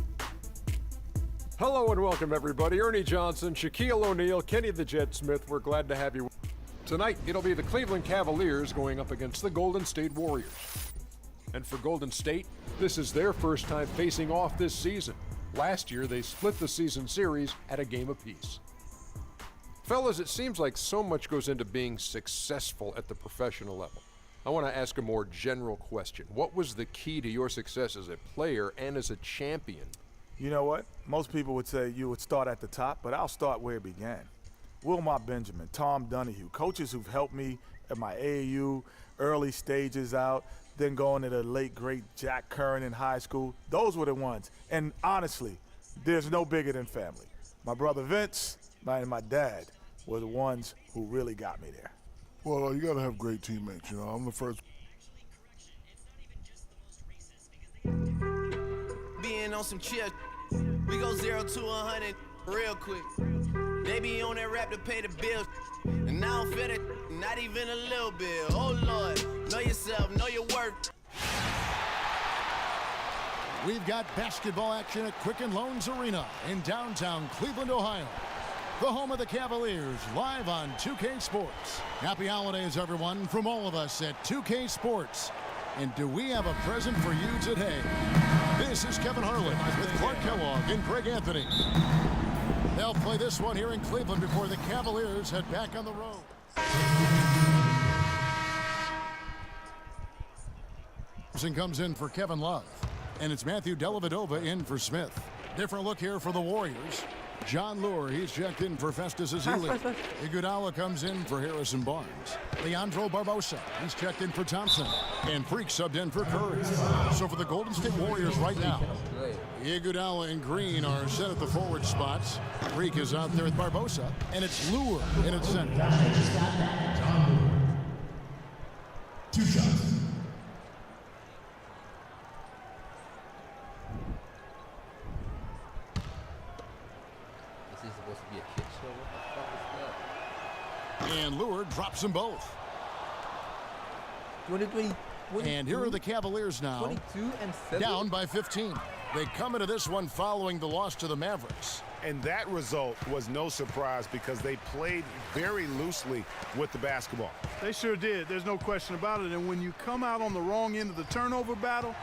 Speaker 11: Hello and welcome, everybody. Ernie Johnson, Shaquille O'Neal, Kenny the Jet Smith. We're glad to have you. Tonight, it'll be the Cleveland Cavaliers going up against the Golden State Warriors. And for Golden State, this is their first time facing off this season. Last year, they split the season series at a game apiece. Fellas, it seems like so much goes into being successful at the professional level. I want to ask a more general question. What was the key to your success as a player and as a champion?
Speaker 13: You know what? Most people would say you would start at the top, but I'll start where it began. Wilmot Benjamin, Tom Donahue, coaches who've helped me at my AAU, early stages out, then going to the late, great Jack Curran in high school. Those were the ones. And honestly, there's no bigger than family. My brother Vince and my dad were the ones who really got me there.
Speaker 12: Well, you got to have great teammates. You know, I'm the first.
Speaker 5: Being on some chill, we go 0 to 100 real quick. They be on that rap to pay the bills, and I don't feel it, not even a little bit. Oh Lord, know yourself, know your worth.
Speaker 7: We've got basketball action at Quicken Loans Arena in downtown Cleveland, Ohio. The home of the Cavaliers, live on 2K Sports. Happy holidays, everyone, from all of us at 2K Sports. And do we have a present for you today? This is Kevin Harlan with Clark Kellogg and Greg Anthony. They'll play this one here in Cleveland before the Cavaliers head back on the road. Comes in for Kevin Love, and it's Matthew Dellavedova in for Smith. Different look here for the Warriors. John Lure, he's checked in for Festus Ezeli. Iguodala comes in for Harrison Barnes. Leandro Barbosa, he's checked in for Thompson. And Freak subbed in for Curry. So for the Golden State Warriors right now, Iguodala and Green are set at the forward spots. Freak is out there with Barbosa, and it's Lure in its center.
Speaker 14: Two shots.
Speaker 7: And Lure drops them both.
Speaker 2: 22.
Speaker 7: And here are the Cavaliers now,
Speaker 2: 22 and 7.
Speaker 7: Down by 15. They come into this one following the loss to the Mavericks.
Speaker 8: And that result was no surprise because they played very loosely with the basketball.
Speaker 9: They sure did. There's no question about it. And when you come out on the wrong end of the turnover battle,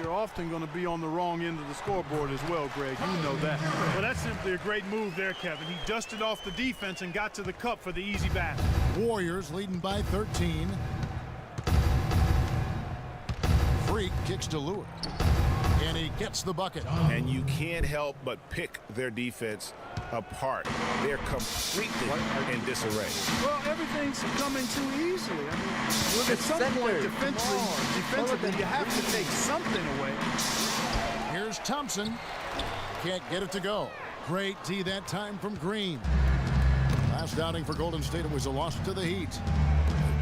Speaker 9: you're often going to be on the wrong end of the scoreboard as well, Greg. You know that.
Speaker 18: Well, that's simply a great move there, Kevin. He dusted off the defense and got to the cup for the easy basket.
Speaker 7: Warriors leading by 13. Freak kicks to Lure. And he gets the bucket.
Speaker 8: And you can't help but pick their defense apart. They're completely in disarray.
Speaker 9: Well, everything's coming too easily. I mean, at some point, defensively, you have to take something away.
Speaker 7: Here's Thompson. Can't get it to go. Great D that time from Green. Last outing for Golden State, it was a loss to the Heat.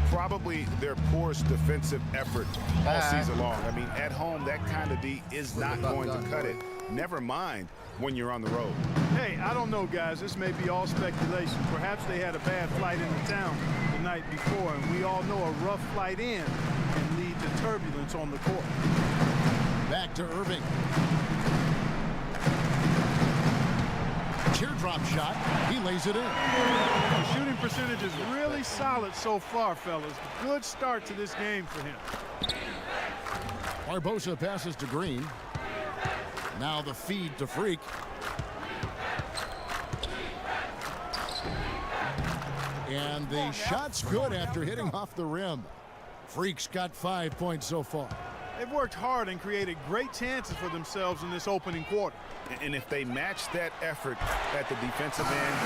Speaker 8: Probably their poorest defensive effort all season long. I mean, at home, that kind of D is not going to cut it. Never mind when you're on the road.
Speaker 9: Hey, I don't know, guys. This may be all speculation. Perhaps they had a bad flight into town the night before, and we all know a rough flight in can lead to turbulence on the court.
Speaker 7: Back to Irving. Teardrop shot. He lays it in.
Speaker 9: The shooting percentage is really solid so far, fellas. Good start to this game for him.
Speaker 7: Barbosa passes to Green. Now the feed to Freak. And the shot's good after hitting off the rim. Freak's got 5 points so far.
Speaker 9: They've worked hard and created great chances for themselves in this opening quarter.
Speaker 8: And if they match that effort at the defensive end,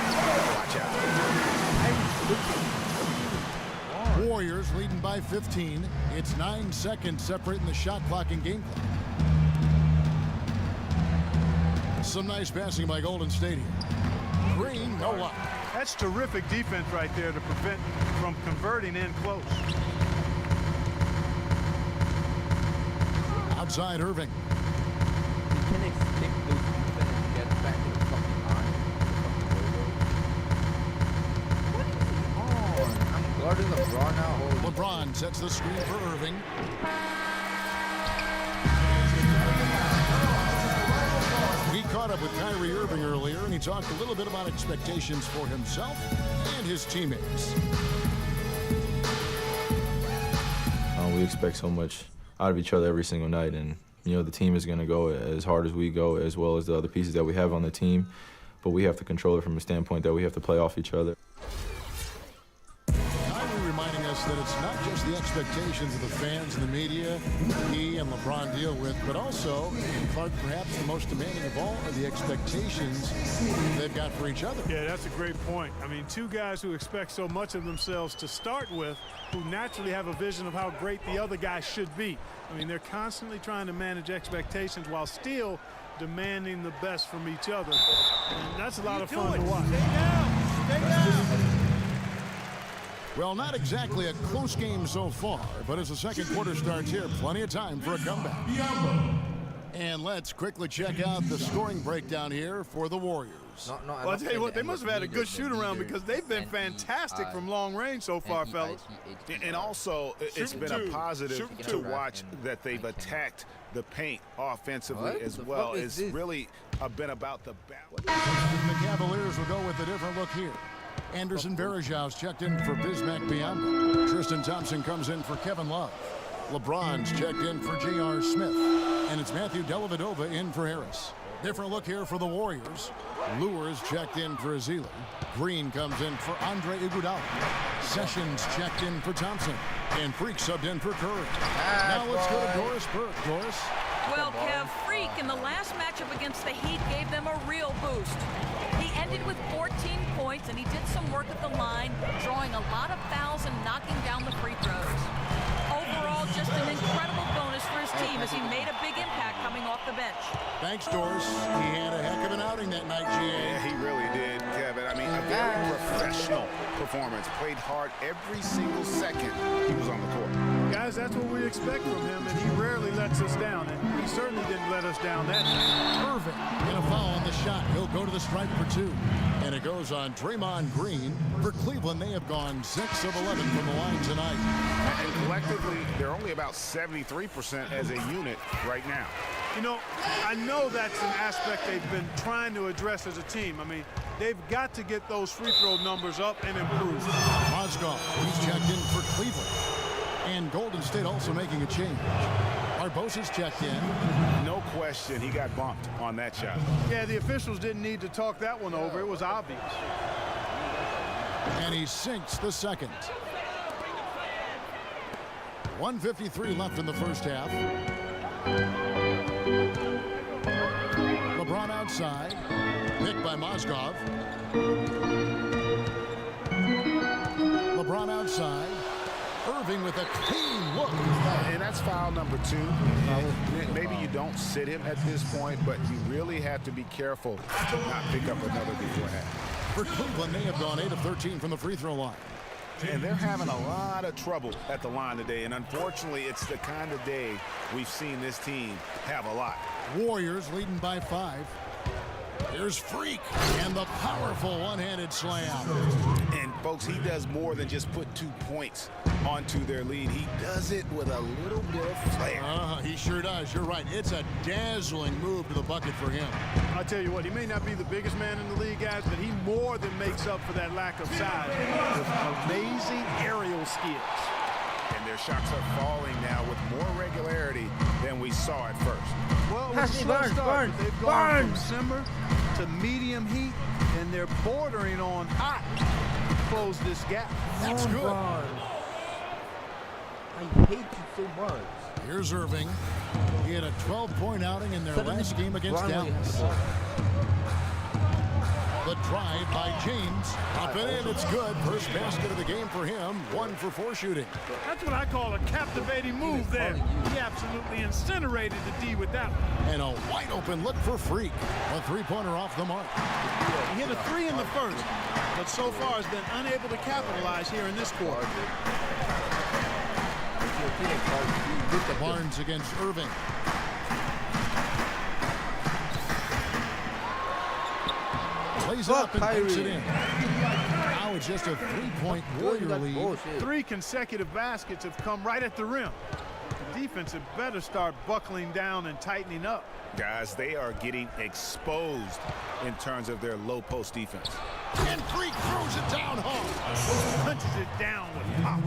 Speaker 8: watch out.
Speaker 7: Warriors leading by 15. It's 9 seconds separating the shot clock and game clock. Some nice passing by Golden State here. Green, no luck.
Speaker 9: That's terrific defense right there to prevent from converting in close.
Speaker 7: Outside Irving.
Speaker 2: You can expect those defenders to get back to the fucking line. What is he on? I'm guarding LeBron now.
Speaker 7: LeBron sets the screen for Irving. caught up with Kyrie Irving earlier, and he talked a little bit about expectations for himself and his teammates.
Speaker 19: We expect so much out of each other every single night, and the team is going to go as hard as we go, as well as the other pieces that we have on the team, but we have to control it from a standpoint that we have to play off each other.
Speaker 7: Kyrie reminding us that it's not just the expectations of the fans and the media he and LeBron deal with, but also, and Clark, perhaps the most demanding of all, are the expectations they've got for each other.
Speaker 18: Yeah, that's a great point. I mean, two guys who expect so much of themselves to start with, who naturally have a vision of how great the other guy should be. I mean, they're constantly trying to manage expectations while still demanding the best from each other. And that's a lot of fun to watch.
Speaker 7: Stay down. Stay down. Well, not exactly a close game so far, but as the second quarter starts here, plenty of time for a comeback. And let's quickly check out the scoring breakdown here for the Warriors.
Speaker 9: Well, I'll tell you what, they must have had a good shoot-around because they've been fantastic from long range so far, fellas.
Speaker 8: And also, it's been a positive to watch that they've attacked the paint offensively as well. It's really been about the balance.
Speaker 7: The Cavaliers will go with a different look here. Anderson Varejão's checked in for Bismack Biyombo. Tristan Thompson comes in for Kevin Love. LeBron's checked in for J.R. Smith. And it's Matthew Dellavedova in for Harris. Different look here for the Warriors. Lure's checked in for Azili. Green comes in for Andre Iguodala. Sessions checked in for Thompson. And Freak subbed in for Curry. Now let's go to Doris Burke. Doris?
Speaker 4: Well, Kev, Freak in the last matchup against the Heat gave them a real boost. He ended with 14 points, and he did some work at the line, drawing a lot of fouls and knocking down the free throws. Overall, just an incredible bonus for his team as he made a big impact coming off the bench.
Speaker 7: Thanks, Doris. He had a heck of an outing that night, G.A.
Speaker 8: Yeah, he really did, Kevin. I mean, a very professional performance. Played hard every single second he was on the court.
Speaker 18: Guys, that's what we expect from him, and he rarely lets us down, and he certainly didn't let us down that night.
Speaker 7: Irving in a foul on the shot. He'll go to the stripe for 2. And it goes on Draymond Green. For Cleveland, they have gone 6 of 11 from the line tonight.
Speaker 8: And collectively, they're only about 73% as a unit right now.
Speaker 18: You know, I know that's an aspect they've been trying to address as a team. I mean, they've got to get those free throw numbers up and improve.
Speaker 7: Mozgov, he's checked in for Cleveland. And Golden State also making a change. Barbosa's checked in.
Speaker 8: No question, he got bumped on that shot.
Speaker 18: Yeah, the officials didn't need to talk that one over. It was obvious.
Speaker 7: And he sinks the second. 1:53 left in the first half. LeBron outside. Picked by Mozgov. LeBron outside. Irving with a clean look.
Speaker 8: And that's foul number 2. Maybe you don't sit him at this point, but you really have to be careful to not pick up another before half.
Speaker 7: For Cleveland, they have gone 8 of 13 from the free throw line.
Speaker 8: And they're having a lot of trouble at the line today. And unfortunately, it's the kind of day we've seen this team have a lot.
Speaker 7: Warriors leading by 5. Here's Freak and the powerful one-handed slam.
Speaker 8: And folks, he does more than just put 2 points onto their lead. He does it with a little bit of flair.
Speaker 7: He sure does. You're right. It's a dazzling move to the bucket for him.
Speaker 18: I'll tell you what, he may not be the biggest man in the league, guys, but he more than makes up for that lack of size with amazing aerial skills.
Speaker 8: And their shots are falling now with more regularity than we saw at first.
Speaker 18: Well, it was a slow start, but they've gone from simmer to medium heat, and they're bordering on hot to close this gap.
Speaker 7: That's good.
Speaker 2: I hate you so much.
Speaker 7: Here's Irving. He had a 12-point outing in their last game against Dallas. The drive by James. Up and in, it's good. First basket of the game for him. 1 for 4 shooting.
Speaker 18: That's what I call a captivating move there. He absolutely incinerated the D with that one.
Speaker 7: And a wide open look for Freak. A 3-pointer off the mark.
Speaker 18: He hit a 3 in the first, but so far has been unable to capitalize here in this quarter.
Speaker 7: Barnes against Irving. Plays up and puts it in. Now it's just a 3-point Warrior lead.
Speaker 18: 3 consecutive baskets have come right at the rim.
Speaker 9: The defense had better start buckling down and tightening up.
Speaker 8: Guys, they are getting exposed in terms of their low post defense.
Speaker 7: And Freak throws it down hard.
Speaker 9: Punches it down with pop.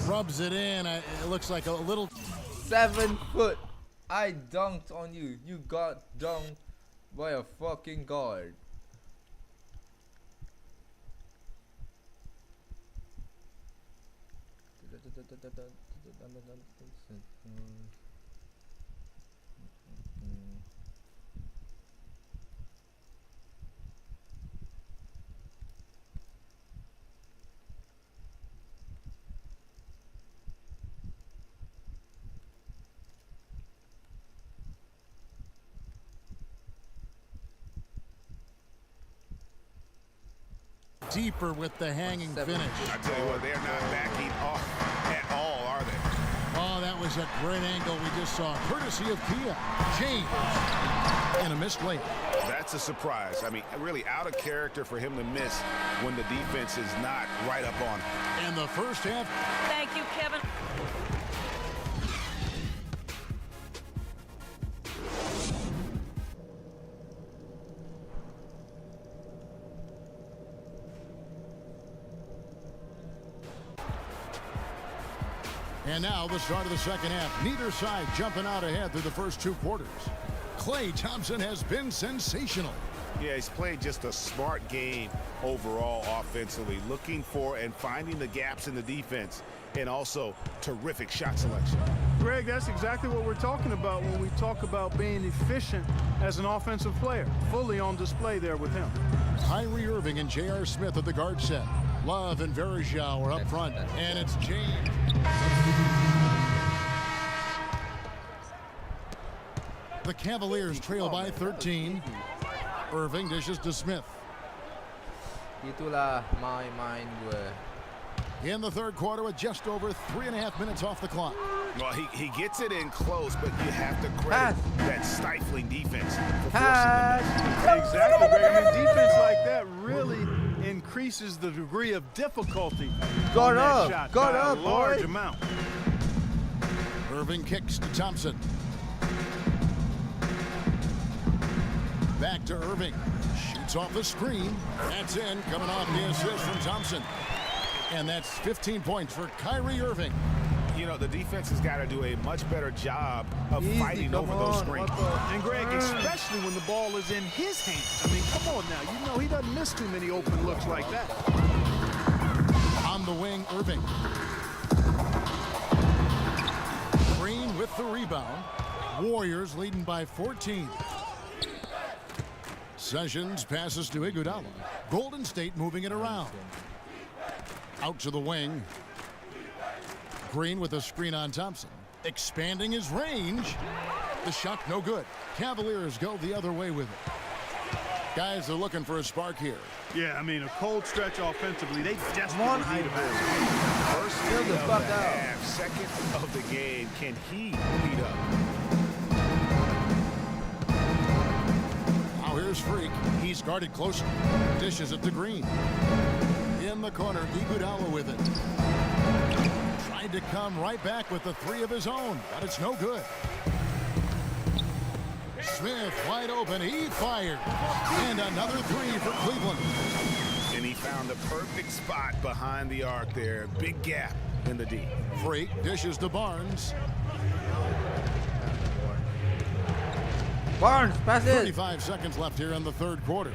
Speaker 7: Rubs it in. It looks like a little...
Speaker 2: 7 foot. I dunked on you. You got dunked by a fucking guard.
Speaker 7: Deeper with the hanging finish.
Speaker 8: I tell you what, they're not backing off at all, are they?
Speaker 7: Oh, that was a great angle we just saw. Courtesy of Kia. James. And a missed layup.
Speaker 8: That's a surprise. I mean, really out of character for him to miss when the defense is not right up on him.
Speaker 7: And the first half.
Speaker 4: Thank you, Kevin.
Speaker 7: And now the start of the second half. Neither side jumping out ahead through the first 2 quarters. Klay Thompson has been sensational.
Speaker 8: Yeah, he's played just a smart game overall offensively, looking for and finding the gaps in the defense, and also terrific shot selection.
Speaker 9: Greg, that's exactly what we're talking about when we talk about being efficient as an offensive player. Fully on display there with him.
Speaker 7: Kyrie Irving and J.R. Smith at the guard set. Love and Verjao are up front, and it's James. The Cavaliers trail by 13. Irving dishes to Smith.
Speaker 2: Itulah main gue.
Speaker 7: In the third quarter with just over 3.5 minutes off the clock.
Speaker 8: Well, he gets it in close, but you have to credit that stifling defense for forcing the miss.
Speaker 9: Exactly, Greg. I mean, defense like that really increases the degree of difficulty on that shot by a large amount.
Speaker 7: Irving kicks to Thompson. Back to Irving. Shoots off the screen. That's in, coming off the assist from Thompson. And that's 15 points for Kyrie Irving.
Speaker 8: You know, the defense has got to do a much better job of fighting over those screens.
Speaker 9: And Greg, especially when the ball is in his hands. I mean, come on now. You know he doesn't miss too many open looks like that.
Speaker 7: On the wing, Irving. Green with the rebound. Warriors leading by 14. Sessions passes to Iguodala. Golden State moving it around. Out to the wing. Green with a screen on Thompson. Expanding his range. The shot no good. Cavaliers go the other way with it. Guys are looking for a spark here.
Speaker 9: Yeah, I mean, a cold stretch offensively. They desperately need a basket.
Speaker 8: First of the half, second of the game. Can he beat up?
Speaker 7: Now here's Freak. He's guarded closer. Dishes it to Green. In the corner, Iguodala with it. Tried to come right back with the 3 of his own, but it's no good. Smith wide open. He fired. And another 3 for Cleveland.
Speaker 8: And he found the perfect spot behind the arc there. Big gap in the D.
Speaker 7: Freak dishes to Barnes.
Speaker 2: Barnes, pass it.
Speaker 7: 35 seconds left here in the third quarter.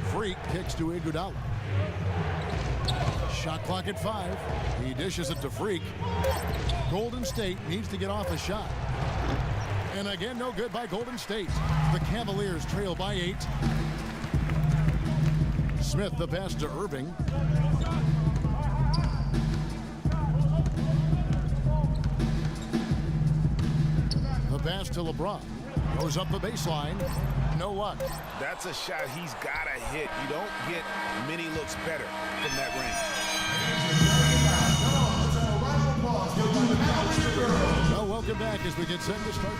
Speaker 7: Freak kicks to Iguodala. Shot clock at 5. He dishes it to Freak. Golden State needs to get off a shot. And again, no good by Golden State. The Cavaliers trail by 8. Smith the pass to Irving. The pass to LeBron. Goes up the baseline. No luck.
Speaker 8: That's a shot he's got to hit. You don't get many looks better from that range.
Speaker 7: Well, welcome back as we get set to start.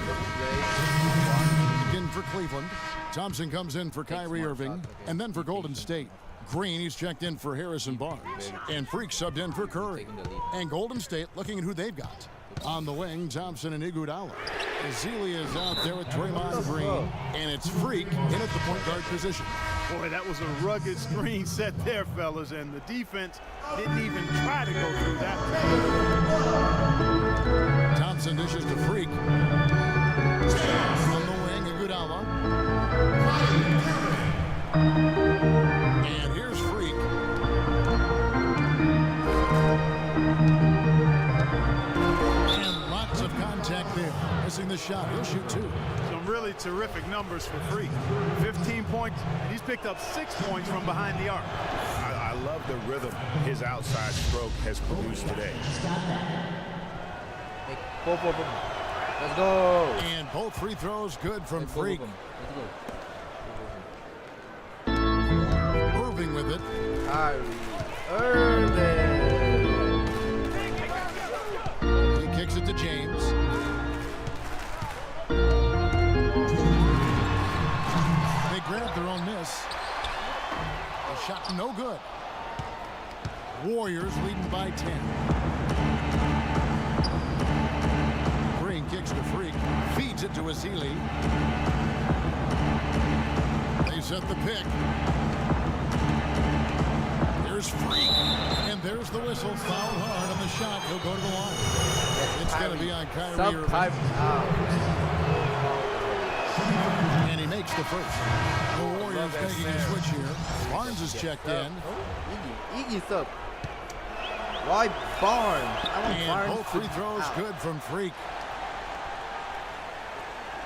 Speaker 7: Again for Cleveland. Thompson comes in for Kyrie Irving, and then for Golden State. Green, he's checked in for Harrison Barnes. And Freak subbed in for Curry. And Golden State looking at who they've got. On the wing, Thompson and Iguodala. Zelia is out there with Draymond Green. And it's Freak in at the point guard position.
Speaker 9: Boy, that was a rugged screen set there, fellas, and the defense didn't even try to go through that.
Speaker 7: Thompson dishes to Freak. On the wing, Iguodala. And here's Freak. And lots of contact there. Missing the shot. He'll shoot 2.
Speaker 9: Some really terrific numbers for Freak. 15 points. He's picked up 6 points from behind the arc.
Speaker 8: I love the rhythm his outside stroke has produced today.
Speaker 2: Let's go.
Speaker 7: And both free throws good from Freak. Irving with it.
Speaker 2: Irving.
Speaker 7: He kicks it to James. They grab their own miss. A shot no good. Warriors leading by 10. Green kicks to Freak. Feeds it to Azili. They set the pick. Here's Freak. And there's the whistle. Fouled hard on the shot. He'll go to the line. It's going to be on Kyrie Irving. And he makes the first. The Warriors making a switch here. Barnes is checked in.
Speaker 2: Iggy's up. Why Barnes?
Speaker 7: And both free throws good from Freak.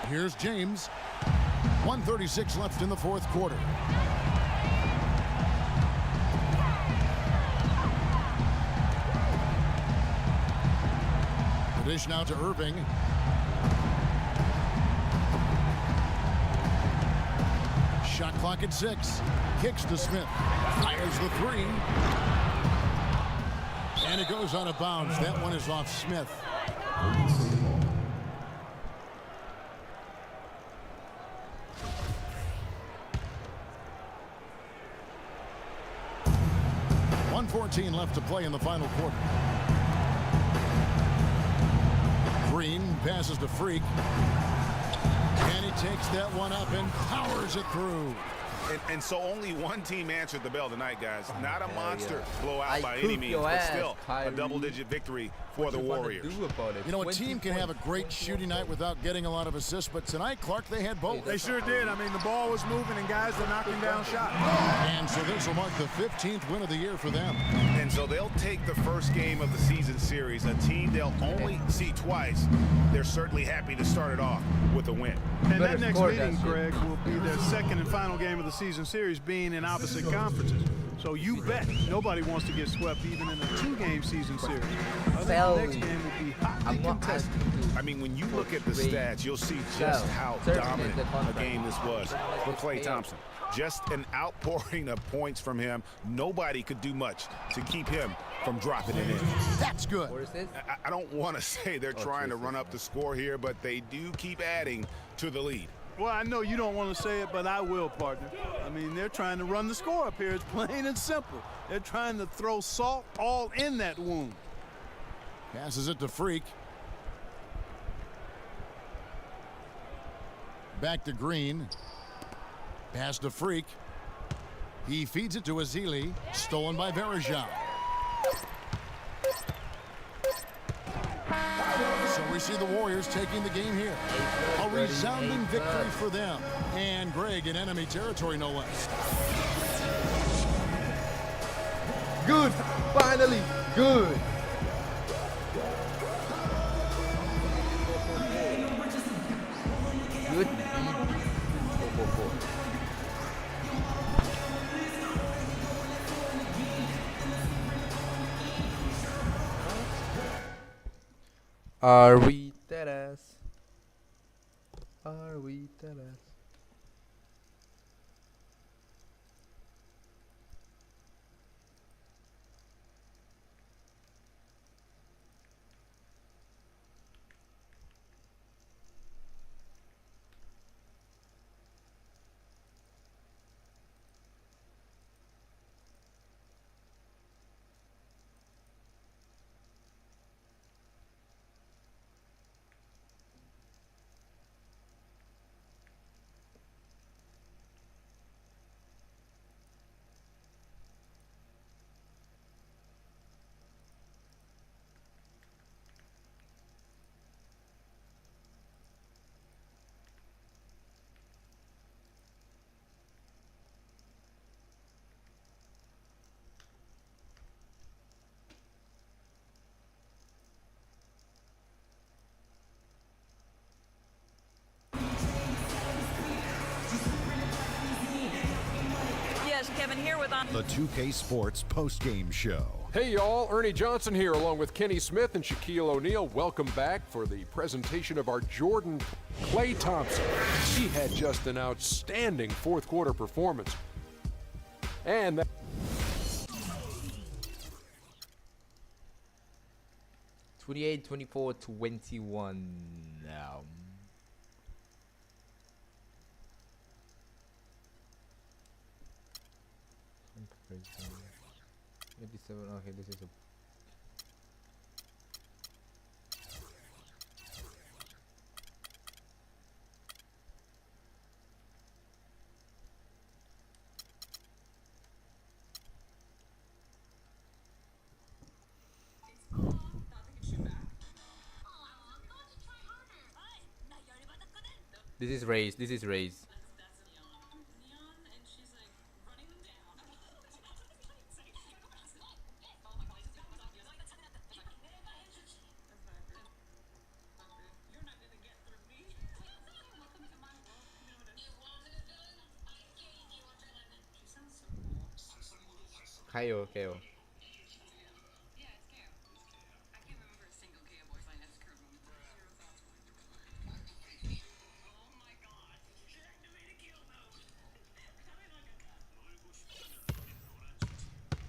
Speaker 7: Here's James. 1:36 left in the fourth quarter. The dish now to Irving. Shot clock at 6. Kicks to Smith. Fires the 3. And it goes out of bounds. That one is off Smith. .114 left to play in the final quarter. Green passes to Freak. And he takes that one up and powers it through.
Speaker 8: And so only one team answered the bell tonight, guys. Not a monster blowout by any means, but still a double-digit victory for the Warriors.
Speaker 7: You know, a team can have a great shooting night without getting a lot of assists, but tonight, Clark, they had both.
Speaker 9: They sure did. I mean, the ball was moving and guys were knocking down shots.
Speaker 7: And so this will mark the 15th win of the year for them.
Speaker 8: And so they'll take the first game of the season series, a team they'll only see twice. They're certainly happy to start it off with a win.
Speaker 9: And that next meeting, Greg, will be their second and final game of the season series, being in opposite conferences. So you bet nobody wants to get swept even in a 2-game season series. The next game will be hotly contested.
Speaker 8: I mean, when you look at the stats, you'll see just how dominant a game this was for Klay Thompson. Just an outpouring of points from him. Nobody could do much to keep him from dropping it in.
Speaker 7: That's good.
Speaker 8: I don't want to say they're trying to run up the score here, but they do keep adding to the lead.
Speaker 9: Well, I know you don't want to say it, but I will, partner. I mean, they're trying to run the score up here. It's plain and simple. They're trying to throw salt all in that wound.
Speaker 7: Passes it to Freak. Back to Green. Pass to Freak. He feeds it to Azili. Stolen by Varejao. So we see the Warriors taking the game here. A resounding victory for them. And Greg in enemy territory, no less.
Speaker 2: Good. Finally. Good. Good. Are we dead ass? Are we dead ass?
Speaker 4: on.
Speaker 3: The 2K Sports postgame show.
Speaker 11: Hey y'all, Ernie Johnson here along with Kenny Smith and Shaquille O'Neal. Welcome back for the presentation of our Jordan Klay Thompson. He had just an outstanding fourth quarter performance. And that
Speaker 2: 28-24-21 now. Okay, this is a This is raised. This is raised. KO, KO.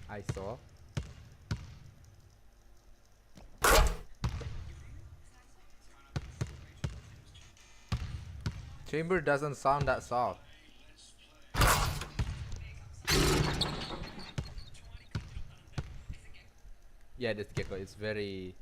Speaker 2: I saw. Chamber doesn't sound that soft. Yeah, this gecko is very.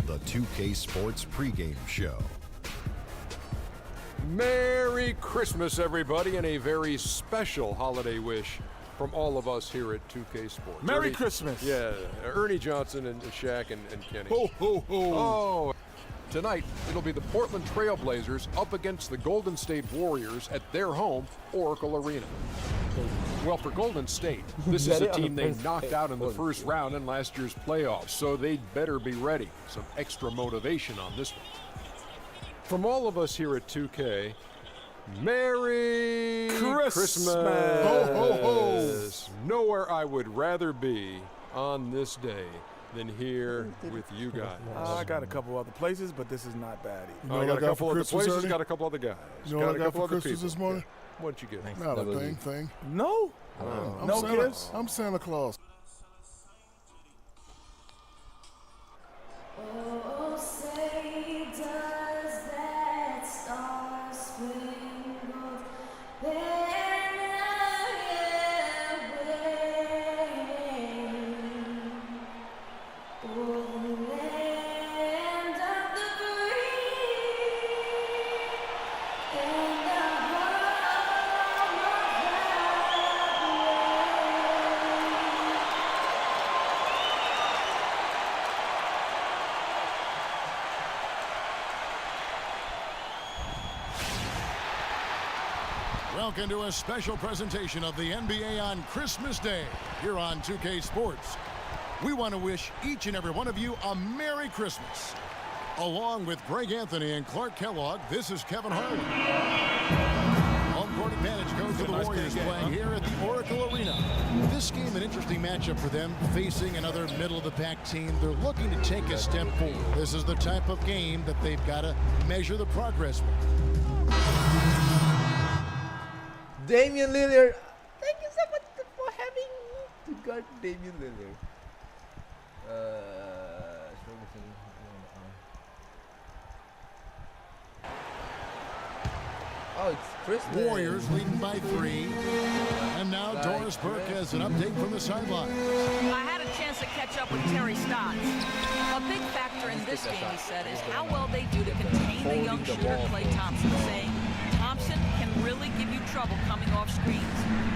Speaker 3: The 2K Sports pregame show.
Speaker 11: Merry Christmas, everybody, and a very special holiday wish from all of us here at 2K Sports.
Speaker 13: Merry Christmas.
Speaker 11: Yeah, Ernie Johnson and Shaq and Kenny.
Speaker 13: Ho, ho, ho.
Speaker 11: Oh, tonight it'll be the Portland Trail Blazers up against the Golden State Warriors at their home, Oracle Arena. Well, for Golden State, this is a team they knocked out in the first round in last year's playoffs, so they'd better be ready. Some extra motivation on this one. From all of us here at 2K, Merry Christmas!
Speaker 13: Ho, ho, ho!
Speaker 11: Nowhere I would rather be on this day than here with you guys.
Speaker 13: I got a couple other places, but this is not bad either.
Speaker 11: I got a couple other places, got a couple other guys.
Speaker 12: You know what I got for Christmas this morning?
Speaker 11: What'd you get?
Speaker 12: Not a thing.
Speaker 13: No? No gifts?
Speaker 12: I'm Santa Claus.
Speaker 6: Oh, say does that star-spangled banner yet wave o'er the land of the free and the home of the brave?
Speaker 7: Welcome to a special presentation of the NBA on Christmas Day here on 2K Sports. We want to wish each and every one of you a Merry Christmas. Along with Greg Anthony and Clark Kellogg, this is Kevin Harlan. Home court advantage goes to the Warriors playing here at the Oracle Arena. This game an interesting matchup for them, facing another middle-of-the-pack team. They're looking to take a step forward. This is the type of game that they've got to measure the progress with.
Speaker 2: Damian Lillard. Thank you so much for having me to guard Damian Lillard. Oh, it's Tristan.
Speaker 7: Warriors leading by 3. And now Doris Burke has an update from the sidelines.
Speaker 4: I had a chance to catch up with Terry Stotts. A big factor in this game, he said, is how well they do to contain the young shooter Klay Thompson, saying Thompson can really give you trouble coming off screens.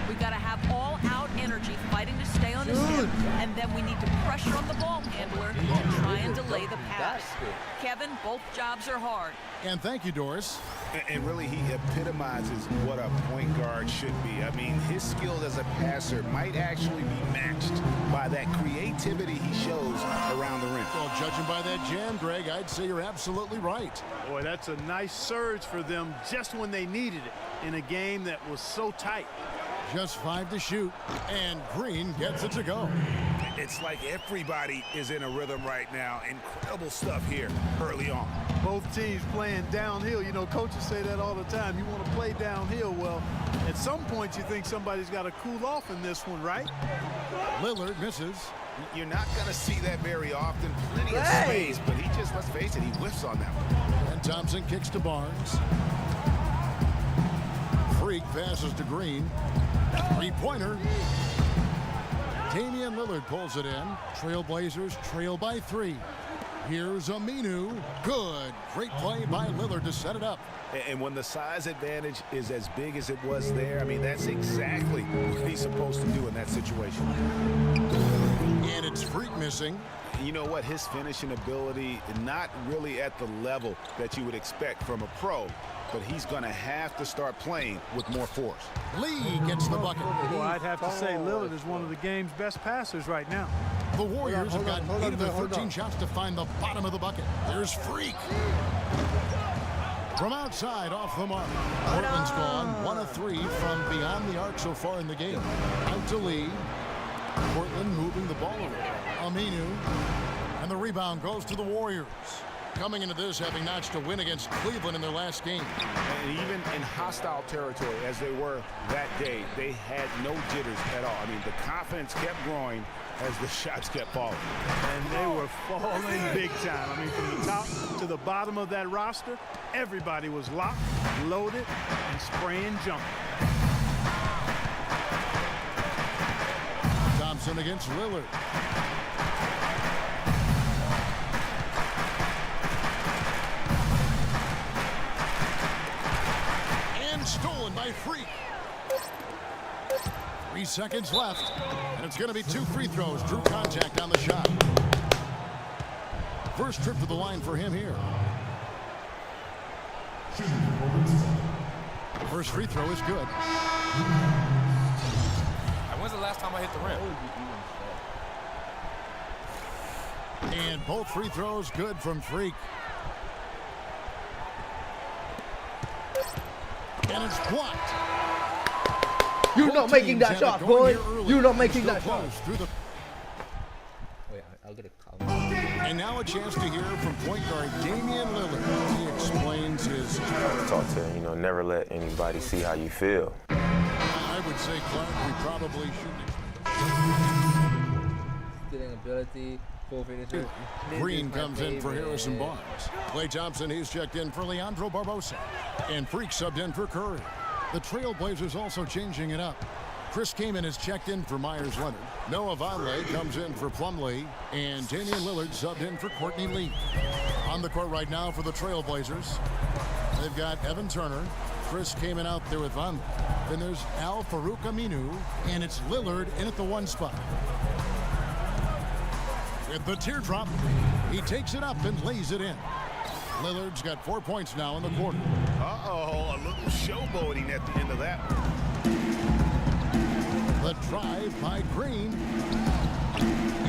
Speaker 4: We've got to have all-out energy fighting to stay on his hip, and then we need to pressure on the ball handler to try and delay the pass. Kevin, both jobs are hard.
Speaker 7: And thank you, Doris.
Speaker 8: And really, he epitomizes what a point guard should be. I mean, his skills as a passer might actually be matched by that creativity he shows around the rim.
Speaker 7: Well, judging by that jam, Greg, I'd say you're absolutely right.
Speaker 9: Boy, that's a nice surge for them just when they needed it in a game that was so tight.
Speaker 7: Just 5 to shoot, and Green gets it to go.
Speaker 8: It's like everybody is in a rhythm right now. Incredible stuff here early on.
Speaker 9: Both teams playing downhill. You know, coaches say that all the time. You want to play downhill. Well, at some point you think somebody's got to cool off in this one, right?
Speaker 7: Lillard misses.
Speaker 8: You're not going to see that very often. Plenty of space, but he just, let's face it, he whiffs on that one.
Speaker 7: And Thompson kicks to Barnes. Freak passes to Green. 3-pointer. Damian Lillard pulls it in. Trailblazers trail by 3. Here's Aminu. Good. Great play by Lillard to set it up.
Speaker 8: And when the size advantage is as big as it was there, I mean, that's exactly what he's supposed to do in that situation.
Speaker 7: And it's Freak missing.
Speaker 8: You know what? His finishing ability, not really at the level that you would expect from a pro, but he's going to have to start playing with more force.
Speaker 7: Lee gets the bucket.
Speaker 9: Well, I'd have to say Lillard is one of the game's best passers right now.
Speaker 7: The Warriors have got 8 of their 13 shots to find the bottom of the bucket. There's Freak. From outside, off the mark. Portland's gone 1 of 3 from beyond the arc so far in the game. Out to Lee. Portland moving the ball over. Aminu. And the rebound goes to the Warriors. Coming into this, having notched a win against Cleveland in their last game.
Speaker 8: And even in hostile territory, as they were that day, they had no jitters at all. I mean, the confidence kept growing as the shots kept falling.
Speaker 9: And they were falling big time. I mean, from the top to the bottom of that roster, everybody was locked, loaded, and spraying jumping.
Speaker 7: Thompson against Lillard. Stolen by Freak. 3 seconds left, and it's going to be 2 free throws. Drew contact on the shot. First trip to the line for him here. First free throw is good.
Speaker 20: When's the last time I hit the rim?
Speaker 7: And both free throws good from Freak. And it's blocked.
Speaker 2: You're not making that shot, boy. You're not making that shot. Wait, I'll get a call.
Speaker 7: And now a chance to hear from point guard Damian Lillard. He explains his
Speaker 21: talk to him, you know, never let anybody see how you feel.
Speaker 7: I would say, Clark, we probably shouldn't.
Speaker 2: Stealing ability.
Speaker 7: Green comes in for Harrison Barnes. Klay Thompson, he's checked in for Leandro Barbosa. And Freak subbed in for Curry. The Trailblazers also changing it up. Chris Kaman is checked in for Myers Leonard. Noah Vonleh comes in for Plumlee. And Damian Lillard subbed in for Courtney Lee. On the court right now for the Trailblazers, they've got Evan Turner. Chris Kaman out there with Vonleh. Then there's Al-Farouq Aminu. And it's Lillard in at the 1 spot. With the teardrop, he takes it up and lays it in. Lillard's got 4 points now in the quarter.
Speaker 8: Uh-oh, a little showboating at the end of that one.
Speaker 7: The drive by Green.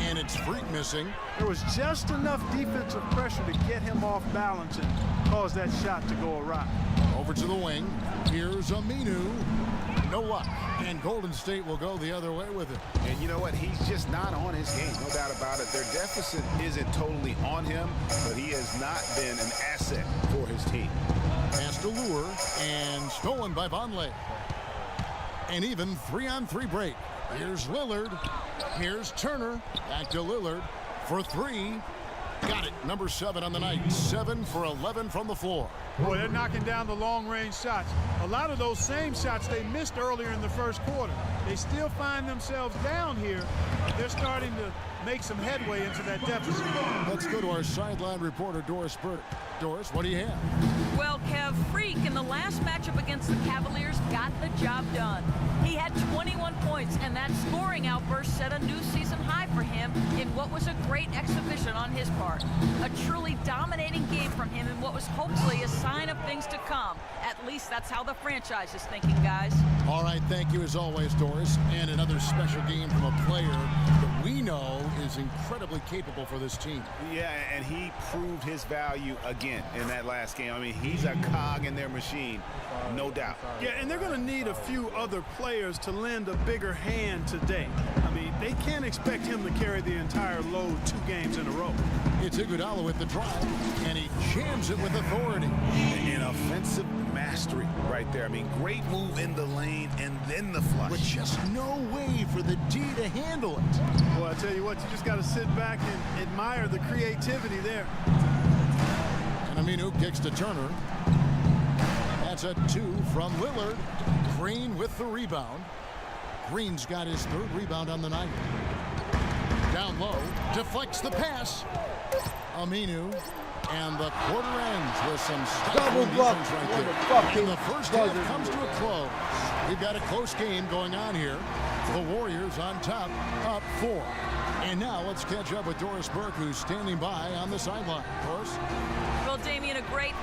Speaker 7: And it's Freak missing.
Speaker 9: There was just enough defensive pressure to get him off balance and cause that shot to go awry.
Speaker 7: Over to the wing. Here's Aminu. No luck. And Golden State will go the other way with it.
Speaker 8: And you know what? He's just not on his game. No doubt about it. Their deficit isn't totally on him, but he has not been an asset for his team.
Speaker 7: Pass to Lure and stolen by Vonleh. An even 3-on-3 break. Here's Lillard. Here's Turner. Back to Lillard for 3. Got it. Number 7 on the night. 7 for 11 from the floor.
Speaker 9: Boy, they're knocking down the long-range shots. A lot of those same shots they missed earlier in the first quarter. They still find themselves down here. They're starting to make some headway into that deficit.
Speaker 7: Let's go to our sideline reporter, Doris Burke. Doris, what do you have?
Speaker 4: Well, Kev, Freak in the last matchup against the Cavaliers got the job done. He had 21 points, and that scoring outburst set a new season high for him in what was a great exhibition on his part. A truly dominating game from him in what was hopefully a sign of things to come. At least that's how the franchise is thinking, guys.
Speaker 7: All right, thank you as always, Doris. And another special game from a player that we know is incredibly capable for this team.
Speaker 8: Yeah, and he proved his value again in that last game. I mean, he's a cog in their machine, no doubt.
Speaker 9: Yeah, and they're going to need a few other players to lend a bigger hand today. I mean, they can't expect him to carry the entire load 2 games in a row.
Speaker 7: It's Iguodala with the drive, and he jams it with authority.
Speaker 8: An offensive mastery right there. I mean, great move in the lane and then the flush.
Speaker 7: With just no way for the D to handle it.
Speaker 9: Well, I tell you what, you just got to sit back and admire the creativity there.
Speaker 7: And Aminu kicks to Turner. That's a 2 from Lillard. Green with the rebound. Green's got his 3rd rebound on the night. Down low, deflects the pass. Aminu, and the quarter ends with some stifling defense right there. And the first half comes to a close. We've got a close game going on here. The Warriors on top, up 4. And now let's catch up with Doris Burke, who's standing by on the sideline. Doris?
Speaker 4: Well, Damian, a great...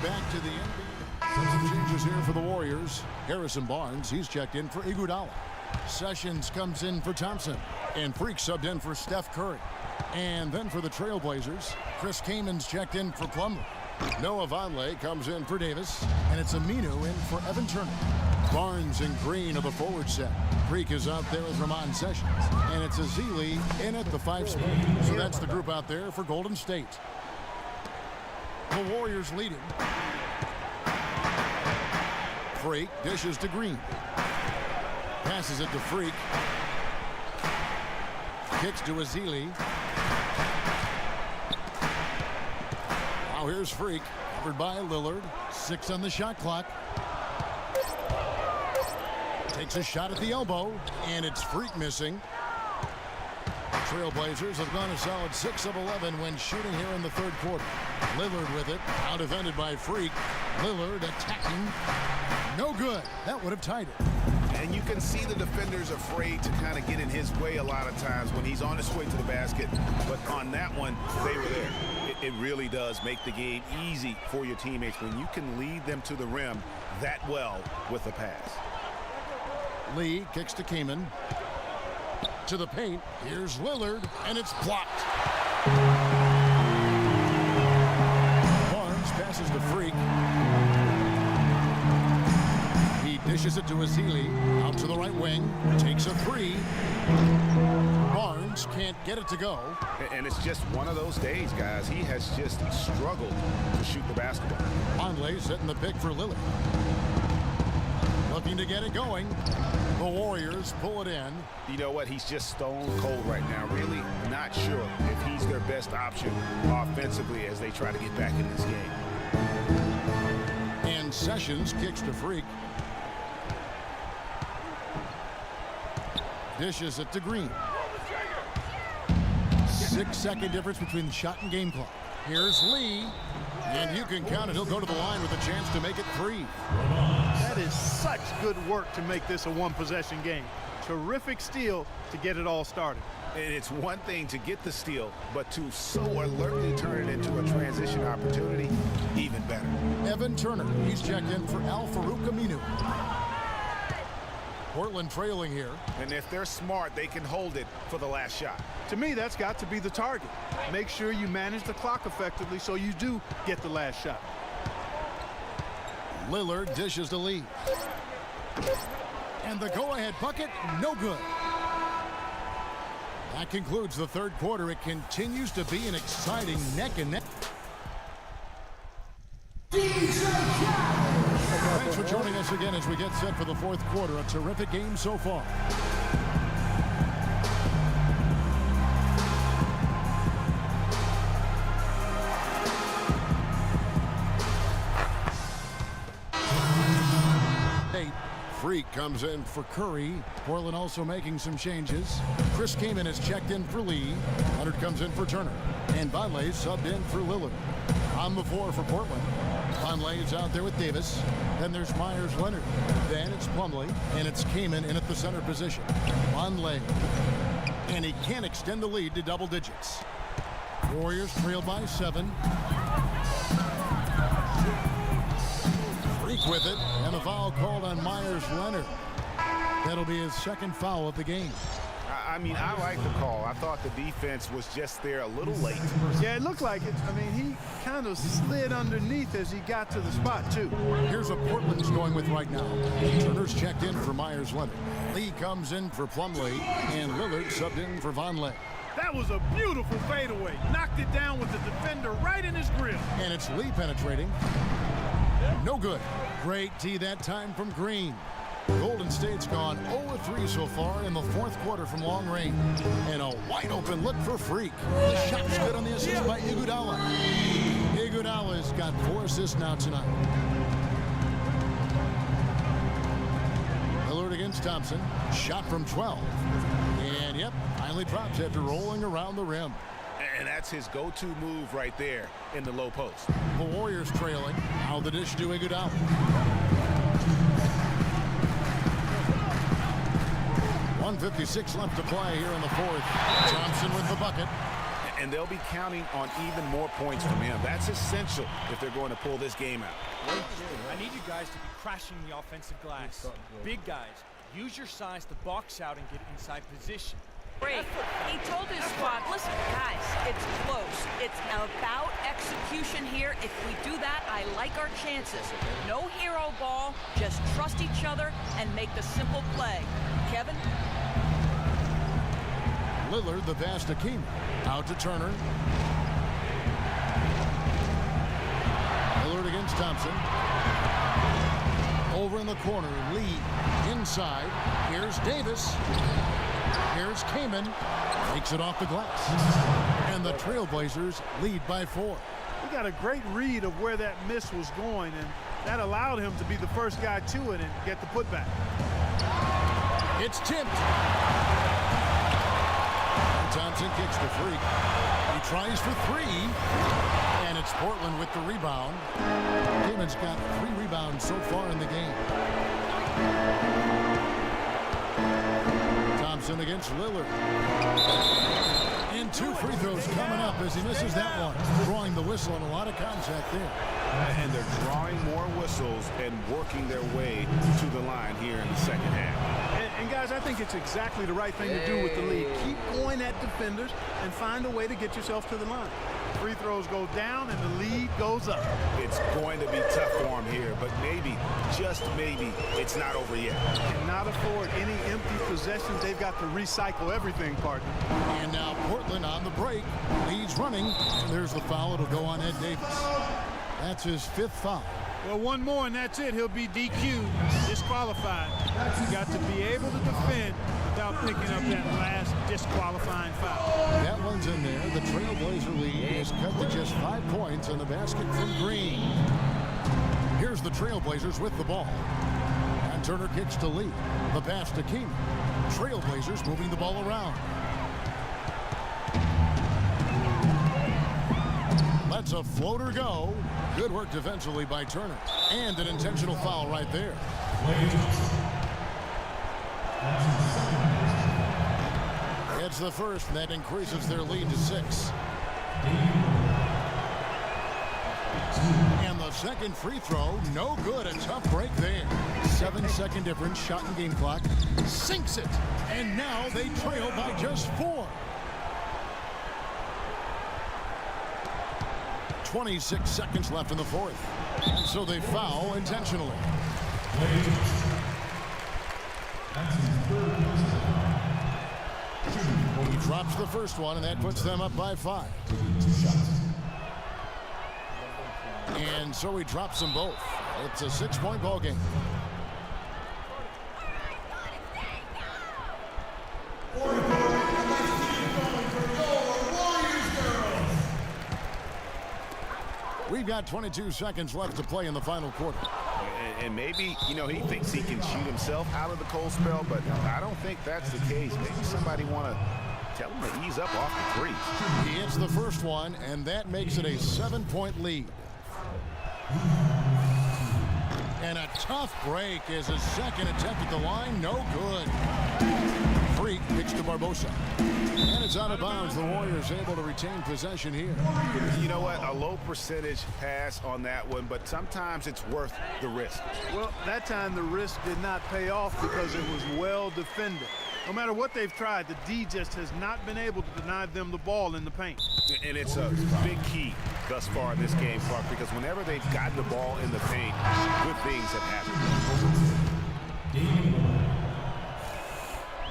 Speaker 7: Back to the NBA. Some changes here for the Warriors. Harrison Barnes, he's checked in for Iguodala. Sessions comes in for Thompson. And Freak subbed in for Steph Curry. And then for the Trailblazers, Chris Kamen's checked in for Plumlee. Noah Vonleh comes in for Davis. And it's Aminu in for Evan Turner. Barnes and Green are the forward set. Freak is out there with Ramon Sessions. And it's Ezeli in at the 5 spot. So that's the group out there for Golden State. The Warriors leading. Freak dishes to Green. Passes it to Freak. Kicks to Ezeli. Now here's Freak. Covered by Lillard. 6 on the shot clock. Takes a shot at the elbow. And it's Freak missing. Trailblazers have gone a solid 6 of 11 when shooting here in the 3rd quarter. Lillard with it, out defended by Freak. Lillard attacking. No good. That would have tied it.
Speaker 8: And you can see the defenders afraid to kind of get in his way a lot of times when he's on his way to the basket. But on that one, they were there. It really does make the game easy for your teammates when you can lead them to the rim that well with a pass.
Speaker 7: Lee kicks to Kaman. To the paint. Here's Lillard, and it's blocked. Barnes passes to Freak. He dishes it to Ezeli. Out to the right wing. Takes a 3. Barnes can't get it to go.
Speaker 8: And it's just one of those days, guys. He has just struggled to shoot the basketball.
Speaker 7: Vonleh setting the pick for Lillard. Looking to get it going. The Warriors pull it in.
Speaker 8: You know what? He's just stone cold right now. Really not sure if he's their best option offensively as they try to get back in this game.
Speaker 7: And Sessions kicks to Freak. Dishes it to Green. 6-second difference between the shot and game clock. Here's Lee, and you can count it. He'll go to the line with a chance to make it 3.
Speaker 9: That is such good work to make this a one-possession game. Terrific steal to get it all started.
Speaker 8: And it's one thing to get the steal, but to so alertly turn it into a transition opportunity, even better.
Speaker 7: Evan Turner, he's checked in for Al Farouk Aminu. Portland trailing here.
Speaker 8: And if they're smart, they can hold it for the last shot.
Speaker 9: To me, that's got to be the target. Make sure you manage the clock effectively so you do get the last shot.
Speaker 7: Lillard dishes to Lee. And the go-ahead bucket, no good. That concludes the third quarter. It continues to be an exciting neck-and-neck. Thanks for joining us again as we get set for the fourth quarter. A terrific game so far. Freak comes in for Curry. Portland also making some changes. Chris Kaman has checked in for Lee. Leonard comes in for Turner. And Vonleh subbed in for Lillard. On the floor for Portland. Vonleh is out there with Davis. Then there's Myers Leonard. Then it's Plumlee. And it's Kaman in at the center position. Vonleh. And he can't extend the lead to double digits. Warriors trail by 7. Freak with it, and a foul called on Myers Leonard. That'll be his second foul of the game.
Speaker 8: I mean, I like the call. I thought the defense was just there a little late.
Speaker 9: Yeah, it looked like it. I mean, he kind of slid underneath as he got to the spot, too.
Speaker 7: Here's what Portland's going with right now. Turner's checked in for Myers Leonard. Lee comes in for Plumlee, and Lillard subbed in for Vonleh.
Speaker 9: That was a beautiful fadeaway. Knocked it down with the defender right in his grill.
Speaker 7: And it's Lee penetrating. No good. Great tee that time from Green. Golden State's gone 0-3 so far in the fourth quarter from long range. And a wide open look for Freak. The shot's good on the assist by Iguodala. Iguodala's got 4 assists now tonight. Lillard against Thompson. Shot from 12. And yep, finally drops after rolling around the rim.
Speaker 8: And that's his go-to move right there in the low post.
Speaker 7: The Warriors trailing. Now the dish to Iguodala. .156 left to play here in the fourth. Thompson with the bucket.
Speaker 8: And they'll be counting on even more points from him. That's essential if they're going to pull this game out.
Speaker 1: I need you guys to be crashing the offensive glass. Big guys, use your size to box out and get inside position.
Speaker 4: Great. He told his squad, listen, guys, it's close. It's about execution here. If we do that, I like our chances. No hero ball, just trust each other and make the simple play. Kevin?
Speaker 7: Lillard, the pass to Keem. Out to Turner. Lillard against Thompson. Over in the corner, Lee inside. Here's Davis. Here's Kaman. Takes it off the glass. And the Trailblazers lead by 4.
Speaker 9: He got a great read of where that miss was going, and that allowed him to be the first guy to it and get the putback.
Speaker 7: It's tipped. Thompson kicks the Freak. He tries for 3. And it's Portland with the rebound. Kaman's got 3 rebounds so far in the game. Thompson against Lillard. And 2 free throws coming up as he misses that one. Drawing the whistle and a lot of contact there.
Speaker 8: And they're drawing more whistles and working their way to the line here in the second half.
Speaker 9: And guys, I think it's exactly the right thing to do with the lead. Keep going at defenders and find a way to get yourself to the line. Free throws go down and the lead goes up.
Speaker 8: It's going to be tough for him here, but maybe, just maybe, it's not over yet.
Speaker 9: Cannot afford any empty possessions. They've got to recycle everything, partner.
Speaker 7: And now Portland on the break. Leads running. And there's the foul. It'll go on Ed Davis. That's his 5th foul.
Speaker 9: Well, one more and that's it. He'll be DQ'd, disqualified. You got to be able to defend without picking up that last disqualifying foul.
Speaker 7: That one's in there. The Trailblazer lead is cut to just 5 points on the basket from Green. Here's the Trailblazers with the ball. And Turner kicks to Lee. The pass to Keem. Trailblazers moving the ball around. Lets a floater go. Good work defensively by Turner. And an intentional foul right there. It's the first, and that increases their lead to 6. And the second free throw, no good. A tough break there. 7-second difference, shot and game clock. Sinks it. And now they trail by just 4. 26 seconds left in the fourth. And so they foul intentionally. He drops the first one, and that puts them up by 5. And so he drops them both. It's a 6-point ball game. We've got 22 seconds left to play in the final quarter.
Speaker 8: And maybe, you know, he thinks he can shoot himself out of the cold spell, but I don't think that's the case. Maybe somebody want to tell him to ease up off the threes.
Speaker 7: He hits the first one, and that makes it a 7-point lead. And a tough break is his second attempt at the line. No good. Freak pitch to Barbosa. And it's out of bounds. The Warriors able to retain possession here.
Speaker 8: You know what? A low percentage pass on that one, but sometimes it's worth the risk.
Speaker 9: Well, that time the risk did not pay off because it was well defended. No matter what they've tried, the D just has not been able to deny them the ball in the paint.
Speaker 8: And it's a big key thus far in this game, Clark, because whenever they've gotten the ball in the paint, good things have happened.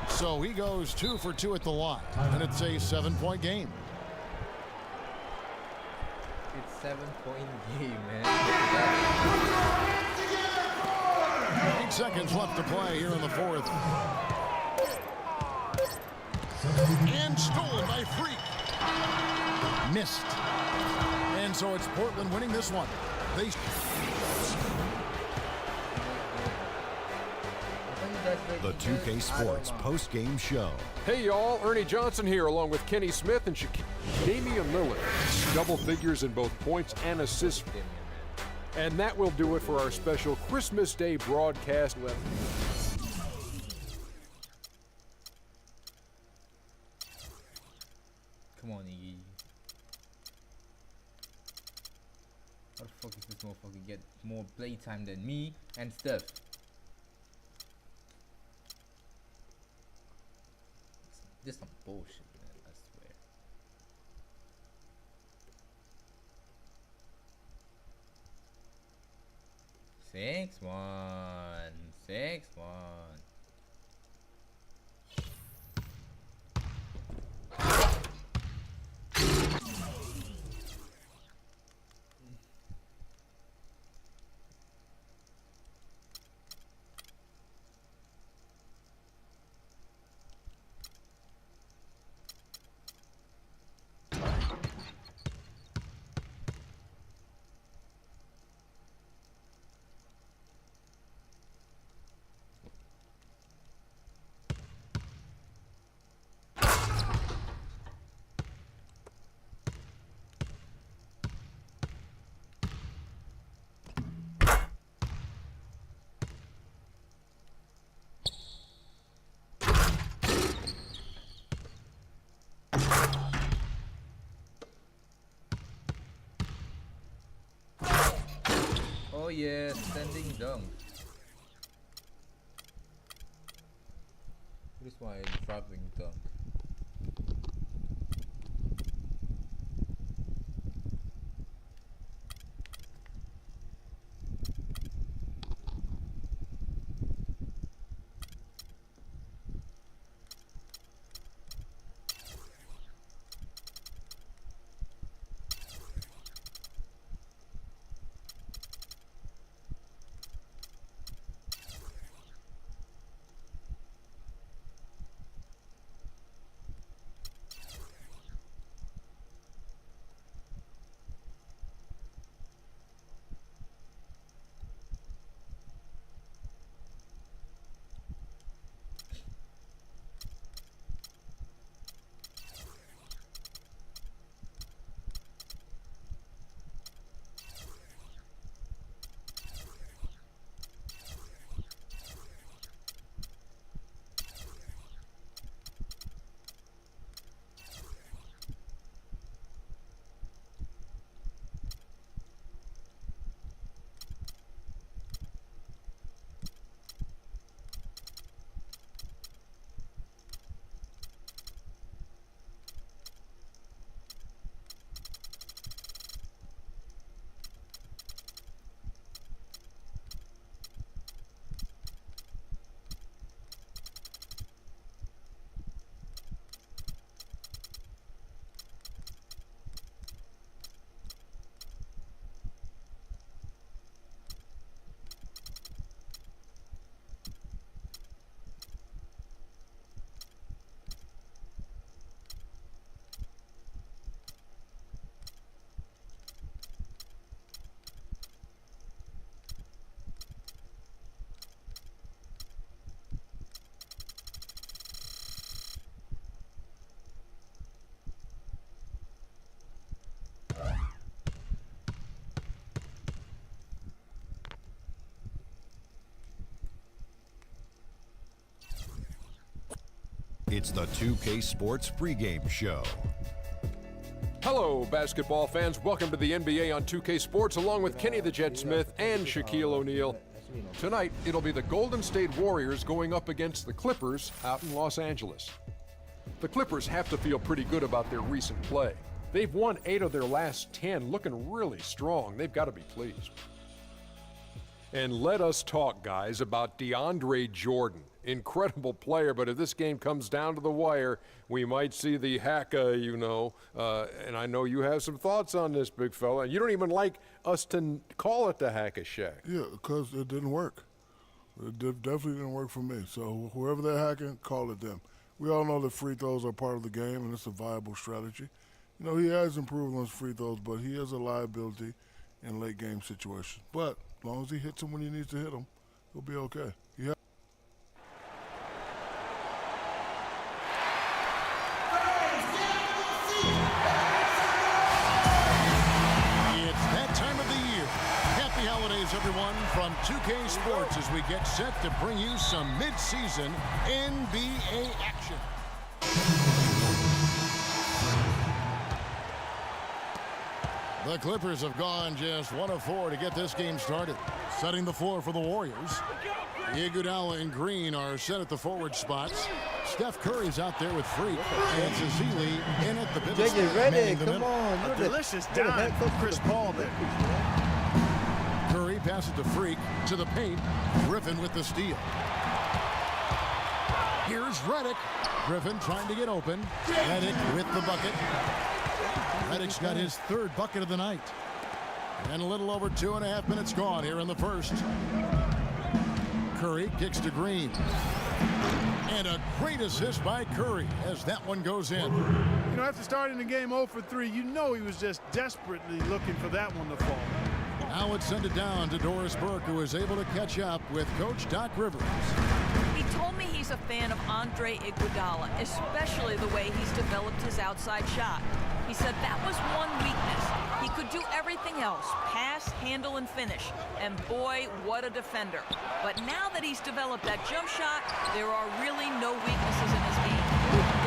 Speaker 7: So he goes 2 for 2 at the line, and it's a 7-point game.
Speaker 2: It's 7-point game, man.
Speaker 7: 8 seconds left to play here in the fourth. And stolen by Freak. Missed. And so it's Portland winning this one.
Speaker 3: The 2K Sports post-game show.
Speaker 11: Hey y'all, Ernie Johnson here along with Kenny Smith and Damian Lillard. Double figures in both points and assists. And that will do it for our special Christmas Day broadcast.
Speaker 2: Come on, Iggy. How the fuck is this motherfucker get more playtime than me and Steph? This some bullshit, man, I swear. 6-1. 6-1. Oh yeah, standing dunk. This one is traveling dunk.
Speaker 3: It's the 2K Sports pregame show.
Speaker 11: Hello, basketball fans. Welcome to the NBA on 2K Sports, along with Kenny the Jet Smith and Shaquille O'Neal. Tonight, it'll be the Golden State Warriors going up against the Clippers out in Los Angeles. The Clippers have to feel pretty good about their recent play. They've won 8 of their last 10, looking really strong. They've got to be pleased. And let us talk, guys, about DeAndre Jordan. Incredible player, but if this game comes down to the wire, we might see the haka, you know. And I know you have some thoughts on this, big fella. You don't even like us to call it the haka, Shaq.
Speaker 12: Yeah, because it didn't work. It definitely didn't work for me. So whoever they're hacking, call it them. We all know that free throws are part of the game, and it's a viable strategy. You know, he has improved on his free throws, but he is a liability in late-game situations. But as long as he hits them when he needs to hit them, he'll be okay.
Speaker 7: Everyone from 2K Sports as we get set to bring you some mid-season NBA action. The Clippers have gone just 1 of 4 to get this game started. Setting the floor for the Warriors. Iguodala and Green are set at the forward spots. Steph Curry's out there with Freak. And Zazili in at the business.
Speaker 2: JJ Redick, come on.
Speaker 9: A delicious dime from Chris Paul there.
Speaker 7: Curry passes to Freak to the paint. Griffin with the steal. Here's Redick. Griffin trying to get open. Redick with the bucket. Redick's got his 3rd bucket of the night. And a little over 2.5 minutes gone here in the first. Curry kicks to Green. And a great assist by Curry as that one goes in.
Speaker 9: You know, after starting the game 0 for 3, you know he was just desperately looking for that one to fall.
Speaker 7: Now it's sent it down to Doris Burke, who is able to catch up with Coach Doc Rivers.
Speaker 4: He told me he's a fan of Andre Iguodala, especially the way he's developed his outside shot. He said that was one weakness. He could do everything else, pass, handle, and finish. And boy, what a defender. But now that he's developed that jump shot, there are really no weaknesses in his game.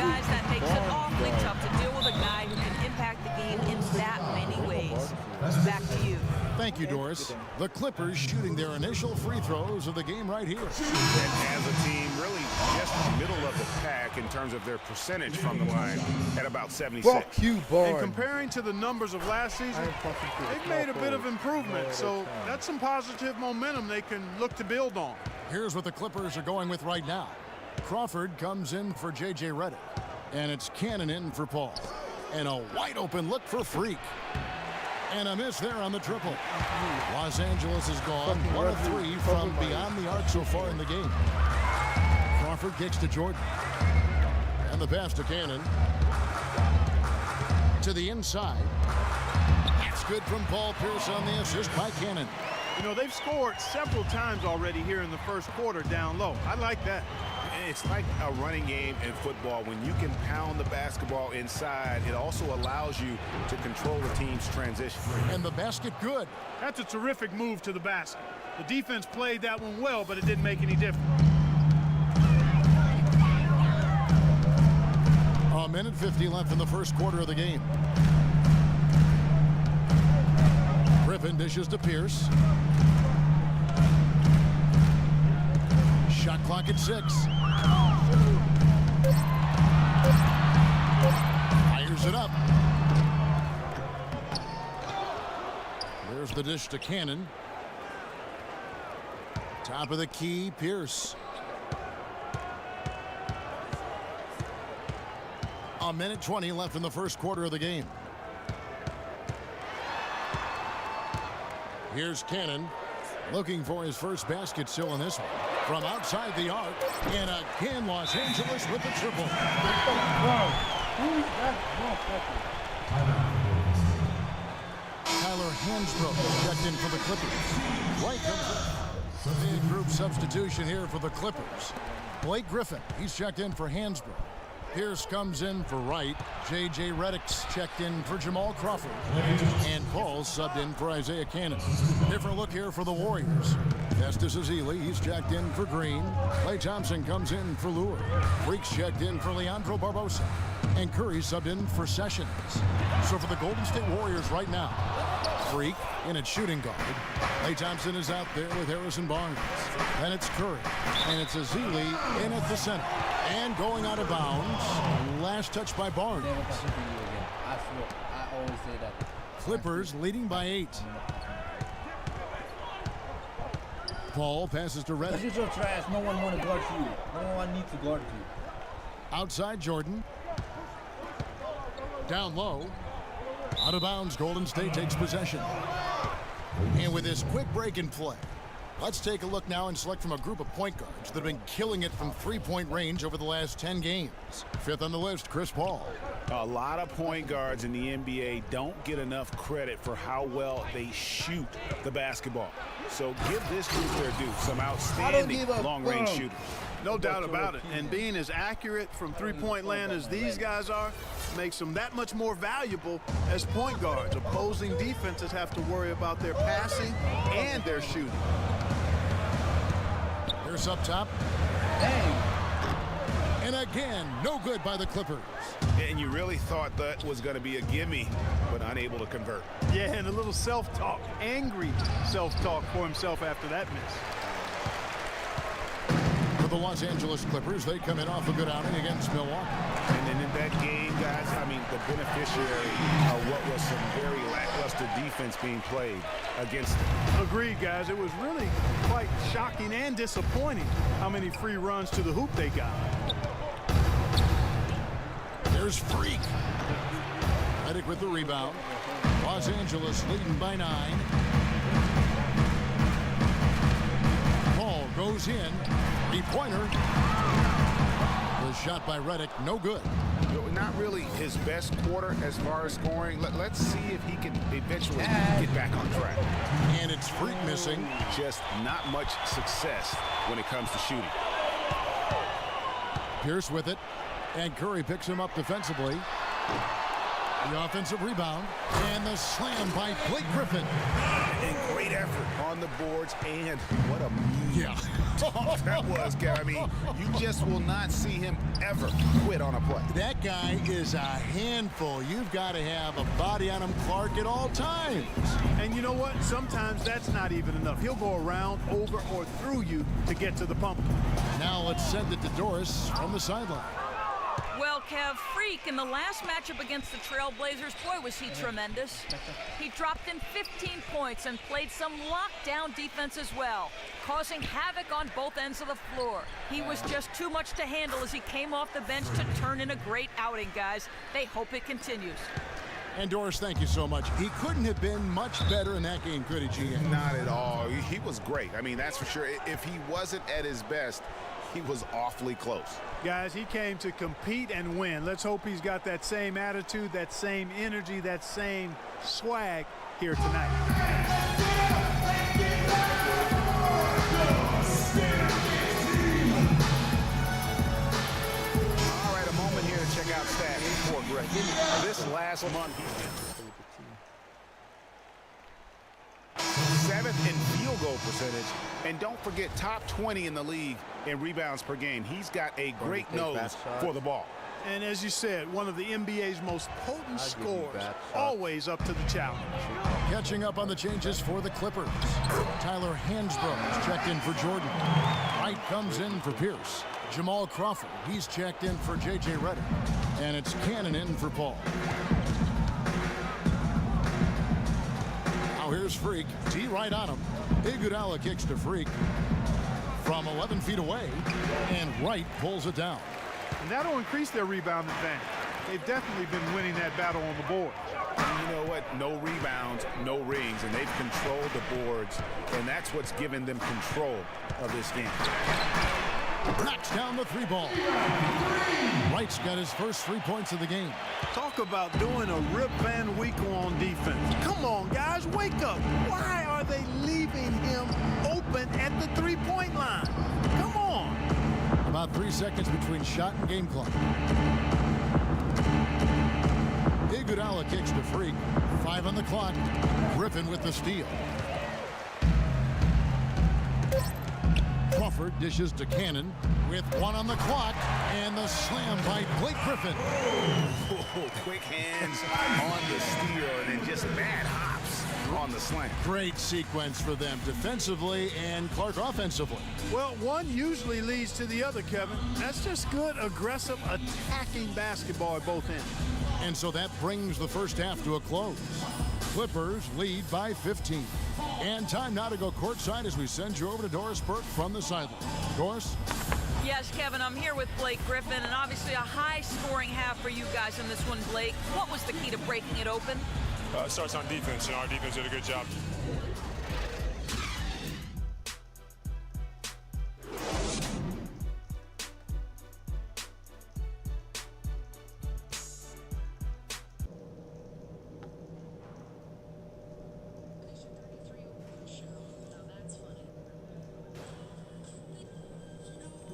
Speaker 4: Guys, that makes it awfully tough to deal with a guy who can impact the game in that many ways. Back to you.
Speaker 7: Thank you, Doris. The Clippers shooting their initial free throws of the game right here.
Speaker 8: And as a team, really just middle of the pack in terms of their percentage from the line at about 76.
Speaker 9: And comparing to the numbers of last season, they've made a bit of improvement. So that's some positive momentum they can look to build on.
Speaker 7: Here's what the Clippers are going with right now. Crawford comes in for J.J. Redick. And it's Cannon in for Paul. And a wide open look for Freak. And a miss there on the triple. Los Angeles is gone 1 of 3 from beyond the arc so far in the game. Crawford kicks to Jordan. And the pass to Cannon. To the inside. That's good from Paul Pierce on the assist by Cannon.
Speaker 9: You know, they've scored several times already here in the first quarter down low. I like that.
Speaker 8: It's like a running game in football. When you can pound the basketball inside, it also allows you to control the team's transition.
Speaker 7: And the basket good.
Speaker 9: That's a terrific move to the basket. The defense played that one well, but it didn't make any difference.
Speaker 7: A minute 50 left in the first quarter of the game. Griffin dishes to Pierce. Shot clock at 6. Fires it up. There's the dish to Cannon. Top of the key, Pierce. A minute 20 left in the first quarter of the game. Here's Cannon looking for his first basket still in this one. From outside the arc, and again Los Angeles with the triple. Tyler Hansbrough checked in for the Clippers. White comes up. The big group substitution here for the Clippers. Blake Griffin, he's checked in for Hansbrough. Pierce comes in for Wright. J.J. Redick's checked in for Jamal Crawford. And Paul's subbed in for Isaiah Cannon. Different look here for the Warriors. Festus Ezeli, he's checked in for Green. Klay Thompson comes in for Lure. Freak's checked in for Leandro Barbosa. And Curry subbed in for Sessions. So for the Golden State Warriors right now, Freak in at shooting guard. Klay Thompson is out there with Harrison Barnes. Then it's Curry. And it's Ezeli in at the center. And going out of bounds. Last touch by Barnes.
Speaker 2: I always say that.
Speaker 7: Clippers leading by 8. Paul passes to Redick.
Speaker 2: This is your trash. No one want to guard you. No one needs to guard you.
Speaker 7: Outside Jordan. Down low. Out of bounds, Golden State takes possession. And with this quick break in play, let's take a look now and select from a group of point guards that have been killing it from three-point range over the last 10 games. Fifth on the list, Chris Paul.
Speaker 8: A lot of point guards in the NBA don't get enough credit for how well they shoot the basketball. So give this group their due. Some outstanding long-range shooters.
Speaker 9: No doubt about it. And being as accurate from three-point land as these guys are makes them that much more valuable as point guards. Opposing defenses have to worry about their passing and their shooting.
Speaker 7: Here's up top. And again, no good by the Clippers.
Speaker 8: And you really thought that was going to be a gimme, but unable to convert.
Speaker 9: Yeah, and a little self-talk, angry self-talk for himself after that miss.
Speaker 7: For the Los Angeles Clippers, they come in off a good outing against Milwaukee.
Speaker 8: And then in that game, guys, I mean, the beneficiary of what was some very lackluster defense being played against them.
Speaker 9: Agreed, guys. It was really quite shocking and disappointing how many free runs to the hoop they got.
Speaker 7: There's Freak. Redick with the rebound. Los Angeles leading by 9. Paul goes in. Three-pointer. The shot by Redick, no good.
Speaker 8: Not really his best quarter as far as scoring. Let's see if he can eventually get back on track.
Speaker 7: And it's Freak missing.
Speaker 8: Just not much success when it comes to shooting.
Speaker 7: Pierce with it. And Curry picks him up defensively. The offensive rebound. And the slam by Blake Griffin.
Speaker 8: And great effort on the boards. And what a mean that was, Gary. I mean, you just will not see him ever quit on a play.
Speaker 7: That guy is a handful. You've got to have a body on him, Clark, at all times.
Speaker 9: And you know what? Sometimes that's not even enough. He'll go around, over, or through you to get to the pump.
Speaker 7: Now let's send it to Doris from the sideline.
Speaker 4: Well, Kev, Freak in the last matchup against the Trailblazers, boy, was he tremendous. He dropped in 15 points and played some lockdown defense as well, causing havoc on both ends of the floor. He was just too much to handle as he came off the bench to turn in a great outing, guys. They hope it continues.
Speaker 7: And Doris, thank you so much. He couldn't have been much better in that game, could he, GM?
Speaker 8: Not at all. He was great. I mean, that's for sure. If he wasn't at his best, he was awfully close.
Speaker 9: Guys, he came to compete and win. Let's hope he's got that same attitude, that same energy, that same swag here tonight.
Speaker 8: All right, a moment here to check out stats for Griffin. This last month, he's 7th in field goal percentage, and don't forget top 20 in the league in rebounds per game. He's got a great nose for the ball.
Speaker 9: And as you said, one of the NBA's most potent scorers, always up to the challenge.
Speaker 7: Catching up on the changes for the Clippers. Tyler Hansbrough is checked in for Jordan. Wright comes in for Pierce. Jamal Crawford, he's checked in for J.J. Redick. And it's Cannon in for Paul. Now here's Freak. T right on him. Iguodala kicks to Freak from 11 feet away. And Wright pulls it down.
Speaker 9: And that'll increase their rebound advantage. They've definitely been winning that battle on the board.
Speaker 8: And you know what? No rebounds, no rings, and they've controlled the boards, and that's what's given them control of this game.
Speaker 7: Knocks down the 3-ball. Wright's got his first 3 points of the game.
Speaker 9: Talk about doing a Rip Van Winkle on defense. Come on, guys, wake up. Why are they leaving him open at the 3-point line? Come on.
Speaker 7: About 3 seconds between shot and game clock. Iguodala kicks to Freak. 5 on the clock. Griffin with the steal. Crawford dishes to Cannon with 1 on the clock, and the slam by Blake Griffin.
Speaker 8: Oh, quick hands on the steal and then just mad hops on the slam.
Speaker 7: Great sequence for them defensively and Clark offensively.
Speaker 9: Well, one usually leads to the other, Kevin. That's just good, aggressive, attacking basketball at both ends.
Speaker 7: And so that brings the first half to a close. Clippers lead by 15. And time now to go courtside as we send you over to Doris Burke from the sideline. Doris?
Speaker 4: Yes, Kevin, I'm here with Blake Griffin, and obviously a high-scoring half for you guys in this one, Blake. What was the key to breaking it open?
Speaker 10: It starts on defense. Our defense did a good job.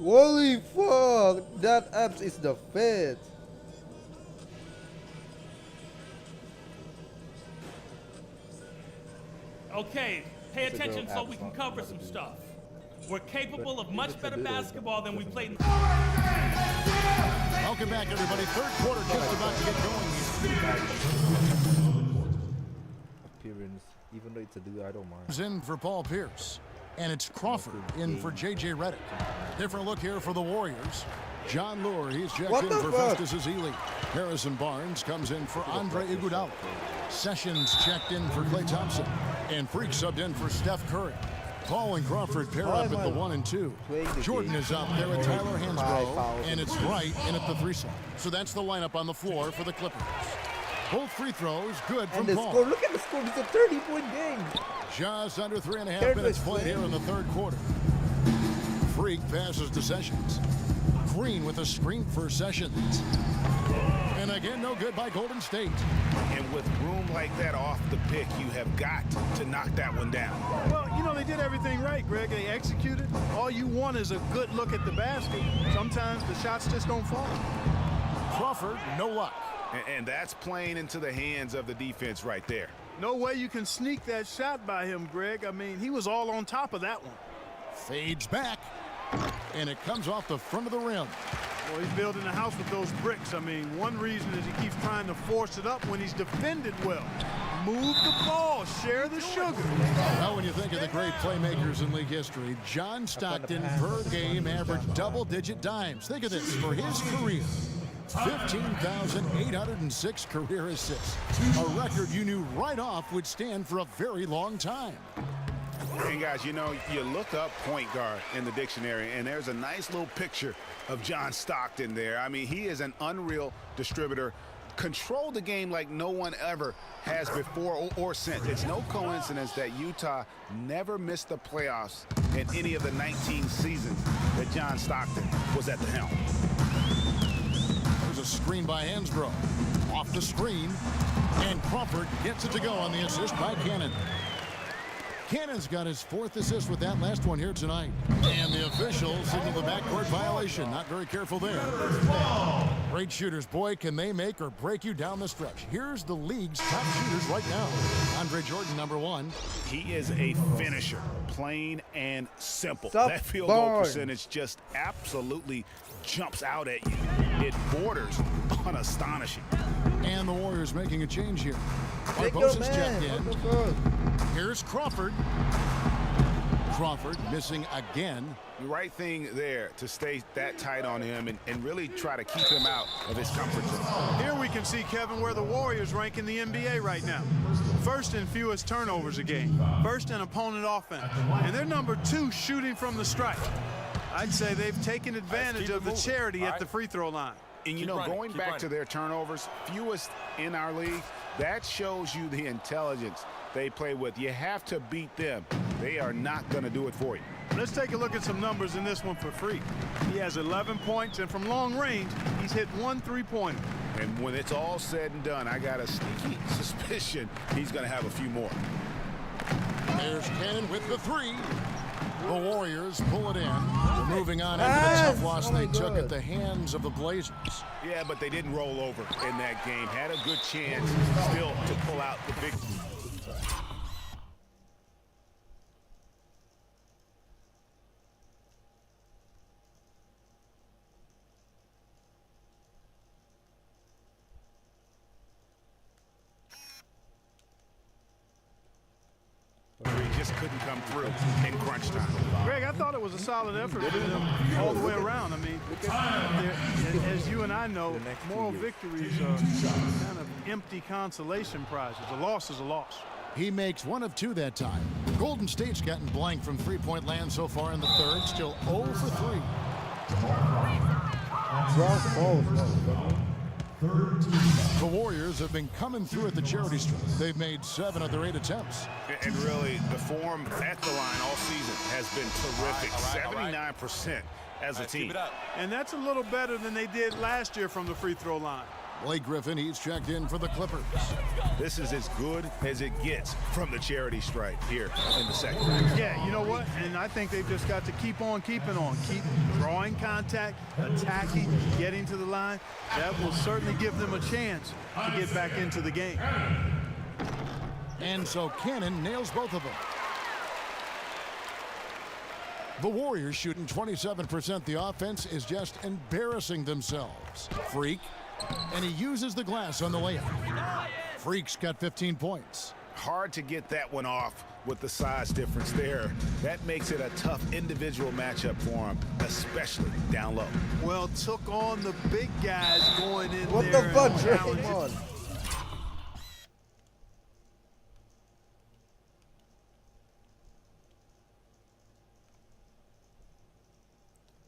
Speaker 2: Holy fuck! That Abs is the Fed.
Speaker 15: Okay, pay attention so we can cover some stuff. We're capable of much better basketball than we played.
Speaker 7: Welcome back, everybody. Third quarter just about to get going here.
Speaker 2: Appearance, even though it's a dude, I don't mind.
Speaker 7: In for Paul Pierce. And it's Crawford in for J.J. Redick. Different look here for the Warriors. John Lure, he's checked in for Festus Ezeli. Harrison Barnes comes in for Andre Iguodala. Sessions checked in for Klay Thompson. And Freak subbed in for Steph Curry. Paul and Crawford pair up at the 1 and 2. Jordan is up there at Tyler Hansbrough, and it's Wright in at the 3 side. So that's the lineup on the floor for the Clippers. Both free throws good from Paul.
Speaker 2: Score, look at the score, it's a 30-point game.
Speaker 7: Just under 3.5 minutes played here in the third quarter. Freak passes to Sessions. Green with a screen for Sessions. And again, no good by Golden State.
Speaker 8: And with room like that off the pick, you have got to knock that one down.
Speaker 9: Well, you know, they did everything right, Greg. They executed. All you want is a good look at the basket. Sometimes the shots just don't fall.
Speaker 7: Crawford, no luck.
Speaker 8: And that's playing into the hands of the defense right there.
Speaker 9: No way you can sneak that shot by him, Greg. I mean, he was all on top of that one.
Speaker 7: Fades back, and it comes off the front of the rim.
Speaker 9: Well, he's building a house with those bricks. I mean, one reason is he keeps trying to force it up when he's defended well. Move the ball, share the sugar.
Speaker 7: Well, when you think of the great playmakers in league history, John Stockton per game averaged double-digit dimes. Think of this, for his career. 15,806 career assists, a record you knew right off would stand for a very long time.
Speaker 8: And guys, you know, you look up point guard in the dictionary, and there's a nice little picture of John Stockton there. I mean, he is an unreal distributor. Control the game like no one ever has before or since. It's no coincidence that Utah never missed the playoffs in any of the 19 seasons that John Stockton was at the helm.
Speaker 7: There's a screen by Hansbrough. Off the screen, and Crawford gets it to go on the assist by Cannon. Cannon's got his 4th assist with that last one here tonight. And the officials signal the backcourt violation. Not very careful there. Great shooters. Boy, can they make or break you down the stretch. Here's the league's top shooters right now. Andre Jordan, number 1.
Speaker 8: He is a finisher, plain and simple. That field goal percentage just absolutely jumps out at you. It borders on astonishing.
Speaker 7: And the Warriors making a change here. Barbosa's checked in. Here's Crawford. Crawford missing again.
Speaker 8: The right thing there to stay that tight on him and really try to keep him out of his comfort zone.
Speaker 9: Here we can see, Kevin, where the Warriors rank in the NBA right now. First in fewest turnovers a game. First in opponent offense. And they're number 2 shooting from the stripe. I'd say they've taken advantage of the charity at the free throw line.
Speaker 8: And, you know, going back to their turnovers, fewest in our league, that shows you the intelligence they play with. You have to beat them. They are not going to do it for you.
Speaker 9: Let's take a look at some numbers in this one for Freak. He has 11 points, and from long range, he's hit 1 3-pointer.
Speaker 8: And when it's all said and done, I got a sneaky suspicion he's going to have a few more.
Speaker 7: There's Cannon with the 3. The Warriors pull it in. They're moving on after the tough loss they took at the hands of the Blazers.
Speaker 8: Yeah, but they didn't roll over in that game. Had a good chance still to pull out the big. couldn't come through in crunch time.
Speaker 9: Greg, I thought it was a solid effort for them all the way around. I mean, as you and I know, moral victories are kind of empty consolation prizes. A loss is a loss.
Speaker 7: He makes 1 of 2 that time. Golden State's gotten blank from three-point land so far in the third, still 0 for 3. The Warriors have been coming through at the charity stripe. They've made 7 of their 8 attempts.
Speaker 8: And really, the form at the line all season has been terrific. 79% as a team.
Speaker 9: And that's a little better than they did last year from the free throw line.
Speaker 7: Blake Griffin, he's checked in for the Clippers.
Speaker 8: This is as good as it gets from the charity stripe here in the second.
Speaker 9: Yeah, you know what? And I think they've just got to keep on keeping on. Keep drawing contact, attacking, getting to the line. That will certainly give them a chance to get back into the game.
Speaker 7: And so Cannon nails both of them. The Warriors shooting 27%. The offense is just embarrassing themselves. Freak. And he uses the glass on the layup. Freak's got 15 points.
Speaker 8: Hard to get that one off with the size difference there. That makes it a tough individual matchup for him, especially down low.
Speaker 9: Well, took on the big guys going in
Speaker 2: What
Speaker 9: there.
Speaker 2: the fuck,
Speaker 9: and
Speaker 2: Dre?
Speaker 9: challenging.
Speaker 2: Come on.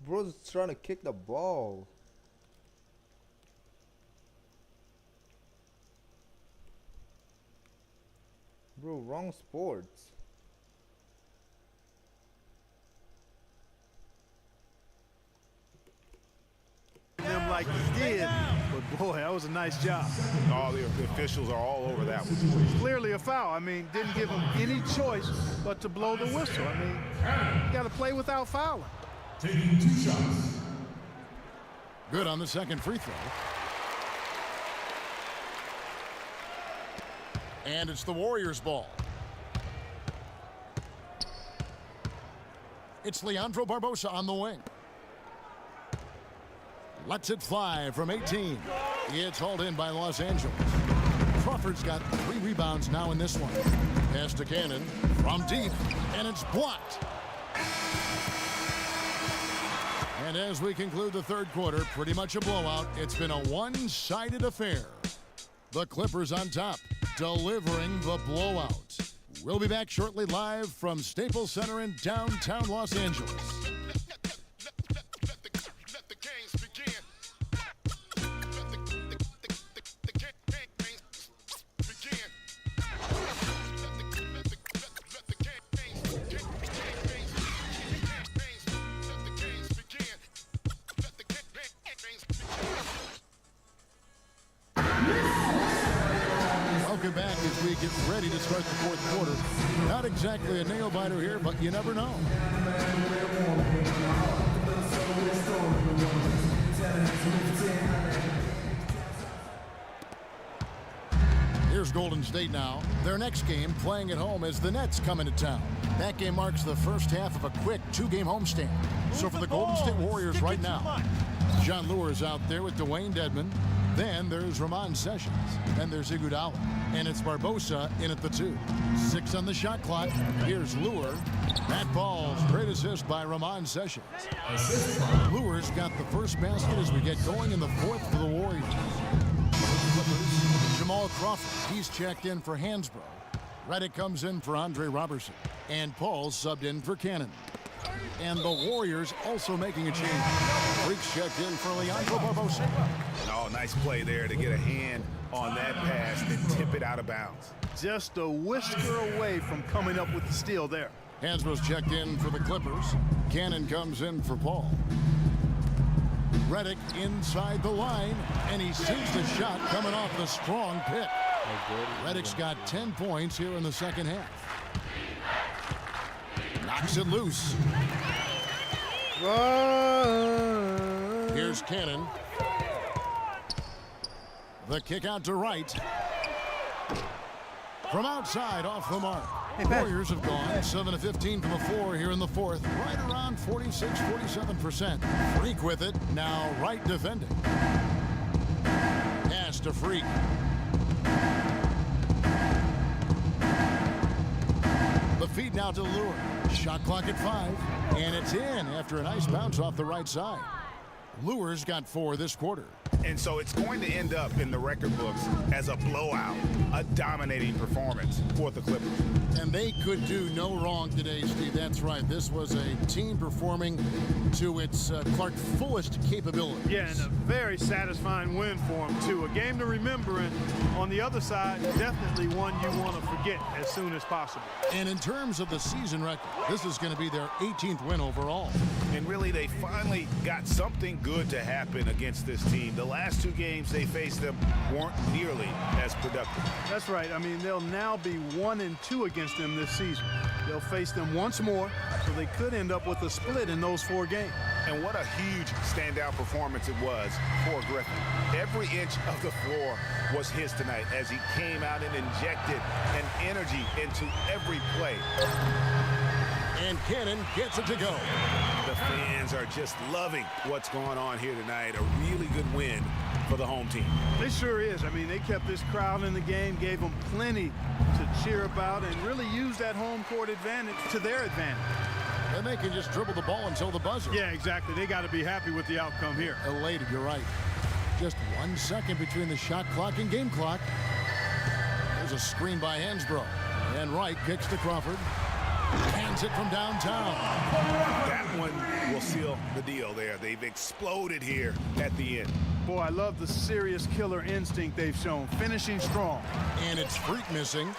Speaker 2: Bro's trying to kick the ball. Bro, wrong sports.
Speaker 9: Them like he did, but boy, that was a nice job.
Speaker 8: All the officials are all over that one.
Speaker 9: Clearly a foul. I mean, didn't give him any choice but to blow the whistle. I mean, you got to play without fouling.
Speaker 14: Taking 2 shots.
Speaker 7: Good on the second free throw. And it's the Warriors' ball. It's Leandro Barbosa on the wing. Lets it fly from 18. It's hauled in by Los Angeles. Crawford's got 3 rebounds now in this one. Pass to Cannon from deep, and it's blocked. And as we conclude the third quarter, pretty much a blowout. It's been a one-sided affair. The Clippers on top, delivering the blowout. We'll be back shortly live from Staples Center in downtown Los Angeles. Welcome back as we get ready to start the fourth quarter. Not exactly a nail-biter here, but you never know. Here's Golden State now. Their next game, playing at home, as the Nets come into town. That game marks the first half of a quick 2-game homestand. So for the Golden State Warriors right now, John Lure's out there with Dwayne Dedmon. Then there's Ramon Sessions. Then there's Iguodala. And it's Barbosa in at the 2. 6 on the shot clock. Here's Lure. That ball's great assist by Ramon Sessions. Lure's got the first basket as we get going in the fourth for the Warriors. Jamal Crawford, he's checked in for Hansbrough. Redick comes in for Andre Robertson. And Paul's subbed in for Cannon. And the Warriors also making a change. Freaks checked in for Leandro Barbosa.
Speaker 8: Oh, nice play there to get a hand on that pass and tip it out of bounds.
Speaker 9: Just a whisker away from coming up with the steal there.
Speaker 7: Hansbrough's checked in for the Clippers. Cannon comes in for Paul. Redick inside the line, and he sees the shot coming off the strong pick. Redick's got 10 points here in the second half. Knocks it loose. Here's Cannon. The kick out to Wright. From outside, off the mark. Warriors have gone 7 of 15 from the floor here in the fourth. Right around 46-47%. Freak with it. Now Wright defending. Pass to Freak. The feed now to Lure. Shot clock at 5, and it's in after a nice bounce off the right side. Lure's got 4 this quarter.
Speaker 8: And so it's going to end up in the record books as a blowout, a dominating performance for the Clippers.
Speaker 7: And they could do no wrong today, Steve. That's right. This was a team performing to its Clark fullest capabilities.
Speaker 18: Yeah, and a very satisfying win for them, too. A game to remember, and on the other side, definitely one you want to forget as soon as possible.
Speaker 7: And in terms of the season record, this is going to be their 18th win overall.
Speaker 8: And really, they finally got something good to happen against this team. The last 2 games they faced them weren't nearly as productive.
Speaker 18: That's right. I mean, they'll now be 1-2 against them this season. They'll face them once more, so they could end up with a split in those 4 games.
Speaker 8: And what a huge standout performance it was for Griffin. Every inch of the floor was his tonight as he came out and injected an energy into every play.
Speaker 7: And Cannon gets it to go.
Speaker 8: The fans are just loving what's going on here tonight. A really good win for the home team.
Speaker 18: It sure is. I mean, they kept this crowd in the game, gave them plenty to cheer about, and really used that home court advantage to their advantage.
Speaker 7: And they can just dribble the ball until the buzzer.
Speaker 18: Yeah, exactly. They got to be happy with the outcome here.
Speaker 7: Elated, you're right. Just 1 second between the shot clock and game clock. There's a screen by Hansbrough. And Wright kicks to Crawford. Hands it from downtown.
Speaker 8: That one will seal the deal there. They've exploded here at the end.
Speaker 18: Boy, I love the serious killer instinct they've shown, finishing strong.
Speaker 7: And it's Freak missing.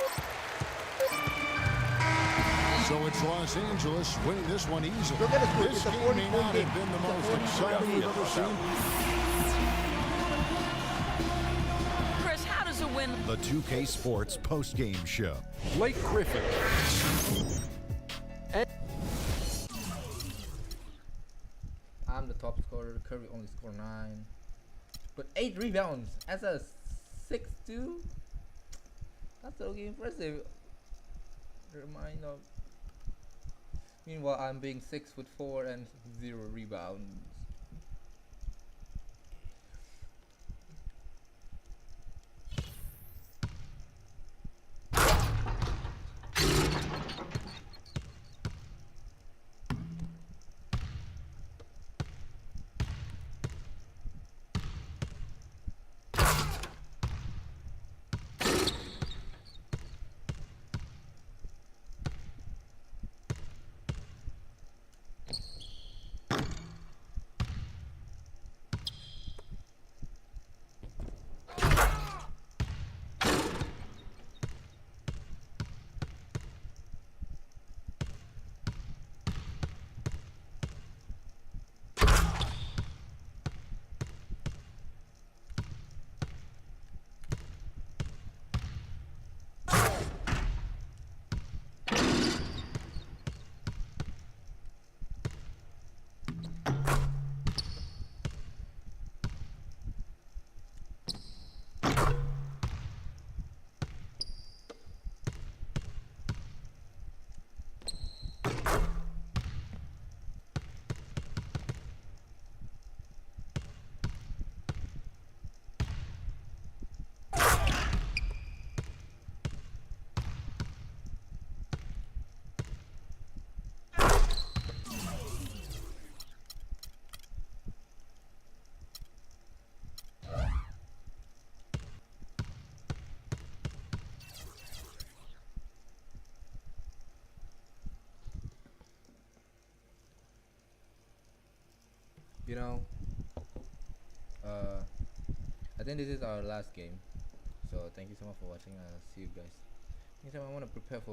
Speaker 7: So it's Los Angeles winning this one easily. This game may not have been the most exciting we've ever seen.
Speaker 4: Chris, how does a win?
Speaker 3: The 2K Sports post-game show.
Speaker 11: Blake Griffin.
Speaker 2: I'm the top scorer. Curry only scored 9. But 8 rebounds as a 6'2". That's okay impressive. Remind of. Meanwhile, I'm being 6'4" and 0 rebounds. You know, I think this is our last game. So thank you so much for watching. I'll see you guys. Next time I want to prepare for